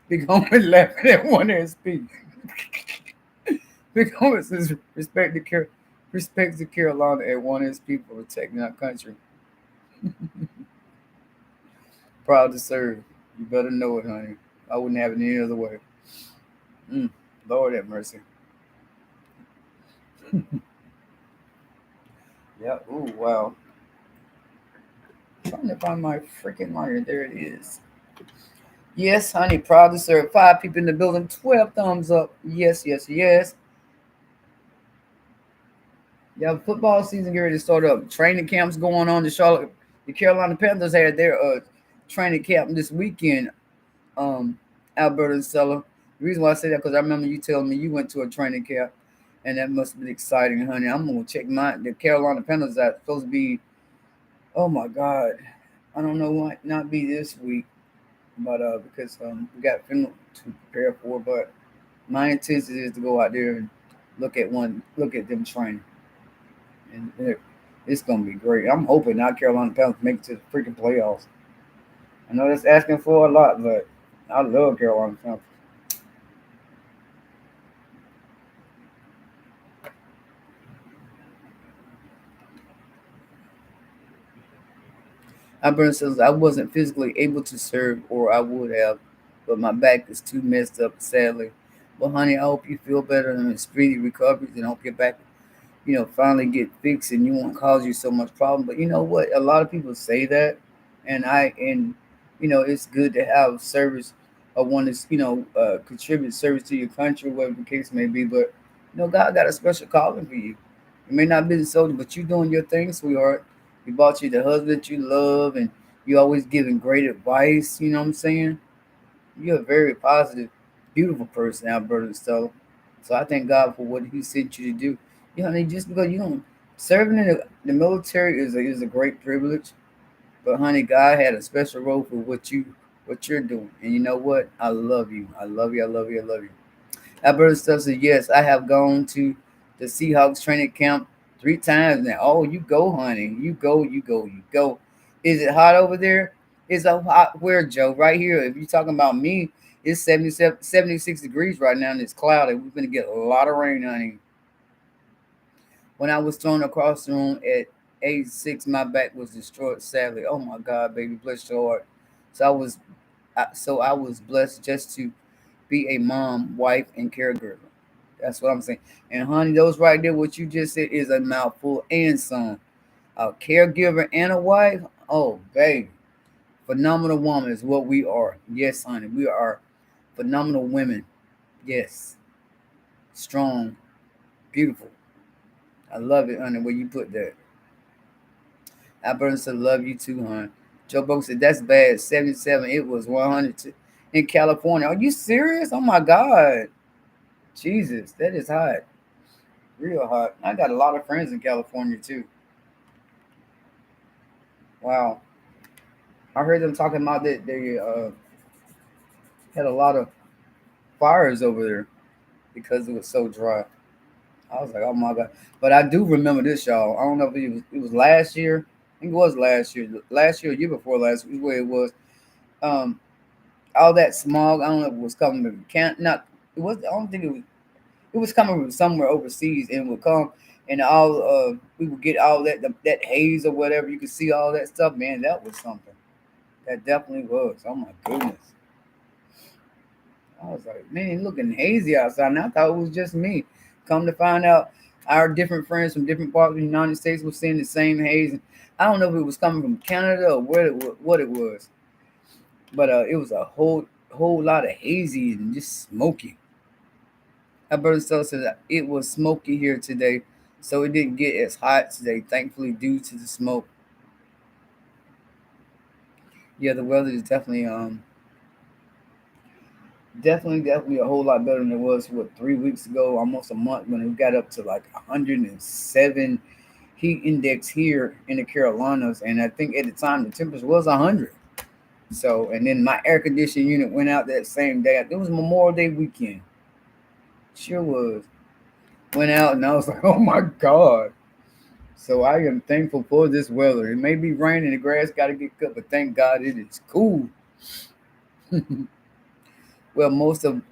Big homie laughing at one SP. Big homie says respect to Carolina at one SP for protecting our country. Proud to serve. You better know it, honey. I wouldn't have it any other way. Mm, Lord have mercy. Yeah. Ooh, wow. Trying to find my freaking lighter. There it is. Yes, honey. Proud to serve. 5 people in the building. 12 thumbs up. Yes, yes, yes. Yeah, football season getting ready to start up. Training camps going on. The Carolina Panthers had their training camp this weekend. Um, Alberta and Stella. The reason why I say that because I remember you telling me you went to a training camp, and that must have been exciting, honey. I'm gonna check the Carolina Panthers are supposed to be. Oh my God, I don't know why not be this week, but because we got film to prepare for. But my intention is to go out there and look at them training, and it's gonna be great. I'm hoping now Carolina Panthers make it to the freaking playoffs. I know that's asking for a lot, but I love Carolina Panthers. Alberta says I wasn't physically able to serve, or I would have, but my back is too messed up, sadly. But honey, I hope you feel better and speedy recovery, and hope your back, finally get fixed and you won't cause you so much problem. But you know what? A lot of people say that, and it's good to have service or want to, contribute service to your country, whatever the case may be. But God got a special calling for you. You may not be the soldier, but you doing your thing, sweetheart. You bought you the husband that you love, and you always giving great advice. You know what I'm saying? You're a very positive, beautiful person, Alberta Stella. So I thank God for what He sent you to do. Honey, just because you don't serving in the military is a great privilege. But honey, God had a special role for what you're doing. And you know what? I love you. I love you. I love you. I love you. Alberta Stuff says, yes, I have gone to the Seahawks training camp 3 times now. Oh, you go, honey. You go, you go, you go. Is it hot over there? It's a hot where, Joe? Right here. If you're talking about me, it's 77, 76 degrees right now and it's cloudy. We're going to get a lot of rain, honey. When I was thrown across the room at age 6, my back was destroyed sadly. Oh my God, baby, bless your heart. So I was blessed just to be a mom, wife, and caregiver. That's what I'm saying. And honey, those right there, what you just said is a mouthful and some. A caregiver and a wife. Oh, baby, phenomenal woman is what we are. Yes, honey, we are phenomenal women. Yes, strong, beautiful. I love it, honey. Where you put that. Alberta said, love you too, hon. Joe Bogan said, that's bad. 77, it was 100 in California. Are you serious? Oh my God. Jesus, that is hot. Real hot. I got a lot of friends in California too. Wow. I heard them talking about that they had a lot of fires over there because it was so dry. I was like, oh my God. But I do remember this, y'all. I don't know if it was last year. I think it was last year. Last year, year before last, is where it was. Um, all that smog. I don't know if it was coming from can not. It was. I don't think it was. It was coming from somewhere overseas, and it would come, and all we would get all that haze or whatever. You could see all that stuff. Man, that was something. That definitely was. Oh my goodness. I was like, man, looking hazy outside. And I thought it was just me. Come to find out, our different friends from different parts of the United States were seeing the same haze. And I don't know if it was coming from Canada or what it was, but it was a whole lot of hazy and just smoky. Alberta Stella said that it was smoky here today, so it didn't get as hot today, thankfully due to the smoke. Yeah, the weather is definitely a whole lot better than it was 3 weeks ago, almost a month when it got up to like 107 heat index here in the Carolinas, and I think at the time the temperature was 100. So, and then my air conditioning unit went out that same day. It was Memorial Day weekend. Sure was. Went out and I was like, oh my God. So I am thankful for this weather. It may be raining, the grass got to get cut, but thank God it is cool. Well, most of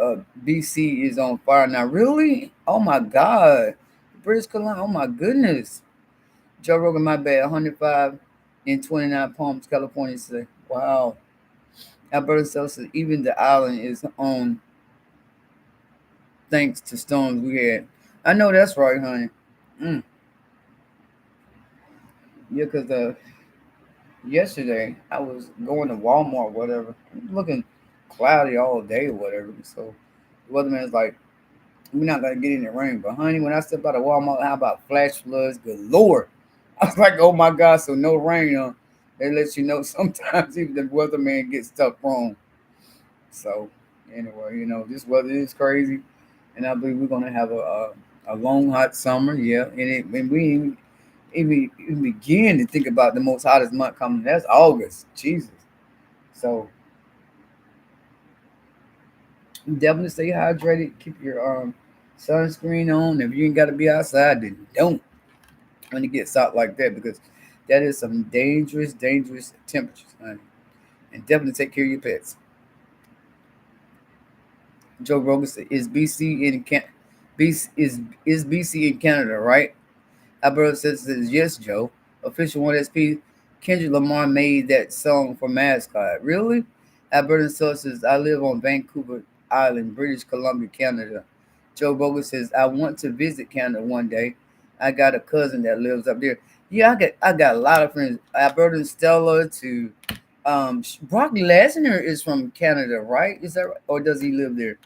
BC is on fire now. Really? Oh my God. British Columbia. Oh my goodness. Joe Rogan, my bad. 105 in 29 Palms, California. Say, wow. Alberta says even the island is on thanks to storms we had. I know that's right, honey. Mm. Yeah, because yesterday I was going to Walmart, whatever, looking cloudy all day, whatever. So the weatherman's like, we're not gonna get any rain. But honey, when I stepped out of Walmart, how about flash floods galore? I was like, oh my God, so no rain. They let you know sometimes even the weatherman gets stuff wrong. So anyway, this weather is crazy, and I believe we're gonna have a long hot summer. Yeah, and we ain't even begin to think about the most hottest month coming. That's August. Jesus. So definitely stay hydrated. Keep your sunscreen on. If you ain't got to be outside, then don't when it gets hot like that, because that is some dangerous temperatures, honey. And definitely take care of your pets. Joe Rogan said, "Is BC in Can? BC is BC in Canada, right?" Alberta says, yes, Joe. Official 1SP, Kendrick Lamar made that song for Mascot. Really? Alberta says, I live on Vancouver Island, British Columbia, Canada. Joe Bogus says, I want to visit Canada one day. I got a cousin that lives up there. Yeah, I got a lot of friends. Alberta and Stella to Brock Lesnar is from Canada, right? Is that right? Or does he live there?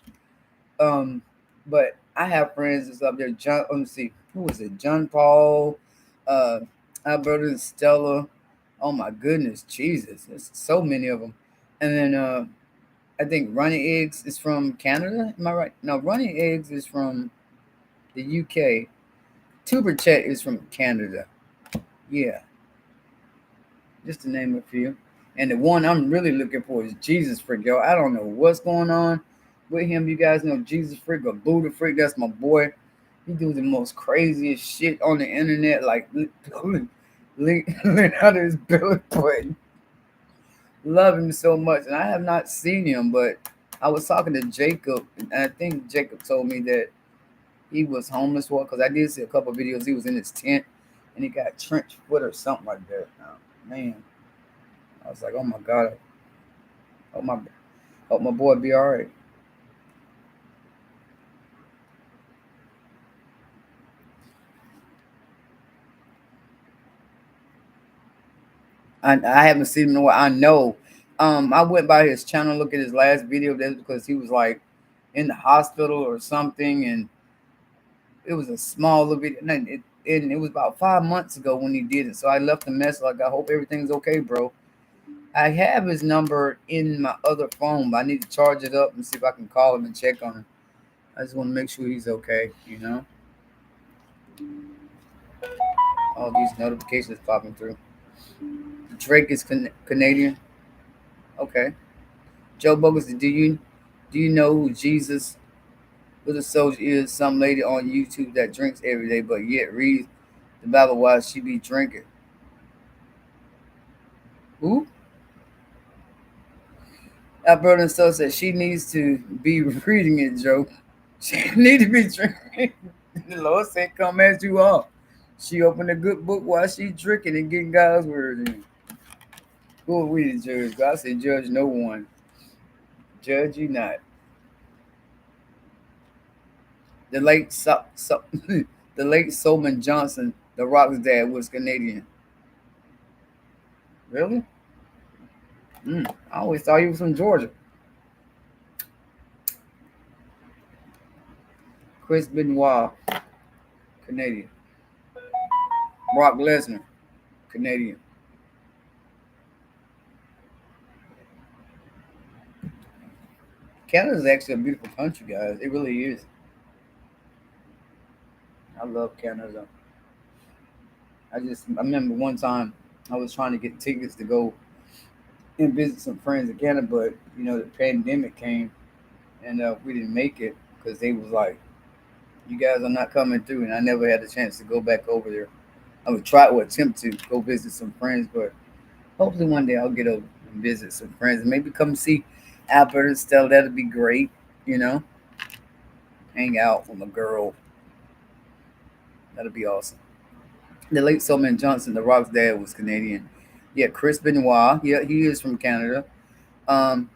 Um, but I have friends that's up there. John, let me see, who was it? John Paul, uh, Alberta and Stella. Oh my goodness, Jesus! There's so many of them. And then I think Running Eggs is from Canada. Am I right? No, Running Eggs is from the UK. Tuber Chat is from Canada. Yeah, just to name a few. And the one I'm really looking for is Jesus Freak, yo. I don't know what's going on with him. You guys know Jesus Freak or Buddha Freak. That's my boy. He do the most craziest shit on the internet, like lean out of his belly button. Love him so much, and I have not seen him, but I was talking to Jacob, and I think Jacob told me that he was homeless for because I did see a couple of videos. He was in his tent, and he got trench foot or something like that. Man, I was like, oh my god, hope my hope my boy be all right. I haven't seen him in a while. I know. I went by his channel, look at his last video. That's because he was like in the hospital or something, and it was a small little video. And it was about 5 months ago when he did it. So I left a message like, I hope everything's okay, bro. I have his number in my other phone, but I need to charge it up and see if I can call him and check on him. I just want to make sure he's okay, you know? All these notifications popping through. Drake is Canadian. Okay. Joe Bogus, do you know who Jesus Little Soldier is? Some lady on YouTube that drinks every day, but yet reads the Bible while she be drinking. Who? Alberta and stuff said she needs to be reading it, Joe. She need to be drinking. The Lord said, "Come as you are." She opened a good book while she drinking and getting God's word in. Who are we to judge? God said, "Judge no one. Judge you not." The late the late Solomon Johnson, the Rock's dad, was Canadian. Really? I always thought he was from Georgia. Chris Benoit, Canadian. Brock Lesnar, Canadian. Canada is actually a beautiful country, guys. It really is. I love Canada. I remember one time I was trying to get tickets to go and visit some friends in Canada, but the pandemic came and we didn't make it because they was like, "You guys are not coming through," and I never had a chance to go back over there. I would try or attempt to go visit some friends, but hopefully one day I'll get over and visit some friends and maybe come see Albert and Stella. That'd be great, you know. Hang out with a girl. That'd be awesome. The late Solomon Johnson, the Rock's dad, was Canadian. Yeah, Chris Benoit. Yeah, he is from Canada. Um,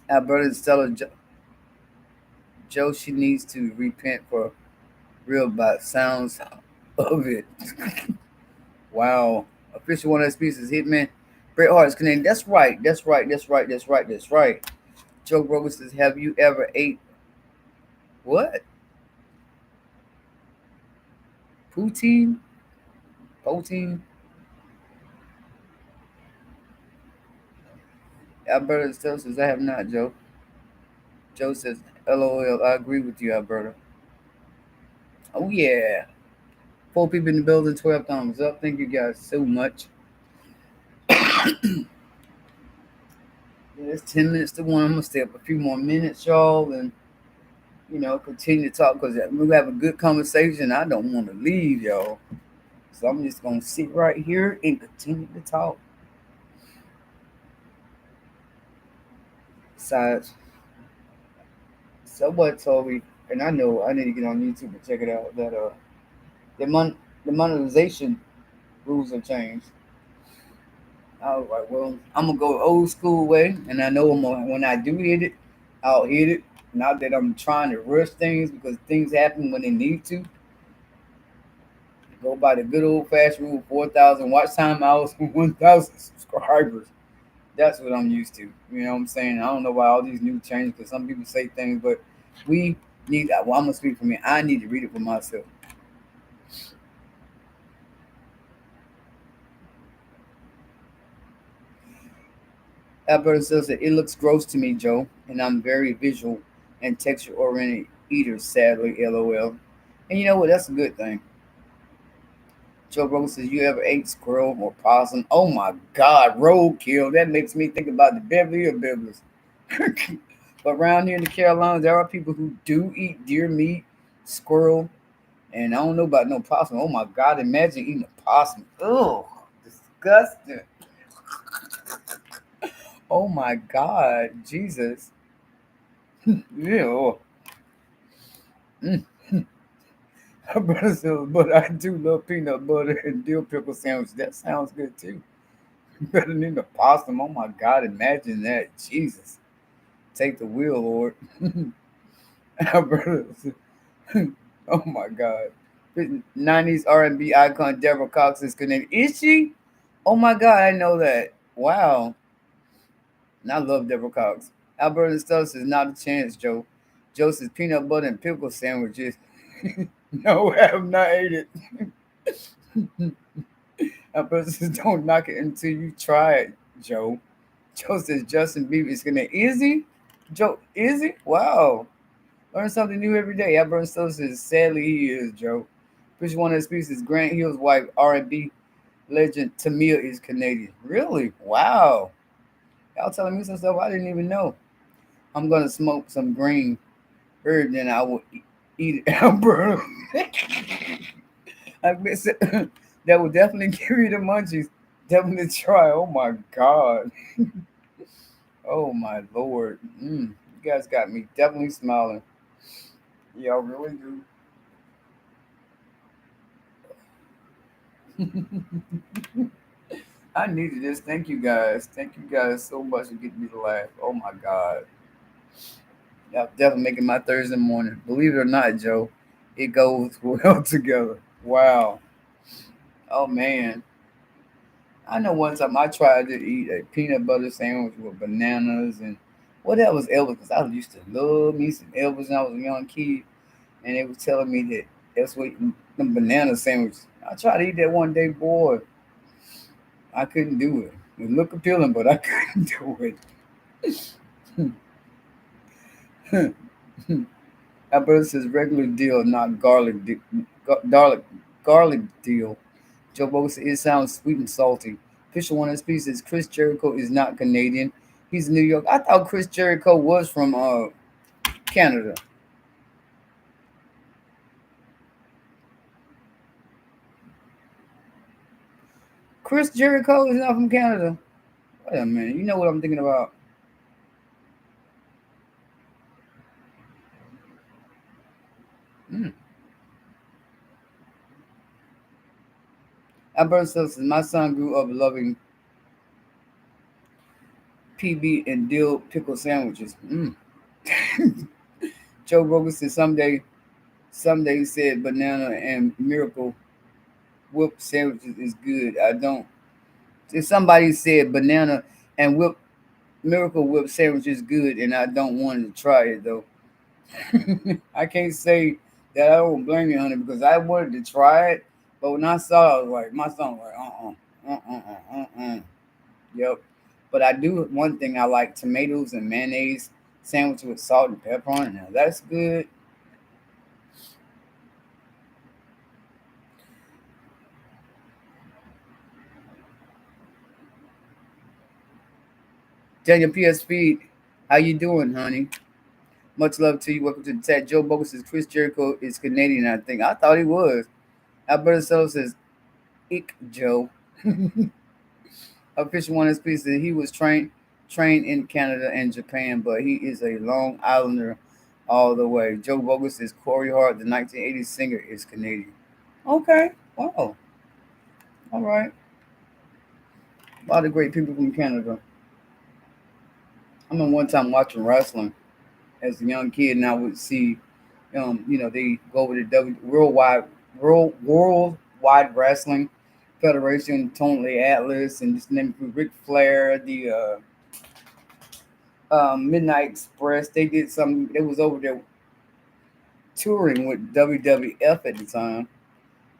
Alberta and Stella Joe, she needs to repent for real by sounds of it. Wow. Official one of the species, Hitman. Bret Hart is Canadian. That's right. That's right. That's right. That's right. That's right. Joe Rogan says, "Have you ever ate what? Poutine? Poutine?" Alberta still says, "I have not, Joe." Joe says, "LOL. I agree with you, Alberta." Oh yeah. 4 people in the building, 12 thumbs up. Thank you guys so much. Yeah, it's 10 minutes to one. I'm gonna stay up a few more minutes, y'all, and continue to talk because we have a good conversation. I don't want to leave, y'all. So I'm just gonna sit right here and continue to talk. Besides, someone told me, and I know I need to get on YouTube and check it out, that the the monetization rules have changed. I was like, well, I'm gonna go old school way, and I know when I do hit it, I'll hit it. Not that I'm trying to rush things because things happen when they need to. Go by the good old fashioned rule: 4,000 watch time hours, 1,000 subscribers. That's what I'm used to. You know what I'm saying? I don't know why all these new changes, because some people say things, but we need, well, I'm going to speak for me. I need to read it for myself. Alberta says that it looks gross to me, Joe, and I'm very visual and texture oriented eater, sadly, lol. And you know what? That's a good thing. Joe Rogan says, you ever ate squirrel or possum? Oh my God, roadkill. That makes me think about the Beverly or Beverly's. But around here in the Carolinas, there are people who do eat deer meat, squirrel, and I don't know about no possum. Oh my God, imagine eating a possum. Ugh, disgusting. Oh my God, Jesus. Ew. Mm. Brother says, but I do love peanut butter and dill pickle sandwich. That sounds good too. Better than the possum. Oh my God, imagine that. Jesus. Take the wheel, Lord. Brother says, oh my God. 90s R&B icon Deborah Cox is Canadian. Is she? Oh my God, I know that. Wow. And I love Deborah Cox. Alberta Stubbs says, not a chance, Joe. Joe says, peanut butter and pickle sandwiches. No, I have not ate it. Alberta says, don't knock it until you try it, Joe. Joe says, Justin Bieber is gonna. Is he? Joe, is he? Wow. Learn something new every day. Alberta Stubbs says, sadly, he is, Joe. Which one of his pieces? Grant Hill's wife, R&B legend Tamia is Canadian. Really? Wow. Y'all telling me some stuff I didn't even know. I'm gonna smoke some green herb, then I will eat it. Alberta. I guess that will definitely give you the munchies. Definitely try. Oh my God. Oh my Lord. You guys got me definitely smiling. Y'all really do. I needed this. Thank you guys. Thank you guys so much for getting me to laugh. Oh my God. Y'all definitely making my Thursday morning. Believe it or not, Joe, it goes well together. Wow. Oh man. I know one time I tried to eat a peanut butter sandwich with bananas and what else was Elvis? Because I used to love me some Elvis when I was a young kid, and they was telling me that that's what them banana sandwiches. I tried to eat that one day, boy. I couldn't do it. It looked appealing, but I couldn't do it. Alberta says regular deal, not garlic deal. Joe Bogus says it sounds sweet and salty. Official one of his pieces, Chris Jericho is not Canadian. He's New York. I thought Chris Jericho was from Canada. Chris Jericho is not from Canada. Wait a minute. You know what I'm thinking about? Mm. Alberta says my son grew up loving PB and dill pickle sandwiches. Joe Rogan said someday he said banana and miracle whip sandwiches is good. I don't. If somebody said banana and miracle whip sandwich is good, and I don't want to try it though. I can't say that I don't blame you, honey, because I wanted to try it, but when I saw it, I was like, my son was like, yep. But I do one thing I like tomatoes and mayonnaise sandwich with salt and pepper on it. Now that's good. Daniel PSP, how you doing, honey? Much love to you. Welcome to the chat. Joe Bogus says Chris Jericho is Canadian. I think I thought he was. Alberta Soto says Ick Joe. Official one is pleased that he was trained in Canada and Japan, but he is a Long Islander all the way. Joe Bogus says Corey Hart, the 1980s singer, is Canadian. Okay. Wow. All right. A lot of great people from Canada. I remember one time watching wrestling as a young kid, and I would see, they go over to Worldwide Wrestling Federation, Tony Atlas, and just name Ric Flair, the Midnight Express. They did some. They was over there touring with WWF at the time.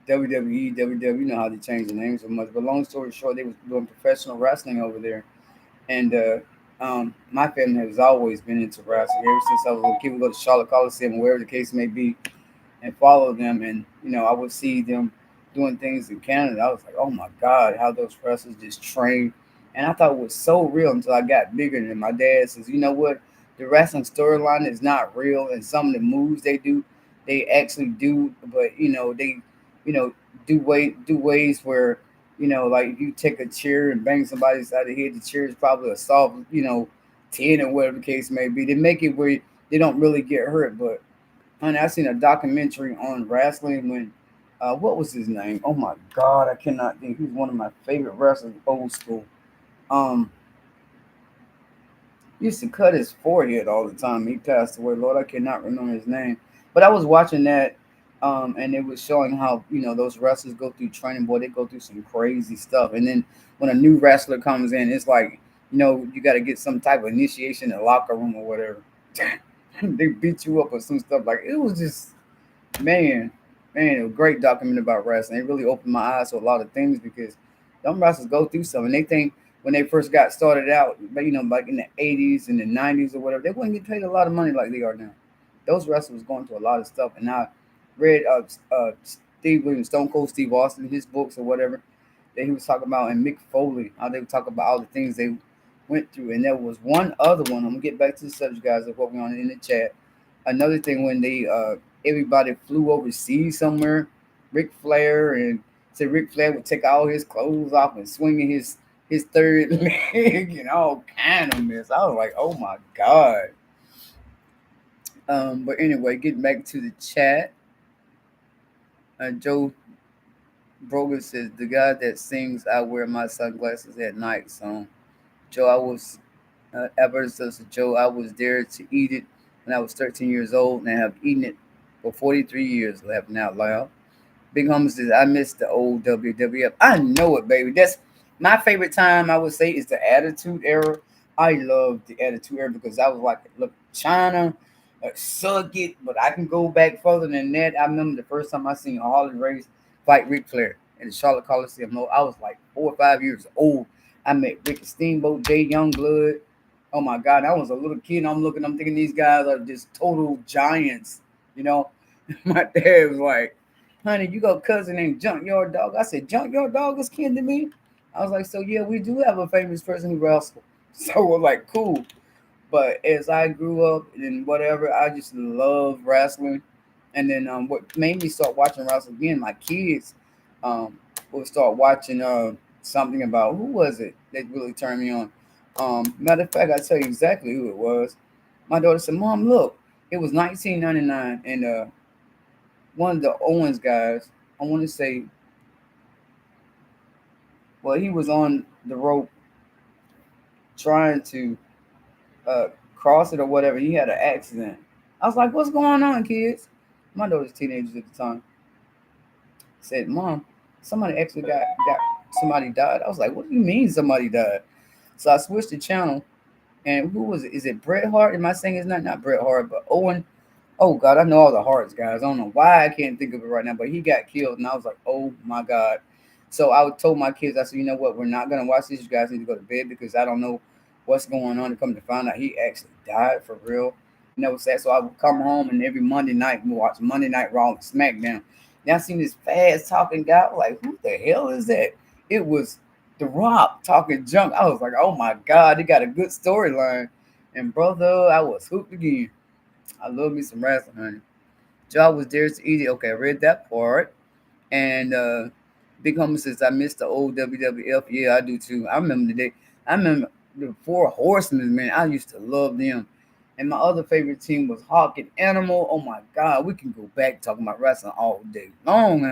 WWE, WW. You know how they changed the names so much. But long story short, they was doing professional wrestling over there. And my family has always been into wrestling ever since I was a little kid. We go to Charlotte Coliseum, wherever the case may be, and follow them. And I would see them doing things in Canada. I was like, oh my God, how those wrestlers just train. And I thought it was so real until I got bigger. And my dad says, you know what? The wrestling storyline is not real, and some of the moves they do, they actually do. But they, you know, do ways where like if you take a chair and bang somebody side of the head, the chair is probably a soft, 10 or whatever the case may be. They make it where they don't really get hurt, but honey, I seen a documentary on wrestling when, what was his name? Oh my God, I cannot think. He's one of my favorite wrestlers, old school. Um, used to cut his forehead all the time. He passed away. Lord, I cannot remember his name. But I was watching that, and it was showing how those wrestlers go through training. Boy, they go through some crazy stuff. And then when a new wrestler comes in, it's like you got to get some type of initiation in the locker room or whatever. They beat you up or some stuff like it was just man, man, a great document about wrestling. It really opened my eyes to a lot of things because them wrestlers go through something. They think when they first got started out, but like in the '80s and the '90s or whatever, they wouldn't get paid a lot of money like they are now. Those wrestlers going through a lot of stuff, and I read Steve Williams, Stone Cold Steve Austin, his books or whatever that he was talking about, and Mick Foley, how they would talk about all the things they went through. And there was one other one. I'm gonna get back to the subject, guys, of what we're on in the chat. Another thing when they everybody flew overseas somewhere, Ric Flair and said Ric Flair would take all his clothes off and swinging his third leg and all kind of mess. I was like, oh my God. But anyway, getting back to the chat, Joe Brogan says the guy that sings "I wear my sunglasses at night" song. Joe, I was Alberta says Joe, I was there to eat it when I was 13 years old and I have eaten it for 43 years, laughing out loud. Big Homie says, I miss the old WWF. I know it, baby. That's my favorite time, I would say, is the Attitude Era. I love the Attitude Era because I was like, look, China, suck it, but I can go back further than that. I remember the first time I seen Harley Race fight Ric Flair in the Charlotte Coliseum. No, I was like 4 or 5 years old. I met Ricky Steamboat, Jay Youngblood. Oh my God, I was a little kid. I'm thinking these guys are just total giants. You know, my dad was like, honey, you got a cousin named Junkyard Dog. I said, Junkyard Dog is kin to me. I was like, so yeah, we do have a famous person who wrestles. So we're like, cool. But as I grew up and whatever, I just love wrestling. And then what made me start watching wrestling again, my kids would start watching something about who was it that really turned me on. Matter of fact, I tell you exactly who it was. My daughter said, "Mom, look, it was 1999, and one of the Owens guys, I want to say, well, he was on the rope trying to cross it or whatever. He had an accident. I was like, what's going on, kids? My daughter's teenagers at the time. Said, Mom, somebody actually got somebody died. I was like, what do you mean somebody died? So I switched the channel, and who was it? Is it Bret Hart? Am I saying it's not Bret Hart, but Owen? Oh God, I know all the Harts guys. I don't know why I can't think of it right now, but he got killed, and I was like, oh my God. So I told my kids, I said, you know what? We're not gonna watch this. You guys need to go to bed because I don't know what's going on. To come to find out, he actually died for real. And that was sad. So I would come home, and every Monday night we watch Monday Night Raw and SmackDown. Then I seen this fast talking guy. I was like, who the hell is that? It was The Rock talking junk. I was like, oh my God, he got a good storyline. And brother, I was hooked again. I love me some wrestling, honey. Joe was there to eat it. Okay, I read that part. And Big Homie says, I miss the old WWF. Yeah, I do too. I remember the day. I remember the Four Horsemen, man. I used to love them. And my other favorite team was Hawk and Animal. Oh my God, we can go back talking about wrestling all day long,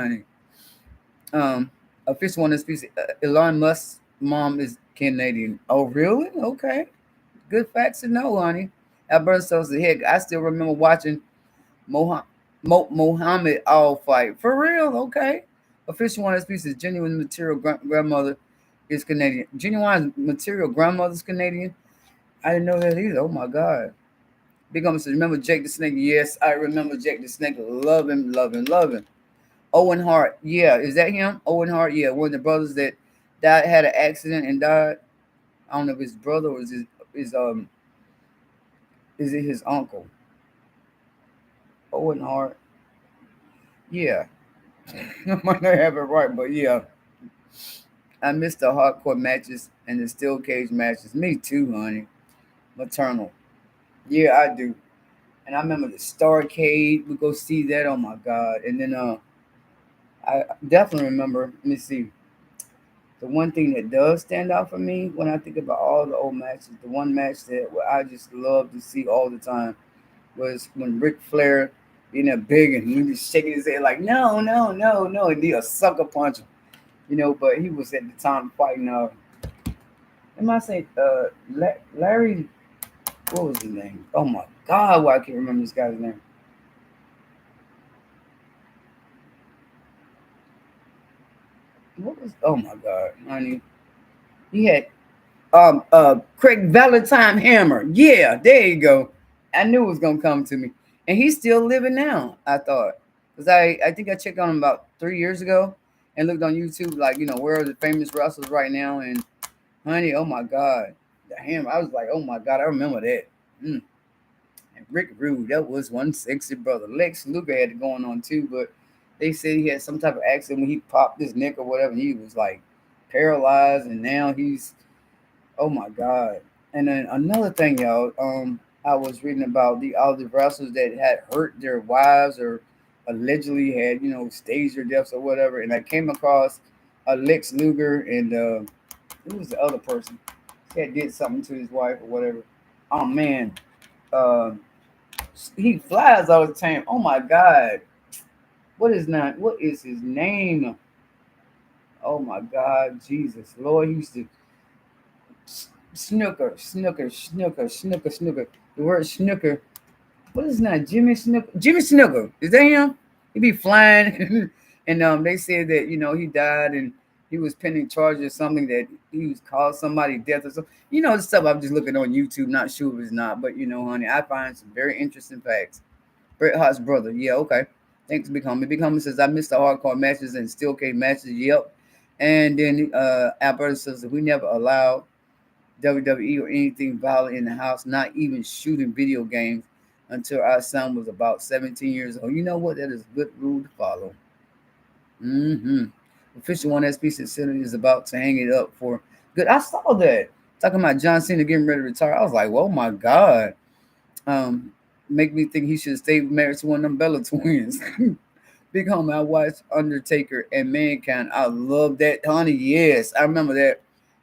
honey. Official one this piece. Elon Musk's mom is Canadian. Oh, really? Okay. Good facts to know, honey. Alberta says the heck. I still remember watching Mohammed Mohammed Al fight. For real? Okay. Official one this piece is genuine material grandmother is Canadian. Genuine material grandmother's Canadian. I didn't know that either. Oh my God. Big Mama says, remember Jake the Snake? Yes, I remember Jake the Snake. Love him, love him, love him. Owen Hart. Yeah, is that him? Owen Hart. Yeah, one of the brothers that died, had an accident and died. I don't know if his brother or his is it his uncle? Owen Hart. Yeah, I might not have it right, but yeah, I missed the hardcore matches and the steel cage matches. Me too, honey. Maternal. Yeah, I do. And I remember the Starcade. We go see that. Oh my God. And then I definitely remember. Let me see. The one thing that does stand out for me when I think about all the old matches, the one match that I just love to see all the time was when Ric Flair being a big and he was shaking his head like, no, no, no, no, and he a sucker punch him, but he was at the time fighting am I saying Larry, what was his name? Oh my God, why I can't remember this guy's name. What was oh my God, honey. He had Craig Valentine Hammer. Yeah, there you go. I knew it was gonna come to me. And he's still living now, I thought. Because I think I checked on him about 3 years ago and looked on YouTube, like, where are the famous wrestlers right now? And honey, oh my God. The Hammer. I was like, oh my God, I remember that. Mm. And Rick Rude, that was one sexy brother. Lex Luger had it going on too, but they said he had some type of accident when he popped his neck or whatever, and he was like paralyzed, and now he's oh my God. And then another thing, y'all, I was reading about the all the wrestlers that had hurt their wives or allegedly had, staged their deaths or whatever. And I came across Lex Luger and who was the other person? He had did something to his wife or whatever. Oh man. Uh, he flies all the time. Oh my God. What is his name? Oh my God, Jesus. Lord, he used to snooker. The word snooker. What is that? Jimmy Snooker. Jimmy Snooker. Is that him? He be flying, and they said that he died and he was pending charges or something that he was caused somebody death or something. The stuff I'm just looking on YouTube. Not sure if it's not, but honey, I find some very interesting facts. Bret Hart's brother. Yeah, okay. Thanks, Big Homie. Big Homie says I missed the hardcore matches and steel cage matches. Yep. And then Alberta says that we never allowed WWE or anything violent in the house, not even shooting video games until our son was about 17 years old. You know what? That is a good rule to follow. Mm-hmm. Official One SP Center is about to hang it up for good. I saw that. Talking about John Cena getting ready to retire. I was like, oh my God. Um, Make me think he should stay married to one of them Bella twins. Big Homie, I watched Undertaker and Mankind. I love that, honey. Yes, I remember that.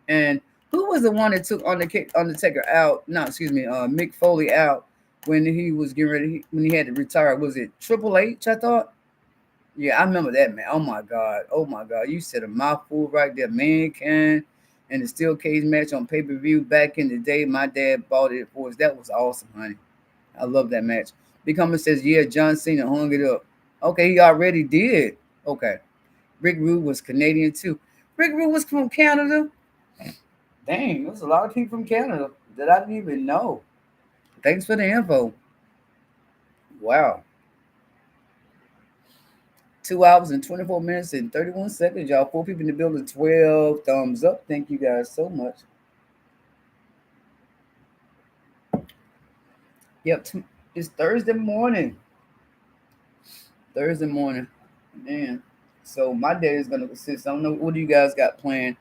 And who was the one that took Undertaker out? No, excuse me, Mick Foley out when he was getting ready, when he had to retire. Was it Triple H? I thought. Yeah, I remember that, man. Oh my God. Oh my God. You said a mouthful right there. Mankind and the steel cage match on pay per view back in the day. My dad bought it for us. That was awesome, honey. I love that match. Big Homie says, yeah, John Cena hung it up. Okay, he already did. Okay. Rick Rude was Canadian too. Rick Rude was from Canada. Dang, there's a lot of people from Canada that I didn't even know. Thanks for the info. Wow. 2 hours and 24 minutes and 31 seconds, y'all. 4 people in the building, 12 thumbs up. Thank you guys so much. Yep, it's Thursday morning. Thursday morning. Man. So my day is gonna consist. I don't know what do you guys got planned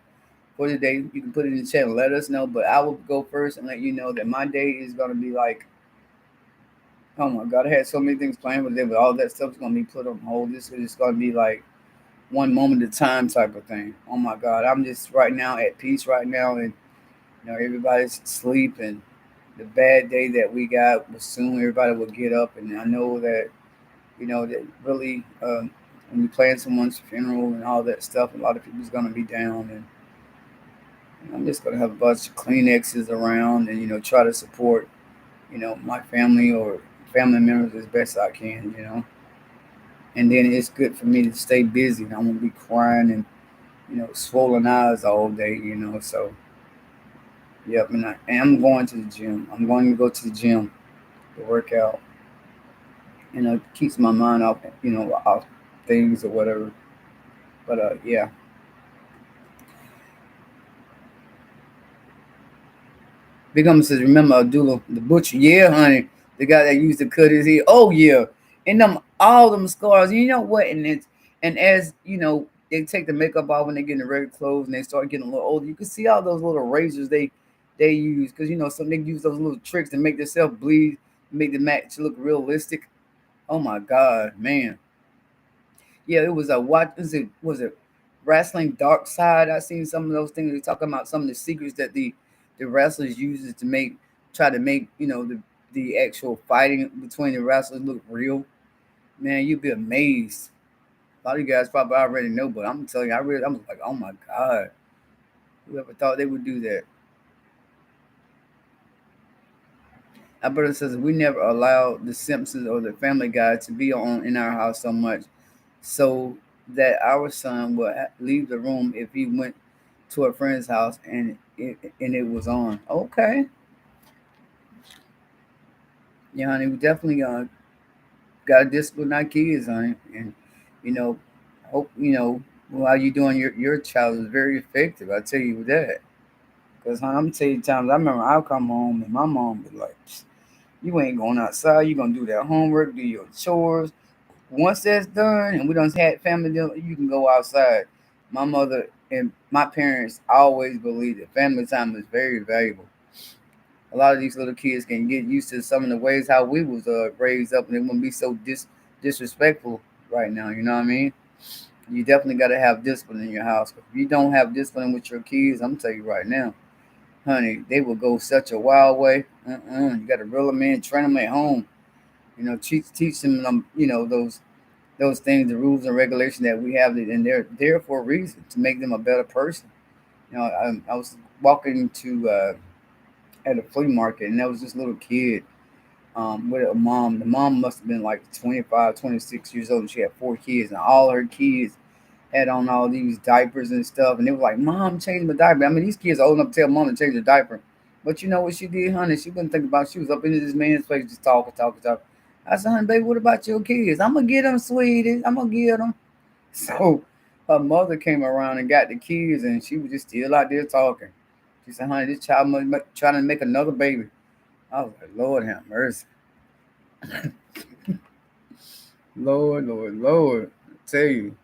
for today. You can put it in the chat and let us know. But I will go first and let you know that my day is gonna be like, oh my God, I had so many things planned with it, but all that stuff's gonna be put on hold. This is gonna be like one moment at a time type of thing. Oh my God, I'm just right now at peace right now, and everybody's asleep, and the bad day that we got was soon everybody will get up, and I know that that really when you plan someone's funeral and all that stuff, a lot of people's gonna be down, and I'm just gonna have a bunch of Kleenexes around, and try to support my family or family members as best I can, and then it's good for me to stay busy. I won't be crying and swollen eyes all day, so Yep, and I'm going to the gym. I'm going to go to the gym to work out. Keeps my mind off, off things or whatever. But yeah. Big Mama says, remember Abdullah, the butcher? Yeah, honey. The guy that used to cut his hair. Oh, yeah. And them, all them scars. You know what? And as, they take the makeup off when they get in the regular clothes and they start getting a little older, you can see all those little razors they use. Because, some they use those little tricks to make themselves bleed, make the match look realistic. Oh, my God, man. Yeah, it was a what was it wrestling dark side. I seen some of those things. They talking about some of the secrets that the wrestlers uses to try to make the actual fighting between the wrestlers look real. Man, you'd be amazed. A lot of you guys probably already know, but I'm telling you, I was like, oh my God, whoever thought they would do that? Alberta says we never allowed the Simpsons or the Family Guy to be on in our house so much, so that our son would leave the room if he went to a friend's house and it was on. Okay, yeah, honey, we definitely got to discipline our kids, honey, and you know, hope while you doing your child is very effective. I tell you that, because honey, I'm telling you times I remember I'll come home and my mom be like, "You ain't going outside. You gonna do that homework, do your chores. Once that's done, and we done had family dinner, you can go outside." My mother and my parents always believed that family time is very valuable. A lot of these little kids can get used to some of the ways how we was raised up, and they wouldn't be so disrespectful right now. You know what I mean? You definitely got to have discipline in your house. If you don't have discipline with your kids, I'm telling you right now, honey, they will go such a wild way. You got to reel them in, train them at home. Teach them, those things, the rules and regulations that we have, and they're there for a reason to make them a better person. I was walking to at a flea market, and there was this little kid with a mom. The mom must have been like 25, 26 years old, and she had four kids, and all her kids had on all these diapers and stuff. And they were like, "Mom, change my diaper." I mean, these kids are old enough to tell mom to change the diaper. But you know what she did, honey? She wouldn't think about it. She was up into this man's place just talking, talking, talking. I said, honey, baby, what about your kids? I'm going to get them, sweetie. I'm going to get them. So her mother came around and got the kids, and she was just still out there talking. She said, honey, this child must be trying to make another baby. I was like, Lord have mercy. Lord, Lord, Lord. I tell you.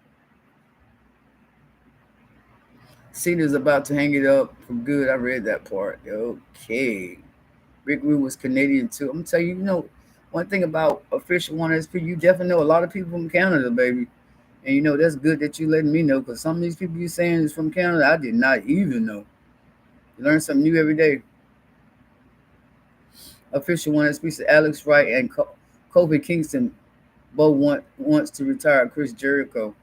Cena's about to hang it up for good. I read that part. Okay. Rick Rude was Canadian too. I'm gonna tell you, one thing about official one SP, you definitely know a lot of people from Canada, baby. And that's good that you letting me know, because some of these people you saying is from Canada, I did not even know. You learn something new every day. Official one SP said Alex Wright and Kobe Kingston both wants to retire Chris Jericho.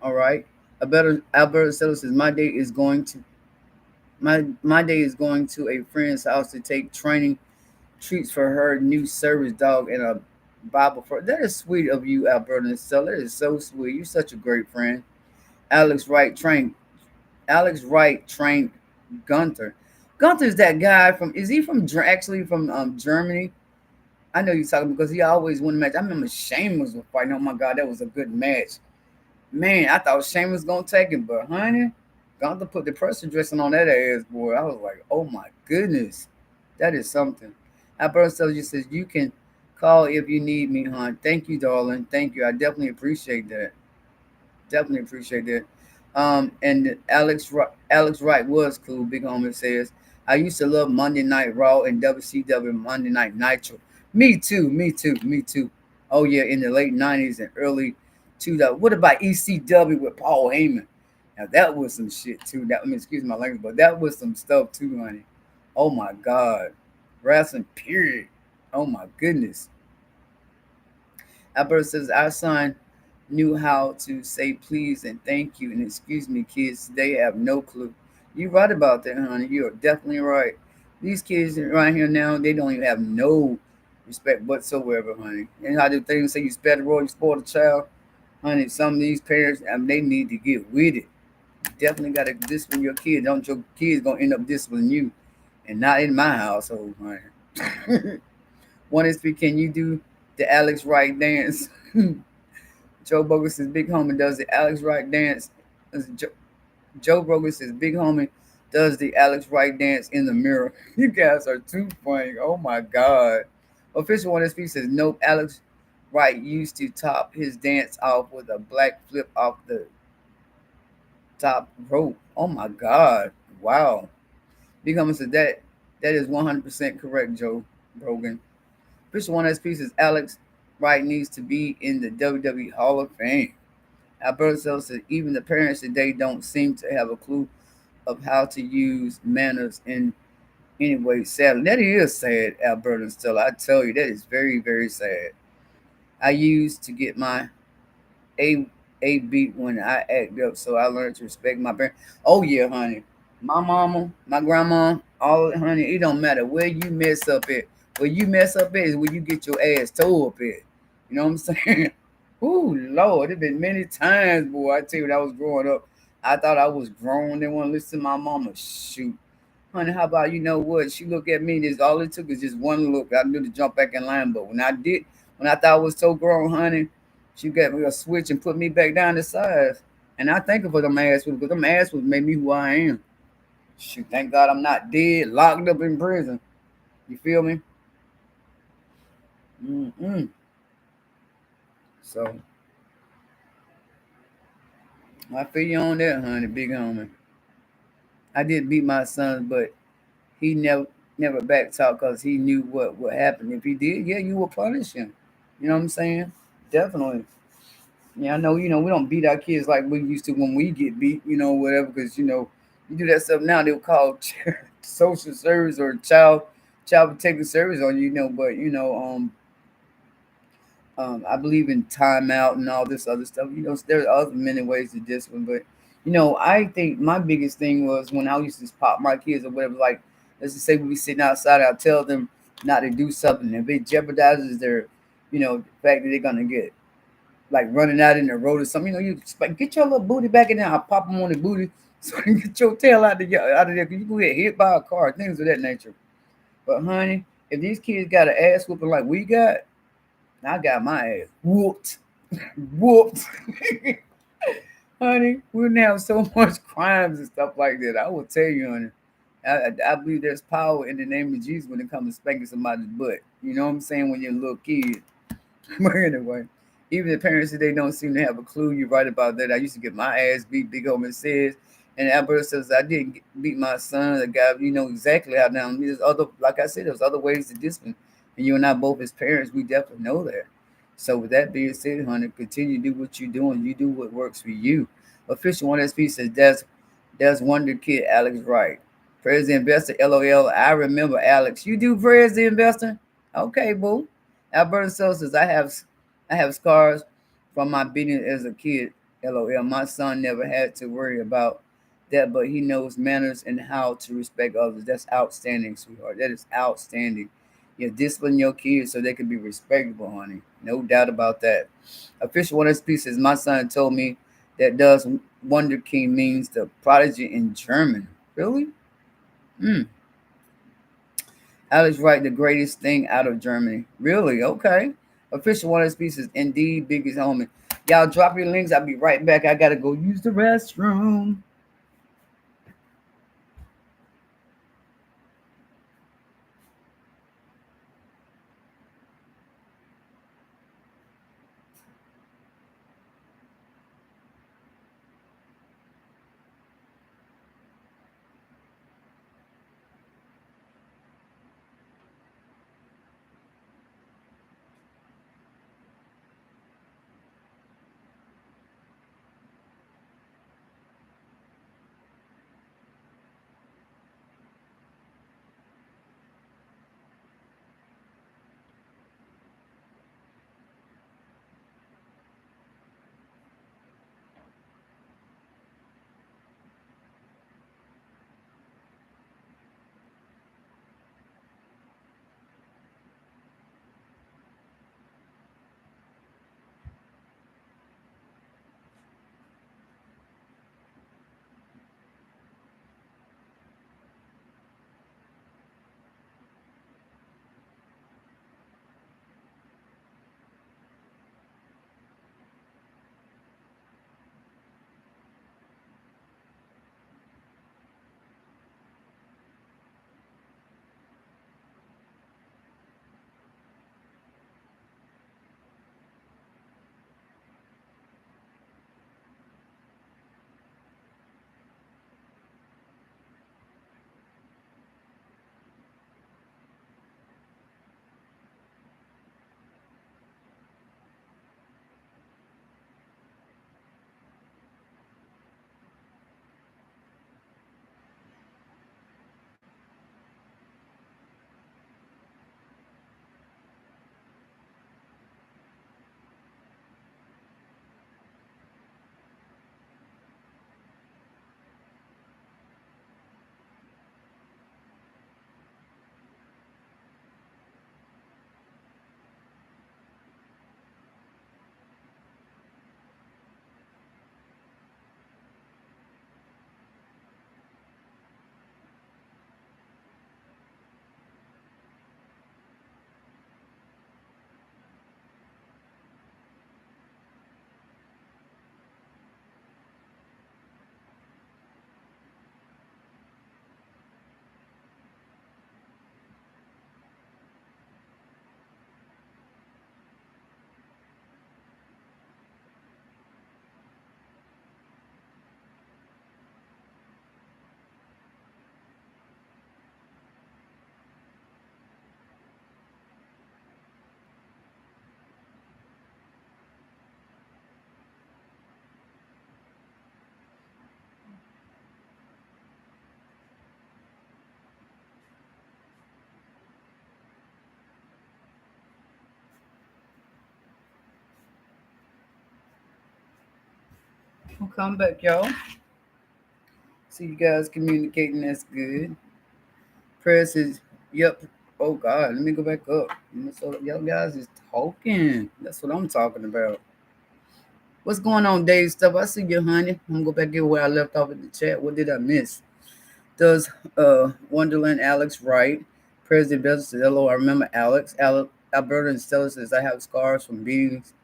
All right. Alberta Settle says my day is going to a friend's house to take training treats for her new service dog and a Bible for that is sweet of you, Alberta Settle. That is so sweet. You're such a great friend. Alex Wright trained Alex Wright trained Gunther. Gunther's that guy from is he from actually from Germany? I know you're talking because he always won the match. I remember Sheamus was fighting. Oh my God, that was a good match. Man, I thought Shane was gonna take him, but honey, Gunther put the pressure dressing on that ass, boy. I was like, oh my goodness, that is something. Alberto just says you can call if you need me, hon. Thank you, darling. Thank you. I definitely appreciate that. Definitely appreciate that. And Alex Wright was cool. Big Homie says I used to love Monday Night Raw and WCW Monday Night Nitro. Me too. Me too. Me too. Oh yeah, in the late '90s and early 2000s. What about ECW with Paul Heyman? Now that was some shit too. Excuse my language, but that was some stuff too, honey. Oh my God, wrestling period. Oh my goodness. Alberto says our son knew how to say please and thank you and excuse me. Kids today have no clue. You're right about that, honey. You are definitely right. These kids right here now, they don't even have no respect whatsoever, honey. And how do things say you spare the role, you spoil the child, honey? Some of these parents, they need to get with it. You definitely got to discipline your kids. Don't your kids gonna end up disciplining you? and not in my household, honey. One is, can you do the Alex Wright dance? Joe Bogus says big homie does the Alex Wright dance. Joe Bogus says big homie does the Alex Wright dance in the mirror. You guys are too funny. Oh my god. Official one SP says nope. Alex Wright used to top his dance off with a black flip off the top rope. Oh my god. Wow. Big homie says that is 100% correct, Joe Rogan. Official one SP says Alex Wright needs to be in the WWE Hall of Fame. Alberto Sells says even the parents today don't seem to have a clue of how to use manners in any way. Sadly, that is sad, Alberta and Stella. I tell you, that is very, very sad. I used to get my a a beat when I act up, so I learned to respect my parents. Oh yeah, honey. My mama, my grandma, all honey, it don't matter where you mess up at. Where you mess up at is where you get your ass tore up at. You know what I'm saying? Ooh, Lord, it been many times, boy. I tell you, when I was growing up, I thought I was grown. They want to listen to my mama. Shoot. Honey, how about you know what? She looked at me, and this all it took is just one look. I knew to jump back in line. But when I thought I was so grown, honey, she got me a switch and put me back down to size. And I thank her for them ass because them ass was made me who I am. Shoot, thank God I'm not dead, locked up in prison. You feel me? Mm-mm. So I feel you on that, honey, big homie. I did beat my son, but he never back talk because he knew what would happen. If he did, yeah, you will punish him. You know what I'm saying? Definitely. Yeah, I know. We don't beat our kids like we used to when we get beat. Whatever. Because you do that stuff now, they'll call social service or child protective service on you. But I believe in timeout and all this other stuff. There's other many ways to discipline, but I think my biggest thing was when I used to pop my kids or whatever. Like, let's just say we be sitting outside, I'll tell them not to do something. If it jeopardizes their, the fact that they're gonna get like running out in the road or something, get your little booty back in there. I'll pop them on the booty so you can get your tail out of there. 'Cause you can get hit by a car, things of that nature. But honey, if these kids got an ass whooping like we got, I got my ass whooped. Whooped. Honey, we now have so much crimes and stuff like that. I will tell you, honey. I believe there's power in the name of Jesus when it comes to spanking somebody's butt. You know what I'm saying? When you're a little kid. But anyway, even the parents today don't seem to have a clue. You're right about that. I used to get my ass beat, Big Omen says. And Alberta says, I didn't beat my son. The guy, you know exactly how down. There's other, like I said, there's other ways to discipline. And you and I both as parents, we definitely know that. So with that being said, honey, continue to do what you're doing. You do what works for you. Official one SP says, that's Wonder Kid Alex Wright. President Investor, LOL. I remember Alex. You do President Investor? Okay, boo. Alberta Sosa says, I have scars from my beating as a kid. LOL. My son never had to worry about that, but he knows manners and how to respect others. That's outstanding, sweetheart. That is outstanding. You discipline your kids so they can be respectable, honey. No doubt about that. Official one SP says, my son told me that does Wonder King means the prodigy in German. Really? Hmm. Alex Wright, the greatest thing out of Germany. Really? Okay. Official one SP says, indeed, biggest homie. Y'all drop your links. I'll be right back. I gotta go use the restroom. I'll come back, y'all. See you guys communicating. That's good. Press is, yep. Oh God, let me go back up. So y'all guys is talking. That's what I'm talking about. What's going on, Dave stuff? I see you, honey. I'm gonna go back here where I left off in the chat. What did I miss? Does Wonderland Alex write? President Bezos says, hello, I remember Alex. Alberta and Stella says, I have scars from beatings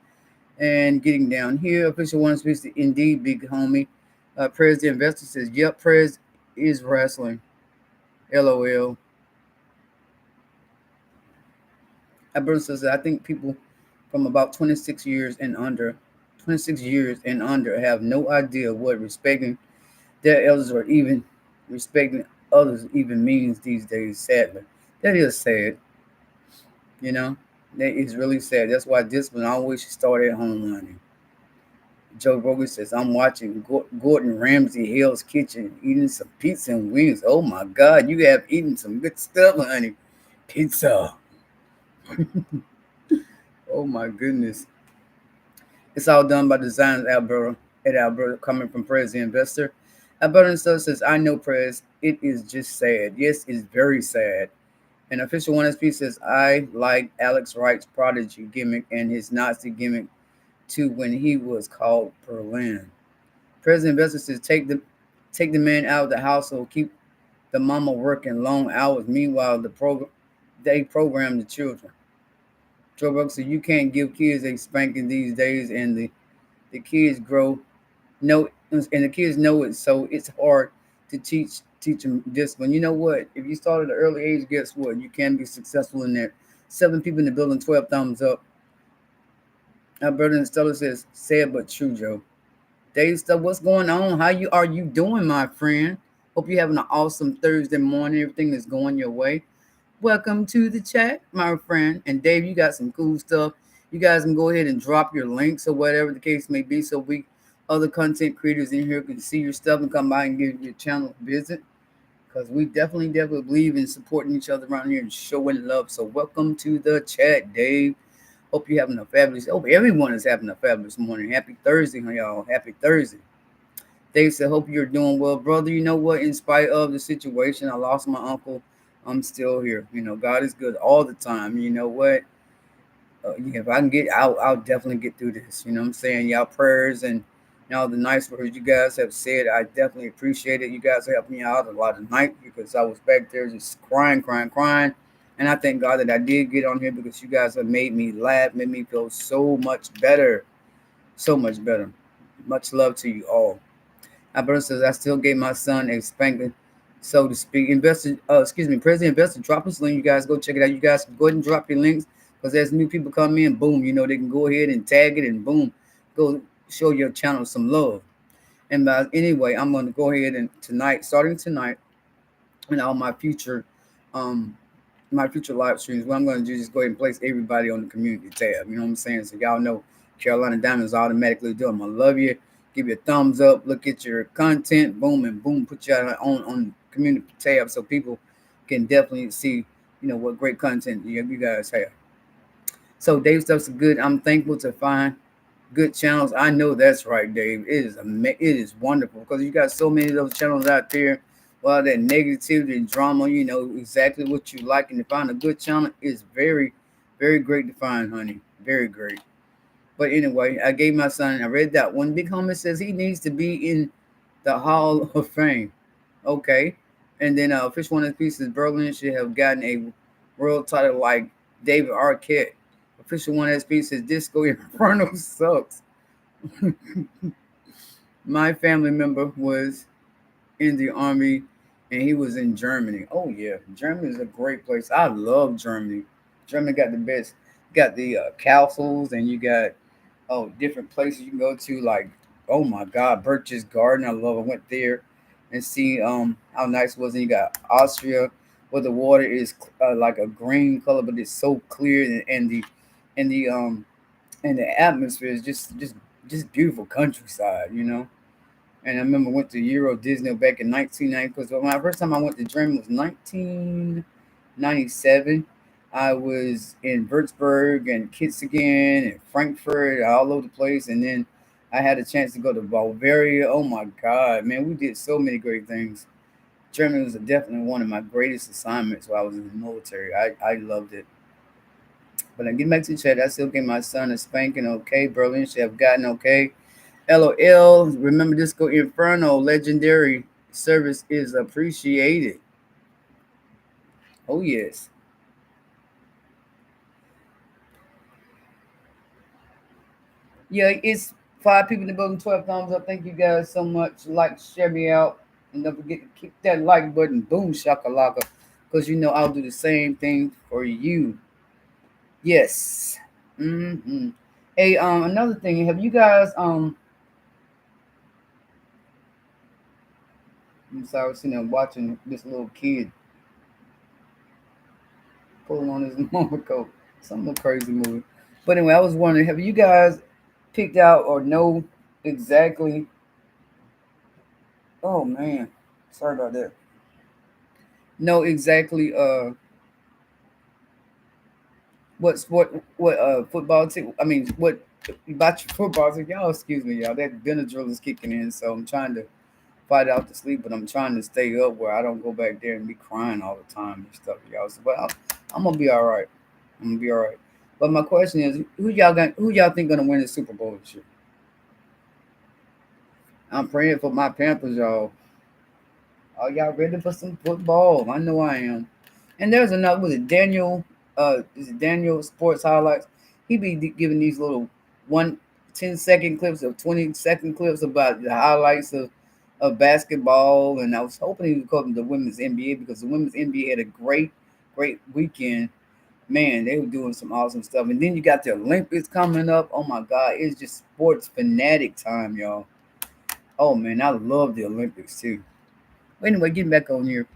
and getting down here. Official one speaks to indeed, big homie. President Investor says, yep, Prez is wrestling. LOL. Alberta says, I think people from about 26 years and under have no idea what respecting their elders or even respecting others even means these days, sadly. That is sad, you know. That is really sad. That's why discipline always should start at home, honey. Joe Rogan says, I'm watching Gordon Ramsay Hell's Kitchen eating some pizza and wings. Oh my God, you have eaten some good stuff, honey. Pizza. Oh my goodness. It's all done by Designs Alberta at Alberta, coming from Prez the Investor. Alberta and Stuff says, I know Prez, it is just sad. Yes, it's very sad. An official 1SP says, I like Alex Wright's prodigy gimmick and his Nazi gimmick too when he was called Berlin. President Investor says, take the man out of the household, keep the mama working long hours. Meanwhile, they program the children. Joe Buck said, you can't give kids a spanking these days, and the kids and the kids know it, so it's hard to teach them discipline. You know what? If you start at an early age, guess what? You can be successful in that. 7 people in the building, 12 thumbs up. Alberta and Stella says, sad but true, Joe. Dave stuff, what's going on? How are you doing, my friend? Hope you're having an awesome Thursday morning. Everything is going your way. Welcome to the chat, my friend. And Dave, you got some cool stuff. You guys can go ahead and drop your links or whatever the case may be, so other content creators in here can see your stuff and come by and give your channel a visit. Because we definitely believe in supporting each other around here and showing love. So welcome to the chat, Dave. Hope you're having a fabulous. Hope everyone is having a fabulous morning. Happy Thursday, y'all. Happy Thursday. Dave said, hope you're doing well, brother. You know what? In spite of the situation, I lost my uncle. I'm still here. You know, God is good all the time. You know what? If I can I'll definitely get through this. You know what I'm saying? Y'all prayers and y'all the nice words you guys have said, I definitely appreciate it. You guys helped me out a lot tonight because I was back there just crying. And I thank God that I did get on here because you guys have made me laugh, made me feel so much better. So much better. Much love to you all. Alberta says, I still gave my son a spanking, so to speak. President Investor, drop his link. You guys go check it out. You guys go ahead and drop your links because as new people come in, boom, you know, they can go ahead and tag it and boom, go show your channel some love. And anyway, I'm going to go ahead and starting tonight, and all my future live streams, what I'm going to do is just go ahead and place everybody on the community tab. You know what I'm saying? So y'all know Carolina Diamonds automatically do them. I love you. Give you a thumbs up. Look at your content. Boom and boom. Put you on community tab so people can definitely see, you know, what great content you guys have. So Dave stuff's good. I'm thankful to find good channels. I know that's right, Dave. It is wonderful because you got so many of those channels out there. Well, that negativity and drama, you know exactly what you like, and to find a good channel is very, very great to find, honey. Very great. But anyway, I gave my son. I read that one. Big homie says he needs to be in the Hall of Fame. Okay, and then Fish One of the Pieces Berlin should have gotten a world title like David Arquette. Official One SP says Disco Inferno sucks. My family member was in the army and he was in Germany. Oh yeah, Germany is a great place. I love Germany. Germany got the best. Got the castles and you got different places you can go to. Like oh my God, Birch's Garden. I love. I went there and see how nice it was. And you got Austria where the water is like a green color, but it's so clear and the and the atmosphere is just beautiful countryside. You know. And I remember I went to Euro Disney back in 1990 because my first time I went to Germany was 1997. I was in Würzburg and Kitzingen and Frankfurt, all over the place. And then I had a chance to go to Bulgaria. Oh my God, man, we did so many great things. Germany was definitely one of my greatest assignments while I was in the military. I loved it. But I get back to the chat. I still gave my son a spanking. Okay, Berlin should have gotten okay. LOL. Remember Disco Inferno. Legendary service is appreciated. Oh yes. Yeah, it's 5 people in the building. 12 thumbs up. Thank you guys so much. Like, share me out, and don't forget to kick that like button. Boom shakalaka, because you know I'll do the same thing for you. Yes. Mm-hmm. Hey, another thing. Have you guys I'm sorry, I was sitting there watching this little kid pulling on his mama coat. Some little crazy movie. But anyway, I was wondering, have you guys picked out or know exactly? Oh man, sorry about that. Know exactly what football team? I mean, what about your football team? Y'all, excuse me, y'all. That dinner drill is kicking in, so I'm trying to fight out to sleep, but I'm trying to stay up where I don't go back there and be crying all the time and stuff, y'all. So, but I'm gonna be all right. I'm gonna be all right. But my question is, who y'all think gonna win the Super Bowl this year? I'm praying for my Panthers, y'all. Are y'all ready for some football? I know I am. And there's another, was it Daniel? Is it Daniel Sports Highlights? He be giving these little 1 10-second clips or 20-second clips about the highlights of basketball. And I was hoping he would call them the women's NBA because the women's NBA had a great weekend. Man, they were doing some awesome stuff. And then you got the Olympics coming up. Oh my God, it's just sports fanatic time, y'all. Oh man, I love the Olympics too. Anyway, getting back on here.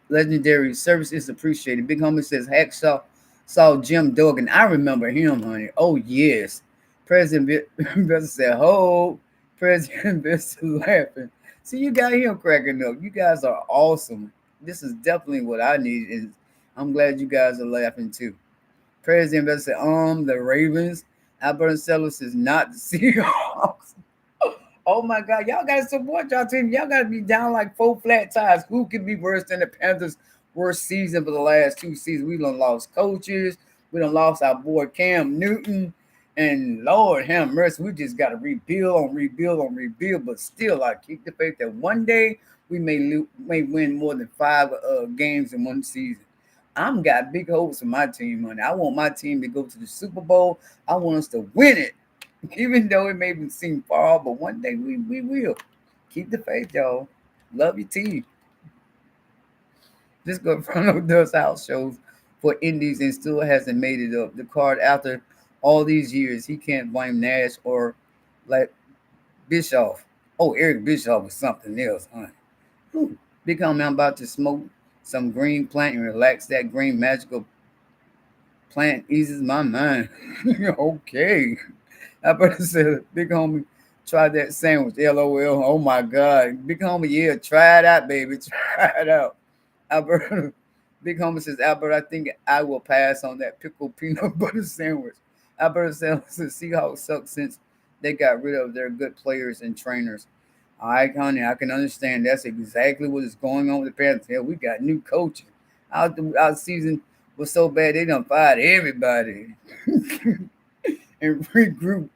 Legendary service is appreciated. Big homie says Hacksaw saw Jim Duggan. I remember him, honey. Oh yes. President Investor said, "Ho." President Investor laughing. See, you got him cracking up. You guys are awesome. This is definitely what I need. And I'm glad you guys are laughing too. President Investor said, the Ravens. Alberto Sellers is not the Seahawks. Oh my God, y'all gotta support y'all team. Y'all gotta be down like 4 flat tires. Who could be worse than the Panthers' worst season for the last 2 seasons? We done lost coaches. We done lost our boy Cam Newton. And Lord have mercy, we just gotta rebuild. But still, I keep the faith that one day we may win more than 5 games in one season. I'm got big hopes for my team, honey. I want my team to go to the Super Bowl. I want us to win it. Even though it may seem far, but one day we will. Keep the faith, y'all. Love your team. This go Frono does house shows for indies and still hasn't made it up. The card after all these years, he can't blame Nash or like Bischoff. Oh, Eric Bischoff was something else, huh? Whew. Big homie, I'm about to smoke some green plant and relax. That green magical plant eases my mind. Okay. I better say, big homie, try that sandwich. LOL. Oh my God. Big homie, yeah, try it out, baby. Try it out. Albert, big homie says, Albert, I think I will pass on that pickle peanut butter sandwich. Albert says, Seahawks suck since they got rid of their good players and trainers. All right, honey, I can understand. That's exactly what is going on with the Panthers. Hell, we got new coaches. Our season was so bad, they done fired everybody and regroup.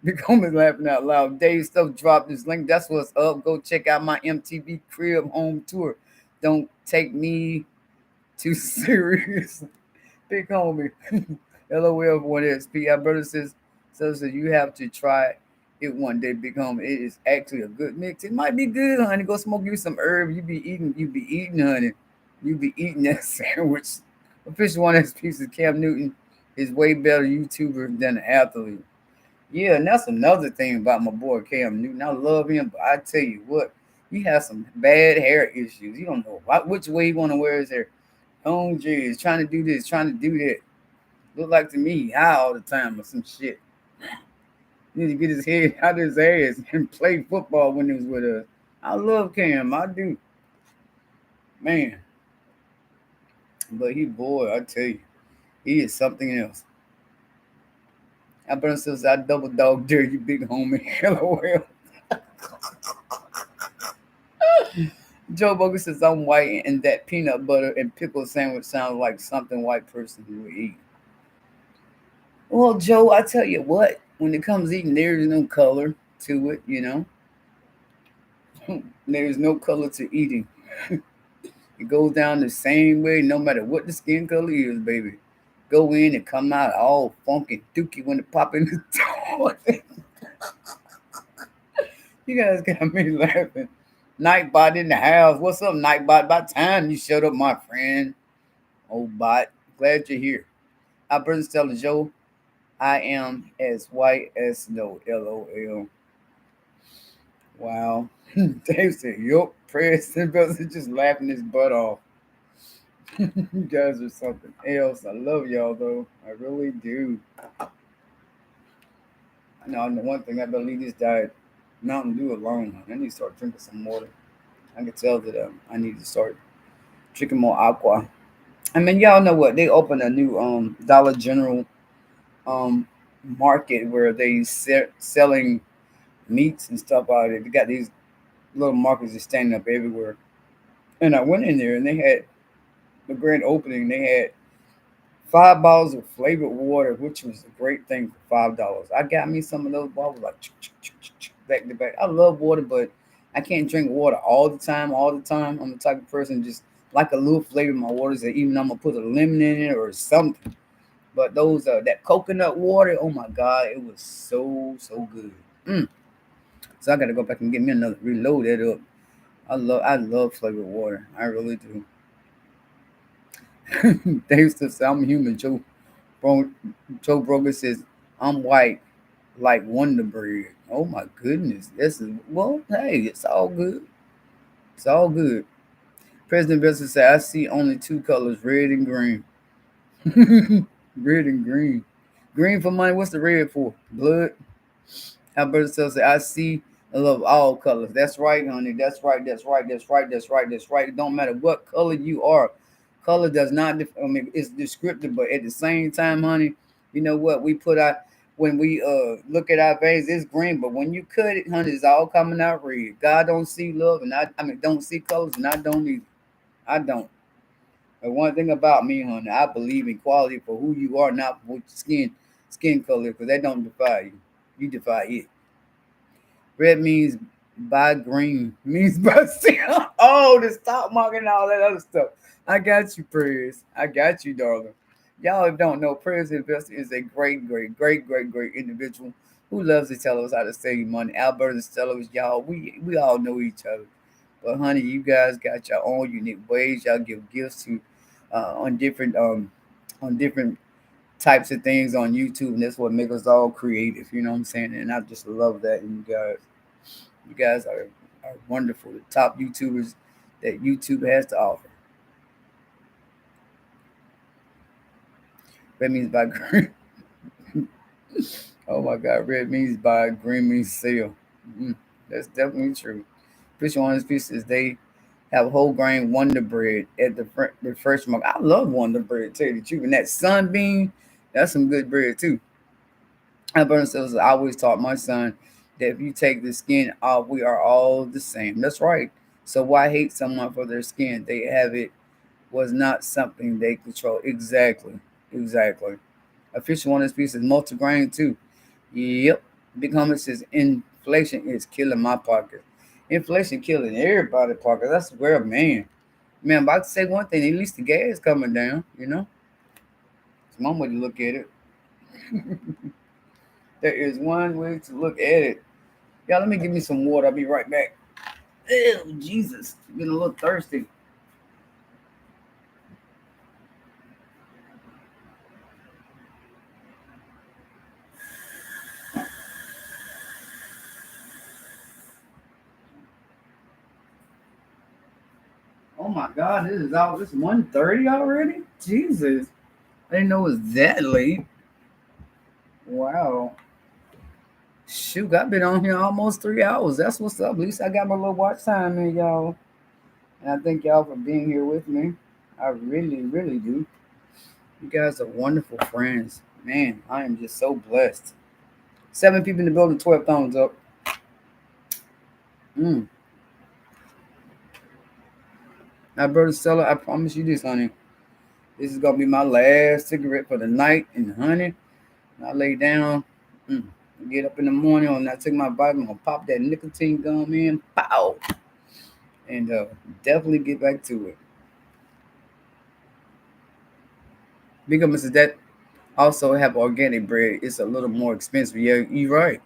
Big homie laughing out loud. Dave Stuff dropped his link. That's what's up. Go check out my MTV Crib home tour. Don't take me too serious. Big homie. LOL for 1XP. Our brother says you have to try it one day, big homie. It is actually a good mix. It might be good, honey. Go smoke you some herb. You be eating, honey. You be eating that sandwich. Official 1XP says Cam Newton is way better YouTuber than an athlete. Yeah, and that's another thing about my boy Cam Newton. I love him, but I tell you what, he has some bad hair issues. You don't know which way he want to wear his hair. Oh, geez, trying to do this, trying to do that. Look like to me, high all the time or some shit. Need to get his head out of his ass and play football when he was with us. I love Cam, I do, man. But he, boy, I tell you, he is something else. Alberta says, I double dog dare you, big homie. LOL. Joe Bogus says, I'm white and that peanut butter and pickle sandwich sounds like something white person would eat. Well, Joe, I tell you what, when it comes to eating, there's no color to it, you know. There's no color to eating. It goes down the same way, no matter what the skin color is, baby. Go in and come out all funky dookie when it pop in the door. You guys got me laughing. Nightbot in the house. What's up, Nightbot? About time you showed up, my friend. Old bot. Glad you're here. Our brother's telling Joe, I am as white as snow. LOL. Wow. Dave said, yup, Preston brother just laughing his butt off. You guys are something else. I love y'all though. I really do. I know the one thing I believe this diet Mountain Dew alone. I need to start drinking some water. I can tell that I need to start drinking more aqua. I mean, y'all know what? They opened a new Dollar General um market where they selling meats and stuff out there. They got these little markets just standing up everywhere. And I went in there and they had the grand opening. They had 5 bottles of flavored water, which was a great thing for $5. I got me some of those bottles like back to back. I love water, but I can't drink water all the time. All the time, I'm the type of person just like a little flavor in my waters, and even I'm gonna put a lemon in it or something. But those that coconut water, oh my god, it was so good. Mm. So I gotta go back and get me another reload that up. I love flavored water. I really do. They used to say I'm human. Bro, Joe Brogan says I'm white like Wonder Bread. Oh my goodness. This is well, hey, it's all good. It's all good. President Besser said I see only two colors, red and green. Red and green. Green for money. What's the red for? Blood. Alberta says I see I love all colors. That's right, honey. That's right. That's right. That's right. That's right. That's right. It don't matter what color you are. Color does not. I mean, it's descriptive, but at the same time, honey, you know what we put out when we look at our veins, it's green, but when you cut it, honey, it's all coming out red. God don't see love, and I mean don't see colors, and I don't either. I don't. But one thing about me, honey, I believe in quality for who you are, not for skin color, because that don't defy you. You defy it. Red means buy, green means buy sell. Oh, the stock market and all that other stuff. I got you, Prayers. I got you, darling. Y'all don't know, Prayers Investor is a great individual who loves to tell us how to save money. Albert and Stella, y'all, we all know each other. But honey, you guys got your own unique ways. Y'all give gifts to on different types of things on YouTube, and that's what makes us all creative. You know what I'm saying? And I just love that. And you guys are wonderful. The top YouTubers that YouTube has to offer. Red means by green. Oh my God, red means buy, green means sell. That's definitely true. Fish on his pieces, they have whole grain Wonder Bread at the first mark. I love Wonder Bread, tell you the truth. And that sunbeam, that's some good bread too. Albert says, I always taught my son that if you take the skin off, we are all the same. That's right. So why hate someone for their skin? They have it was not something they control. Exactly. Exactly. Official on this piece is multigrain too. Yep. Big Hummer says inflation is killing my pocket. Inflation killing everybody's pocket. That's where man. Man, I'm about to say one thing, at least the gas coming down, you know? It's one way to look at it. There is one way to look at it. Yeah, let me give me some water. I'll be right back. Ew, Jesus. Getting a little thirsty. Oh my God, this is out. This 1:30 already? Jesus. I didn't know it was that late. Wow. Shoot, I've been on here almost 3 hours. That's what's up. At least I got my little watch time in, y'all. And I thank y'all for being here with me. I really do. You guys are wonderful friends. Man, I am just so blessed. 7 people in the building, 12 thumbs up. Mm. Now, brother Stella, I promise you this, honey. This is gonna be my last cigarette for the night. And honey, when I lay down, mm, get up in the morning, and I take my bite, I'm gonna pop that nicotine gum in, pow, and definitely get back to it. Because that also have organic bread. It's a little more expensive. Yeah, you're right.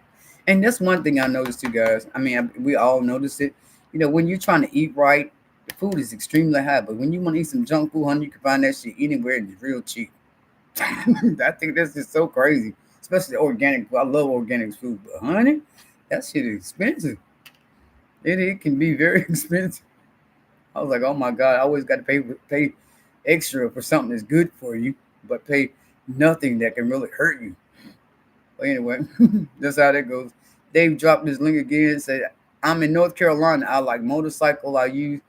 And that's one thing I noticed too, guys. I mean, we all notice it. When you're trying to eat right, the food is extremely high. But when you want to eat some junk food, honey, you can find that shit anywhere and it's real cheap. I think that's just so crazy, especially organic. I love organic food, but honey, that shit is expensive. It can be very expensive. I was like, oh my god, I always got to pay extra for something that's good for you, but pay nothing that can really hurt you. But anyway, that's how that goes. Dave dropped this link again and said, I'm in North Carolina. I like motorcycle. I used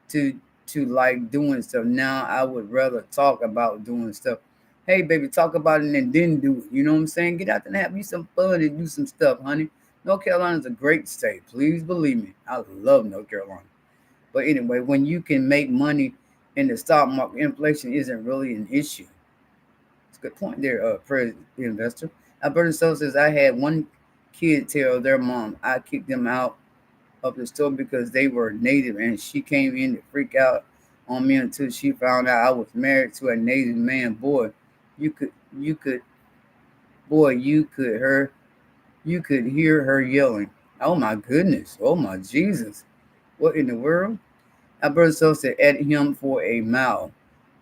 to like doing stuff. Now I would rather talk about doing stuff. Hey baby, talk about it and then do it. You know what I'm saying? Get out there and have you some fun and do some stuff, honey. North Carolina is a great state. Please believe me. I love North Carolina. But anyway, when you can make money in the stock market, inflation isn't really an issue. It's a good point there, the investor. Alberta So says, I had one kid tell their mom I kicked them out of the store because they were native, and she came in to freak out on me until she found out I was married to a native man. Boy, you could, you could, you could hear her yelling. Oh my goodness. Oh my Jesus. What in the world? Alberta So said, at him for a mile.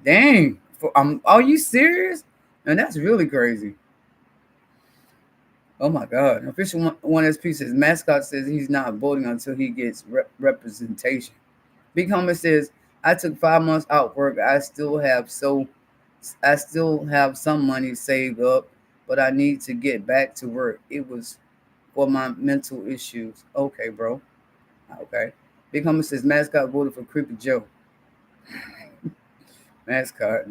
Dang. Are you serious? And that's really crazy. Oh my God. Official one SP says mascot says he's not voting until he gets representation. Big Homie says, I took 5 months out work. I still have some money saved up, but I need to get back to work. It was for my mental issues. Okay, bro. Okay. Big Homie says mascot voted for Creepy Joe. Mascot.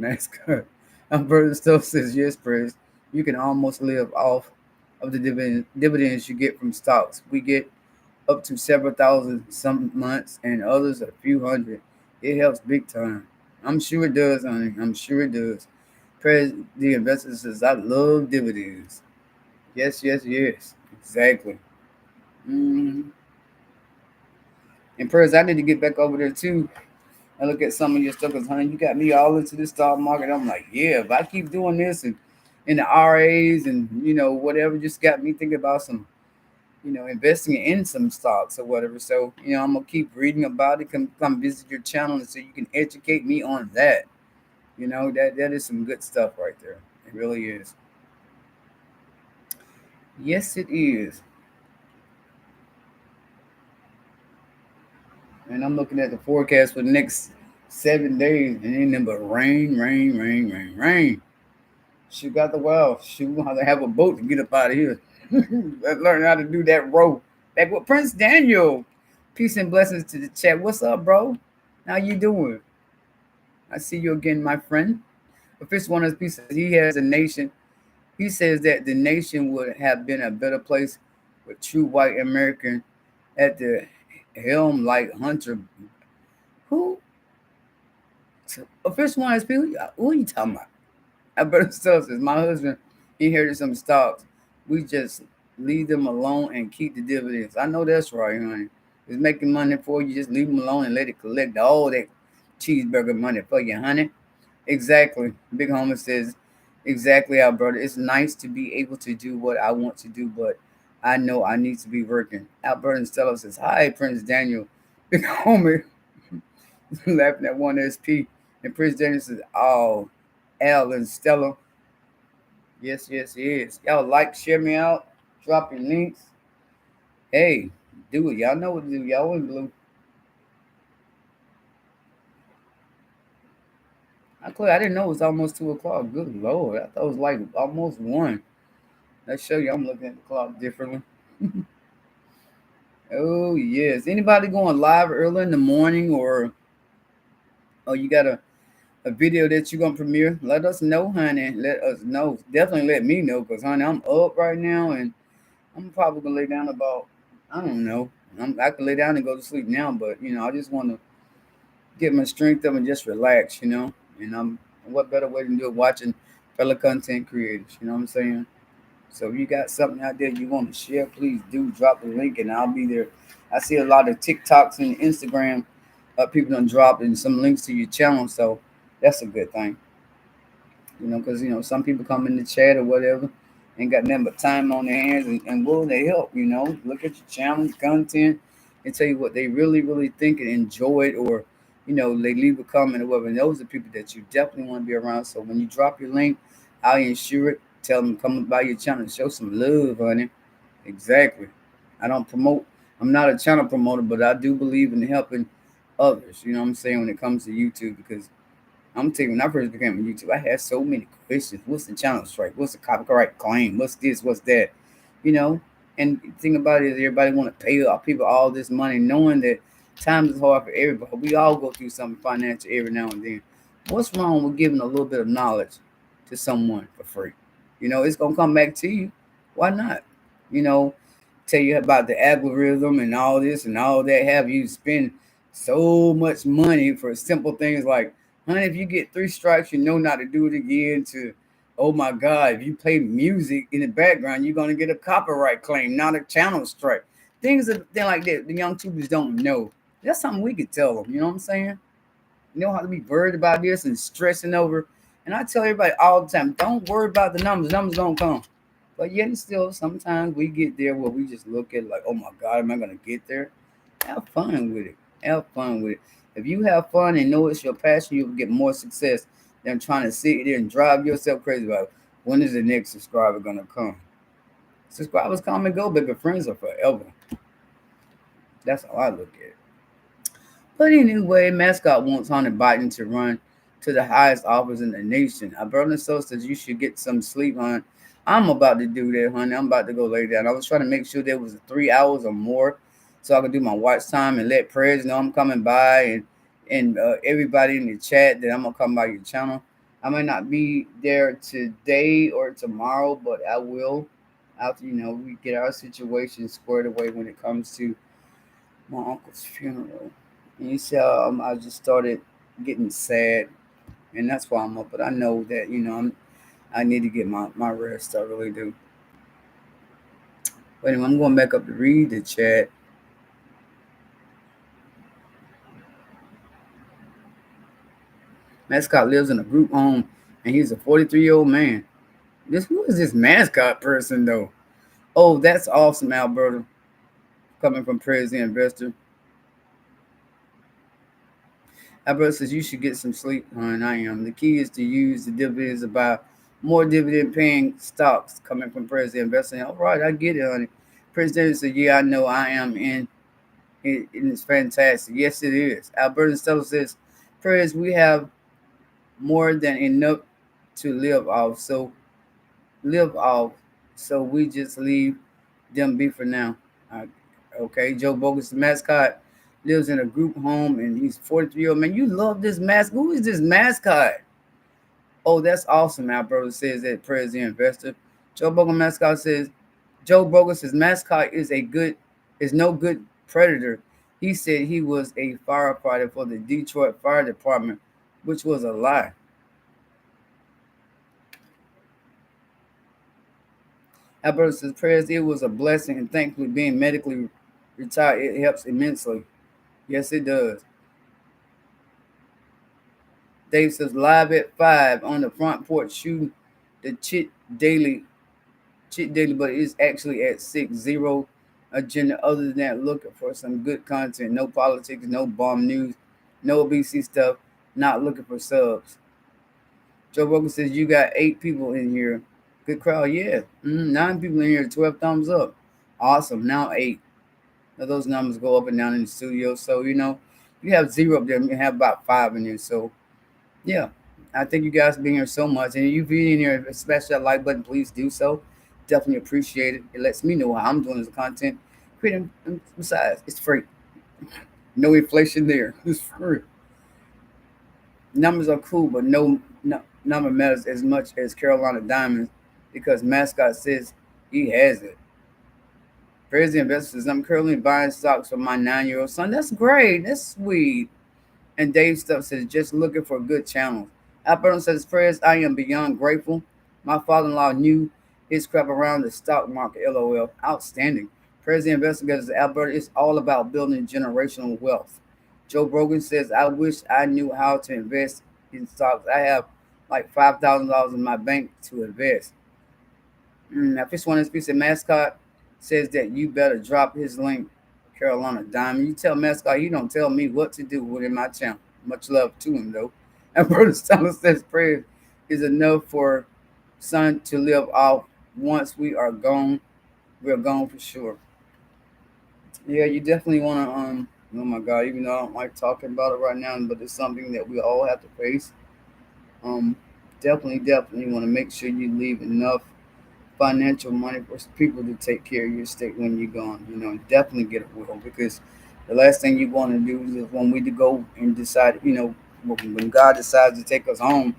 Alberta still says yes, Prez. You can almost live off of the dividends you get from stocks. We get up to several thousand some months and others a few hundred. It helps big time. I'm sure it does, honey. I'm sure it does. Prez, the investor says, I love dividends. Yes, yes, yes. Exactly. Mm-hmm. And Prez, I need to get back over there too. I look at some of your stuff because, honey, you got me all into the stock market. I'm like, yeah, if I keep doing this and in the RAs and, whatever, just got me thinking about some, investing in some stocks or whatever. So, I'm going to keep reading about it. Come visit your channel and so you can educate me on that. That is some good stuff right there. It really is. Yes, it is. And I'm looking at the forecast for the next 7 days and ain't nothing but rain, rain, rain, rain, rain. She got the well. She will have to have a boat to get up out of here. Let's learn how to do that row. Like what Prince Daniel. Peace and blessings to the chat. What's up, bro? How you doing? I see you again, my friend. The first one of his pieces, he has a nation. He says that the nation would have been a better place with true white American at the helm like Hunter. Who? The first one of his people? Who are you talking about? Alberto says, my husband inherited some stocks. We just leave them alone and keep the dividends. I know that's right, honey. It's making money for you. Just leave them alone and let it collect all that cheeseburger money for you, honey. Exactly. Big Homer says, exactly, Alberta. It's nice to be able to do what I want to do, but I know I need to be working. Alberta and Stella says, hi, Prince Daniel. Big Homer laughing at one SP. And Prince Daniel says, oh, Al and Stella. Yes, yes, yes. Y'all like, share me out, drop your links. Hey, do it. Y'all know what to do. Y'all in blue. I didn't know it was almost 2 o'clock. Good Lord. I thought it was like almost 1. Let's show you I'm looking at the clock differently. Oh, yes. Anybody going live early in the morning or you got a video that you're gonna premiere, let us know, honey. Let us know. Definitely let me know, cause honey, I'm up right now, and I'm probably gonna lay down about, I don't know. I can lay down and go to sleep now, but I just want to get my strength up and just relax, And what better way than do it watching fellow content creators? You know what I'm saying? So if you got something out there you want to share, please do drop the link, and I'll be there. I see a lot of TikToks and Instagram people done dropped in some links to your channel, so that's a good thing. Because some people come in the chat or whatever, ain't got nothing but time on their hands, and will they help? Look at your channel content and tell you what they really, really think and enjoy it, or they leave a comment or whatever. And those are people that you definitely want to be around. So when you drop your link, I'll ensure it. Tell them come by your channel and show some love, honey. Exactly. I don't promote. I'm not a channel promoter, but I do believe in helping others. You know what I'm saying, when it comes to YouTube, because I'm telling you, when I first became on YouTube, I had so many questions. What's the channel strike? What's the copyright claim? What's this? What's that? You know? And the thing about it is everybody want to pay people all this money, knowing that times is hard for everybody. We all go through something financial every now and then. What's wrong with giving a little bit of knowledge to someone for free? It's gonna come back to you. Why not? You know, tell you about the algorithm and all this and all that. Have you spend so much money for simple things like, honey, if you get 3 strikes, you know not to do it again. To, oh my God, if you play music in the background, you're gonna get a copyright claim, not a channel strike. Things like that. The young tubers don't know. That's something we could tell them. You know what I'm saying? You know how to be worried about this and stressing over. And I tell everybody all the time, don't worry about the numbers. Numbers don't come. But yet and still, sometimes we get there where we just look at it like, oh my God, am I gonna get there? Have fun with it. Have fun with it. If you have fun and know it's your passion, you'll get more success than trying to sit there and drive yourself crazy about when is the next subscriber gonna come. Subscribers come and go, but friends are forever. That's how I look at it. But anyway, mascot wants Hunter Biden to run to the highest office in the nation. Alberta so says you should get some sleep, hon. I'm about to do that, honey. I'm about to go lay down. I was trying to make sure there was 3 hours or more so I could do my watch time and let prayers know I'm coming by, and everybody in the chat that I'm gonna come by your channel. I might not be there today or tomorrow, but I will after we get our situation squared away when it comes to my uncle's funeral. And you see, I just started getting sad, and that's why I'm up. But I know that I need to get my rest. I really do. But anyway, I'm going back up to read the chat. Mascot lives in a group home, and he's a 43-year-old man. Who is this mascot person though? Oh, that's awesome, Alberta. Coming from President Investor. Alberta says you should get some sleep, and I am. The key is to use the dividends to buy more dividend paying stocks coming from President Investing. All right, I get it, honey. President said, yeah, I know I am in. It's fantastic. Yes, it is. Alberta Stella says, Prez, we have more than enough to live off. So we just leave them be for now. Okay, Joe Bogus, the mascot, lives in a group home, and he's 43-year-old man. You love this mascot. Who is this mascot? Oh, that's awesome. Alberto says that President Investor. Joe Bogus mascot says Joe Bogus' mascot is no good predator. He said he was a firefighter for the Detroit Fire Department, which was a lie. Alberto says, Prayers, it was a blessing, and thankfully being medically retired, it helps immensely. Yes, it does. Dave says, live at 5 on the front porch shooting the Chit Daily, but it's actually at 6-0 agenda. Other than that, looking for some good content. No politics, no bomb news, no BC stuff. Not looking for subs. Joe Rogan says, you got 8 people in here. Good crowd, yeah. 9 people in here, 12 thumbs up. Awesome, now 8. Now those numbers go up and down in the studio. So, you have 0 up there, you have about 5 in here. So, yeah, I thank you guys for being here so much. And if you've been in here, smash that like button, please do so. Definitely appreciate it. It lets me know how I'm doing as a content creator. Besides, it's free. No inflation there. It's free. Numbers are cool, but no number matters as much as Carolina Diamonds because mascot says he has it. Crazy investors. I'm currently buying stocks for my 9-year-old son. That's great. That's sweet. And Dave Stuff says, just looking for good channels. Alberto says, Prayers, I am beyond grateful. My father in law knew his crap around the stock market. LOL. Outstanding. Prayers, the investigators, Alberta is all about building generational wealth. Joe Brogan says, I wish I knew how to invest in stocks. I have like $5,000 in my bank to invest. Now, Fish One piece of mascot says that you better drop his link, Carolina Diamond. You tell mascot he don't tell me what to do within my channel. Much love to him though. And Brother Stella says prayer is enough for son to live off. Once we are gone, we're gone for sure. Yeah, you definitely wanna oh my god, even though I don't like talking about it right now, but it's something that we all have to face. Um definitely wanna make sure you leave enough financial money for people to take care of your estate when you're gone. Definitely get a will because the last thing you want to do is when we go and decide, when God decides to take us home,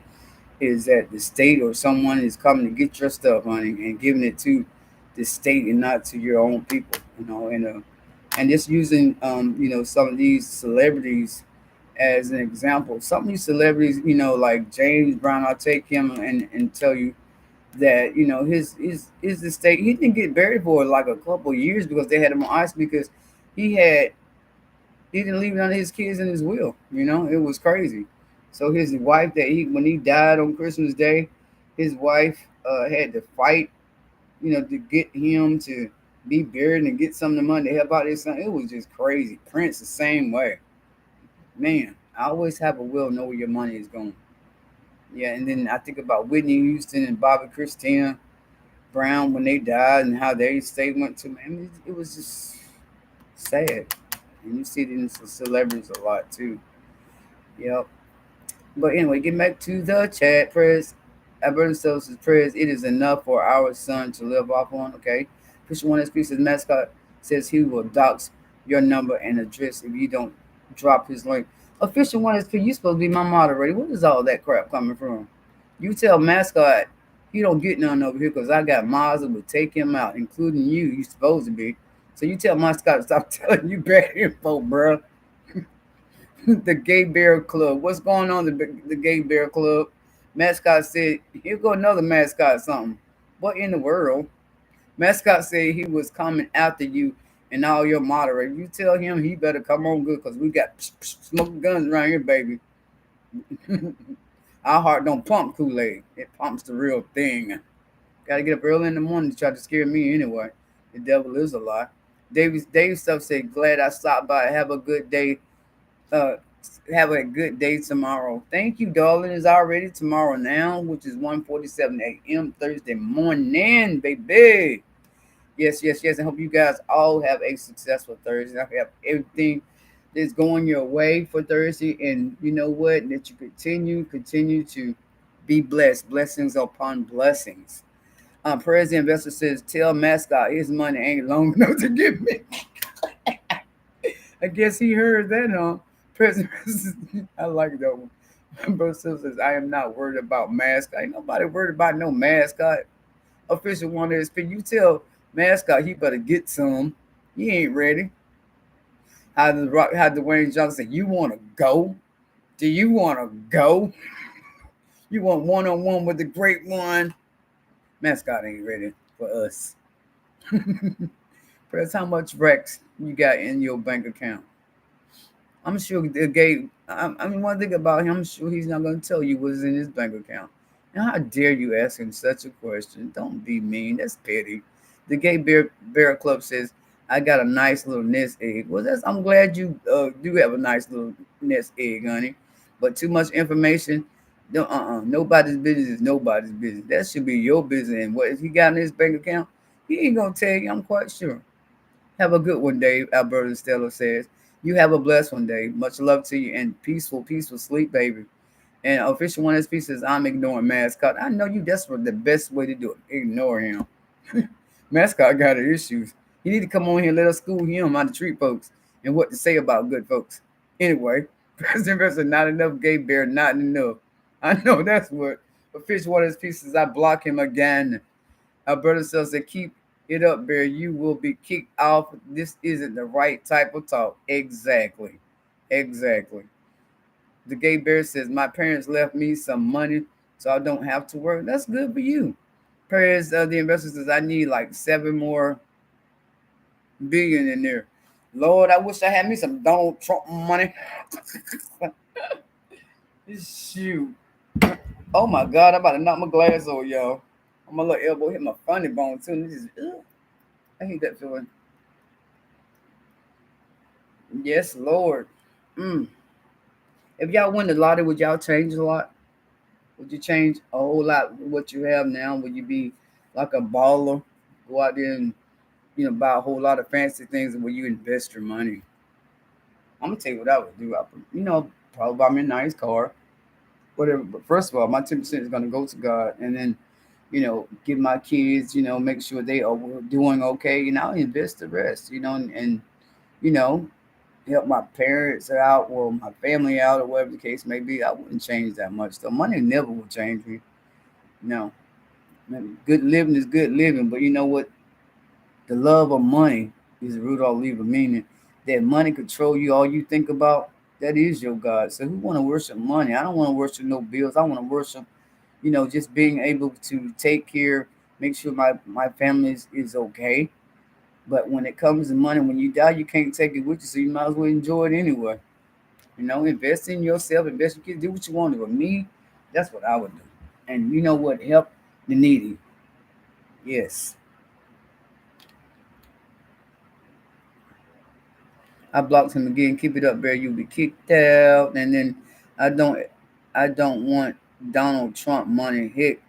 is that the state or someone is coming to get your stuff, honey, and giving it to the state and not to your own people. And just using, some of these celebrities as an example. Some of these celebrities, like James Brown, I'll take him and tell you that his estate he didn't get buried for like a couple of years because they had him on ice because he had he didn't leave none of his kids in his will. It was crazy. So his wife that he when he died on Christmas Day, his wife had to fight, to get him to be buried and get some of the money to help out his son. It was just crazy. Prince the same way. Man, I always have a will, know where your money is going. Yeah, and then I think about Whitney Houston and Bobby Christina Brown when they died and how their estate went to. Man, it was just sad. And you see it in some celebrities a lot too. Yep. But anyway, get back to the chat. Prayers. Alberto says prayers. It is enough for our son to live off on. Okay. Christian One SP says mascot says he will dox your number and address if you don't drop his link. Official One SP, you supposed to be my moderator. What is all that crap coming from? You tell mascot he don't get none over here because I got mods that would take him out, including you. You supposed to be. So you tell mascot to stop telling you bad info, bro. The Gay Bear Club. What's going on the Gay Bear Club? Mascot said, here go another mascot something. What in the world? Mascot said he was coming after you and all your moderators. You tell him he better come on good because we got smoking guns around here, baby. Our heart don't pump Kool-Aid. It pumps the real thing. Gotta get up early in the morning to try to scare me anyway. The devil is a lie. Dave stuff said, glad I stopped by. Have a good day. Uh, have a good day tomorrow. Thank you, darling. It's already tomorrow now, which is 1:47 a.m. Thursday morning, baby. Yes. I hope you guys all have a successful Thursday. I have everything that's going your way for Thursday, and you know what? That you continue to be blessed. Blessings upon blessings. President Investor says, tell mascot his money ain't long enough to give me. I guess he heard that, huh? President, I like that one. Bro says, I am not worried about mascot. Ain't nobody worried about no mascot. Official one is, you tell mascot he better get some. He ain't ready. How Dwayne Johnson say, you want to go? Do you want to go? You want one-on-one with the great one? Mascot ain't ready for us. Press how much Rex you got in your bank account. I'm sure the gay. I mean, one thing about him, I'm sure he's not going to tell you what's in his bank account. And how dare you ask him such a question? Don't be mean. That's petty. The Gay Bear Club says, I got a nice little nest egg. Well, I'm glad you do have a nice little nest egg, honey. But too much information, nobody's business is nobody's business. That should be your business. And what if he got in his bank account? He ain't going to tell you, I'm quite sure. Have a good one, Dave. Alberto Stella says, you have a blessed one, Dave. Much love to you and peaceful sleep, baby. And official one SP says, I'm ignoring mascot. I know you. That's the best way to do it. Ignore him. Mascot got issues. You need to come on here and let us school him how to treat folks and what to say about good folks. Anyway, President Bear said, not enough, gay bear, not enough. I know that's what. But Fish Water's pieces, I block him again. Alberta says that keep it up, Bear. You will be kicked off. This isn't the right type of talk. Exactly. Exactly. The gay bear says, my parents left me some money so I don't have to work. That's good for you. Prayers the investor says, I need like 7 more billion in there. Lord, I wish I had me some Donald Trump money. Shoot. Oh my God, I'm about to knock my glass over, y'all. My little elbow hit my funny bone too. And this is, I hate that feeling. Yes, Lord. Mm. If y'all win the lottery, would y'all change a lot? Would you change a whole lot what you have now? Would you be like a baller? Go out there and buy a whole lot of fancy things where you invest your money. I'm gonna tell you what I would do. I would, probably buy me a nice car, whatever. But first of all, my 10% is gonna go to God, and then give my kids, make sure they are doing okay, and I'll invest the rest, and you know, help my parents out or my family out or whatever the case may be. I wouldn't change that much. The money never will change me. No, good living is good living, but you know what? The love of money is the root of all evil, meaning that money control you. All you think about, that is your God. So who want to worship money? I don't want to worship no bills. I want to worship, just being able to take care, make sure my family is okay. But when it comes to money, when you die, you can't take it with you, so you might as well enjoy it anyway. Invest in yourself, invest in kids, do what you want to. With me, that's what I would do. And you know what? Help the needy. Yes. I blocked him again. Keep it up, Bear. You'll be kicked out. And then I don't I don't want Donald Trump money hit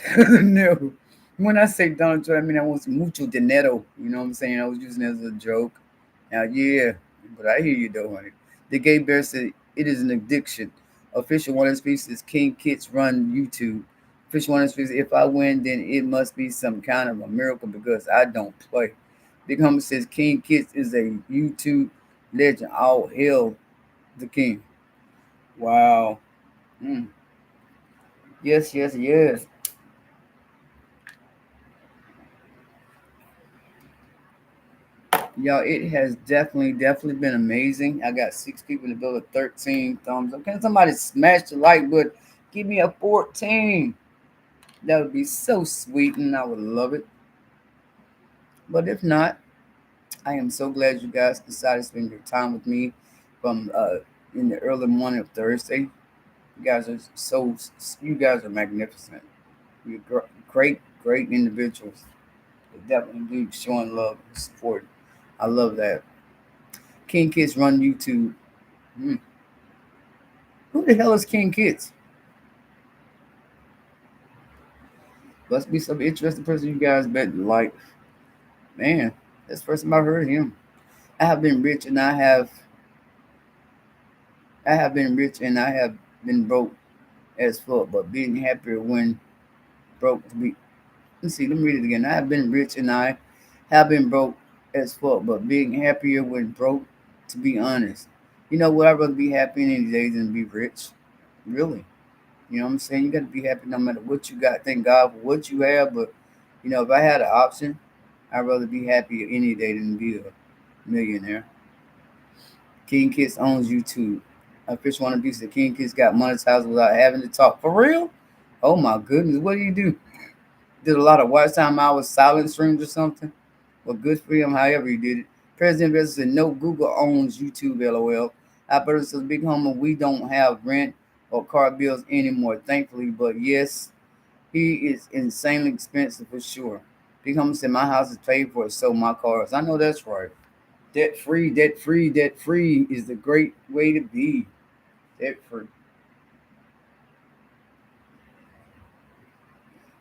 no. When I say Donald Trump, I mean I want some mucho dinero. You know what I'm saying? I was using it as a joke. Yeah, but I hear you though, honey. The gay bear said it is an addiction. Official one of his pieces, King Kits run YouTube. Official one of his pieces, if I win, then it must be some kind of a miracle because I don't play. Big Homie says King Kits is a YouTube legend. All hail the king. Wow. Mm. Yes, yes, yes. Y'all, it has definitely been amazing. I got 6 people to build a 13 thumbs up. Can somebody smash the like button? Give me a 14. That would be so sweet and I would love it. But if not, I am so glad you guys decided to spend your time with me from in the early morning of Thursday. You guys are magnificent. You're great individuals. They definitely do showing love and support. I love that. King Kids run YouTube. Hmm. Who the hell is King Kids? Must be some interesting person you guys bet like. Man, that's the first time I heard him. I have been rich and I have been rich and I have been broke as fuck, but being happier when broke to be let me read it again. I have been rich and I have been broke as fuck, but being happier when broke to be honest. You know what? I'd rather be happy any day than be rich. Really. You know what I'm saying? You gotta be happy no matter what you got. Thank God for what you have, but if I had an option, I'd rather be happy any day than be a millionaire. King Kids owns YouTube. I first want to be the King Kids got monetized without having to talk. For real? Oh my goodness, what do you do? Did a lot of watch time hours, silent streams or something? Well, good for him, however he did it. President Bezos said, no, Google owns YouTube, LOL. Alberta says, Big Homer, we don't have rent or car bills anymore, thankfully. But yes, he is insanely expensive for sure. Big Homer said, my house is paid for, so my cars. I know that's right. Debt free, debt free, debt free is the great way to be. Debt free.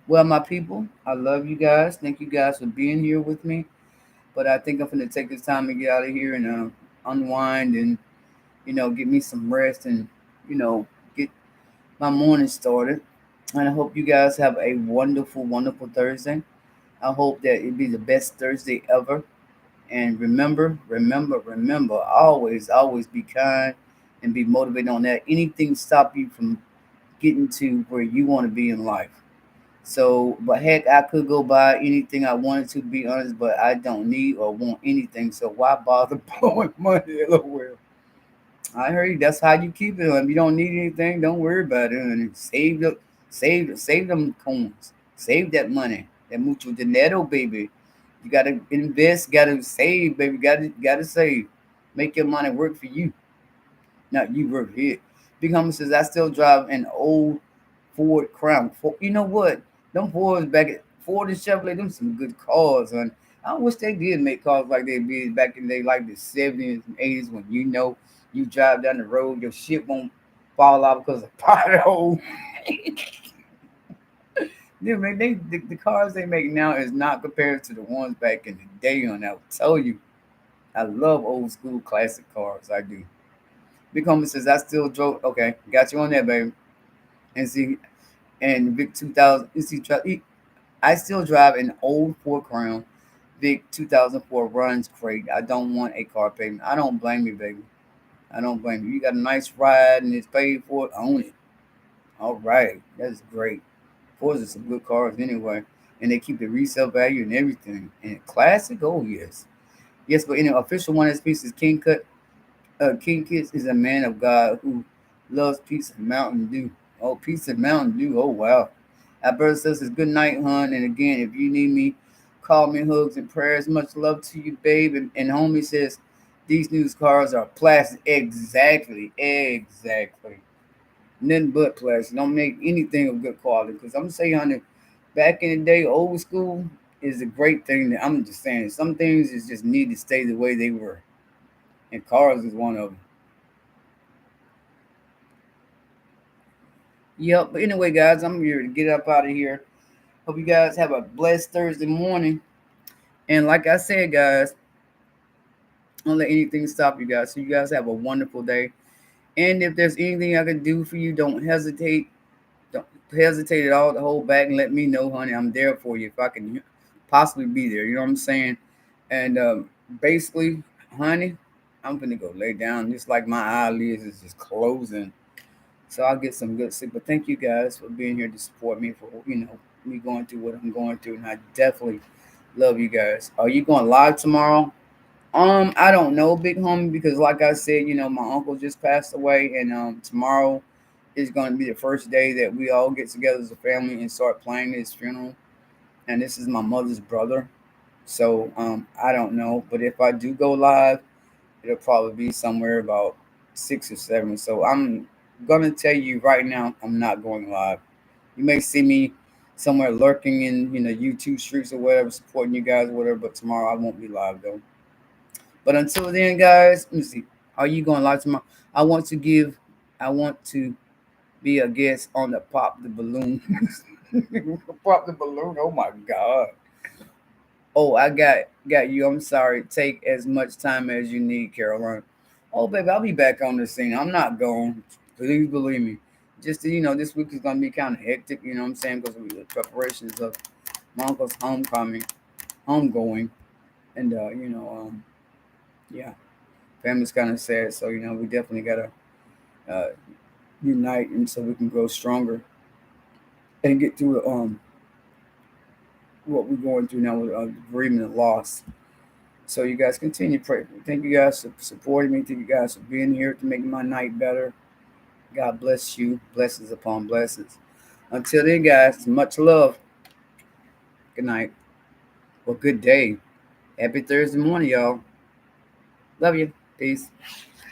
Well, my people, I love you guys. Thank you guys for being here with me. But I think I'm going to take this time to get out of here and unwind and, get me some rest and, get my morning started. And I hope you guys have a wonderful Thursday. I hope that it be the best Thursday ever. And remember, always be kind and be motivated on that. Anything stop you from getting to where you want to be in life. So, but heck, I could go buy anything I wanted to be honest, but I don't need or want anything. So why bother blowing money? LOL. I heard you. That's how you keep it. If you don't need anything, don't worry about it. And save them coins. Save that money. That mucho dinero, baby. You gotta invest. Gotta save, baby. Gotta save. Make your money work for you, not you work for it. Big Homie says I still drive an old Ford Crown. You know what? Them Fords back at Ford and Chevrolet, them some good cars, man. I wish they did make cars like they did back in the day, like the 70s and 80s, when you drive down the road, your shit won't fall out because of pothole. Yeah, man, the cars they make now is not compared to the ones back in the day. And I'll tell you, I love old school classic cars. I do. Big Homie says I still drove. Okay, got you on that, baby. And see, and Vic 2000. You see, I still drive an old Ford Crown. Vic 2004 runs great. I don't want a car payment. I don't blame you, baby. I don't blame you. You got a nice ride and it's paid for. Own it. All right, that's great. Fords are some good cars anyway, and they keep the resale value and everything. And classic, oh yes, yes. But in the official one, this piece is King Cut. King Kids is a man of God who loves pizza and Mountain Dew. Oh, pizza and Mountain Dew. Oh, wow. Alberta says it's good night, hon. And again, if you need me, call me, hugs and prayers. Much love to you, babe. And homie says these new cars are plastic. Exactly. Exactly. Nothing but plastic. Don't make anything of good quality. Because I'm going to say, honey, back in the day, old school is a great thing. That I'm just saying, some things is just need to stay the way they were. And cars is one of them. Yep. But anyway, guys, I'm here to get up out of here. Hope you guys have a blessed Thursday morning. And like I said, guys, don't let anything stop you guys. So you guys have a wonderful day. And if there's anything I can do for you, don't hesitate. Don't hesitate at all to hold back and let me know, honey. I'm there for you if I can possibly be there. You know what I'm saying? And basically, honey, I'm gonna go lay down. Just like my eyelids is just closing. So I'll get some good sleep. But thank you guys for being here to support me for me going through what I'm going through, and I definitely love you guys. Are you going live tomorrow? I don't know, big homie, because like I said, my uncle just passed away, and tomorrow is going to be the first day that we all get together as a family and start planning his funeral. And this is my mother's brother, so I don't know. But if I do go live, it'll probably be somewhere about 6 or 7. So I'm gonna tell you right now, I'm not going live. You may see me somewhere lurking in YouTube streets or whatever, supporting you guys or whatever. But tomorrow I won't be live though. But until then, guys, let me see. Are you going live tomorrow? I want to give. I want to be a guest on the Pop the Balloon. Pop the Balloon. Oh my God. Oh, I got you. I'm sorry. Take as much time as you need, Caroline. Oh, baby, I'll be back on the scene. I'm not going. Please believe me. Just this week is gonna be kind of hectic. You know what I'm saying? Because of the preparations of my uncle's homegoing, and yeah, family's kind of sad. So we definitely gotta uh, unite, and so we can grow stronger and get through what we're going through now with bereavement and loss. So you guys continue to pray. Thank you guys for supporting me. Thank you guys for being here to make my night better. God bless you. Blessings upon blessings. Until then, guys, much love. Good night. Well, good day. Happy Thursday morning, y'all. Love you. Peace.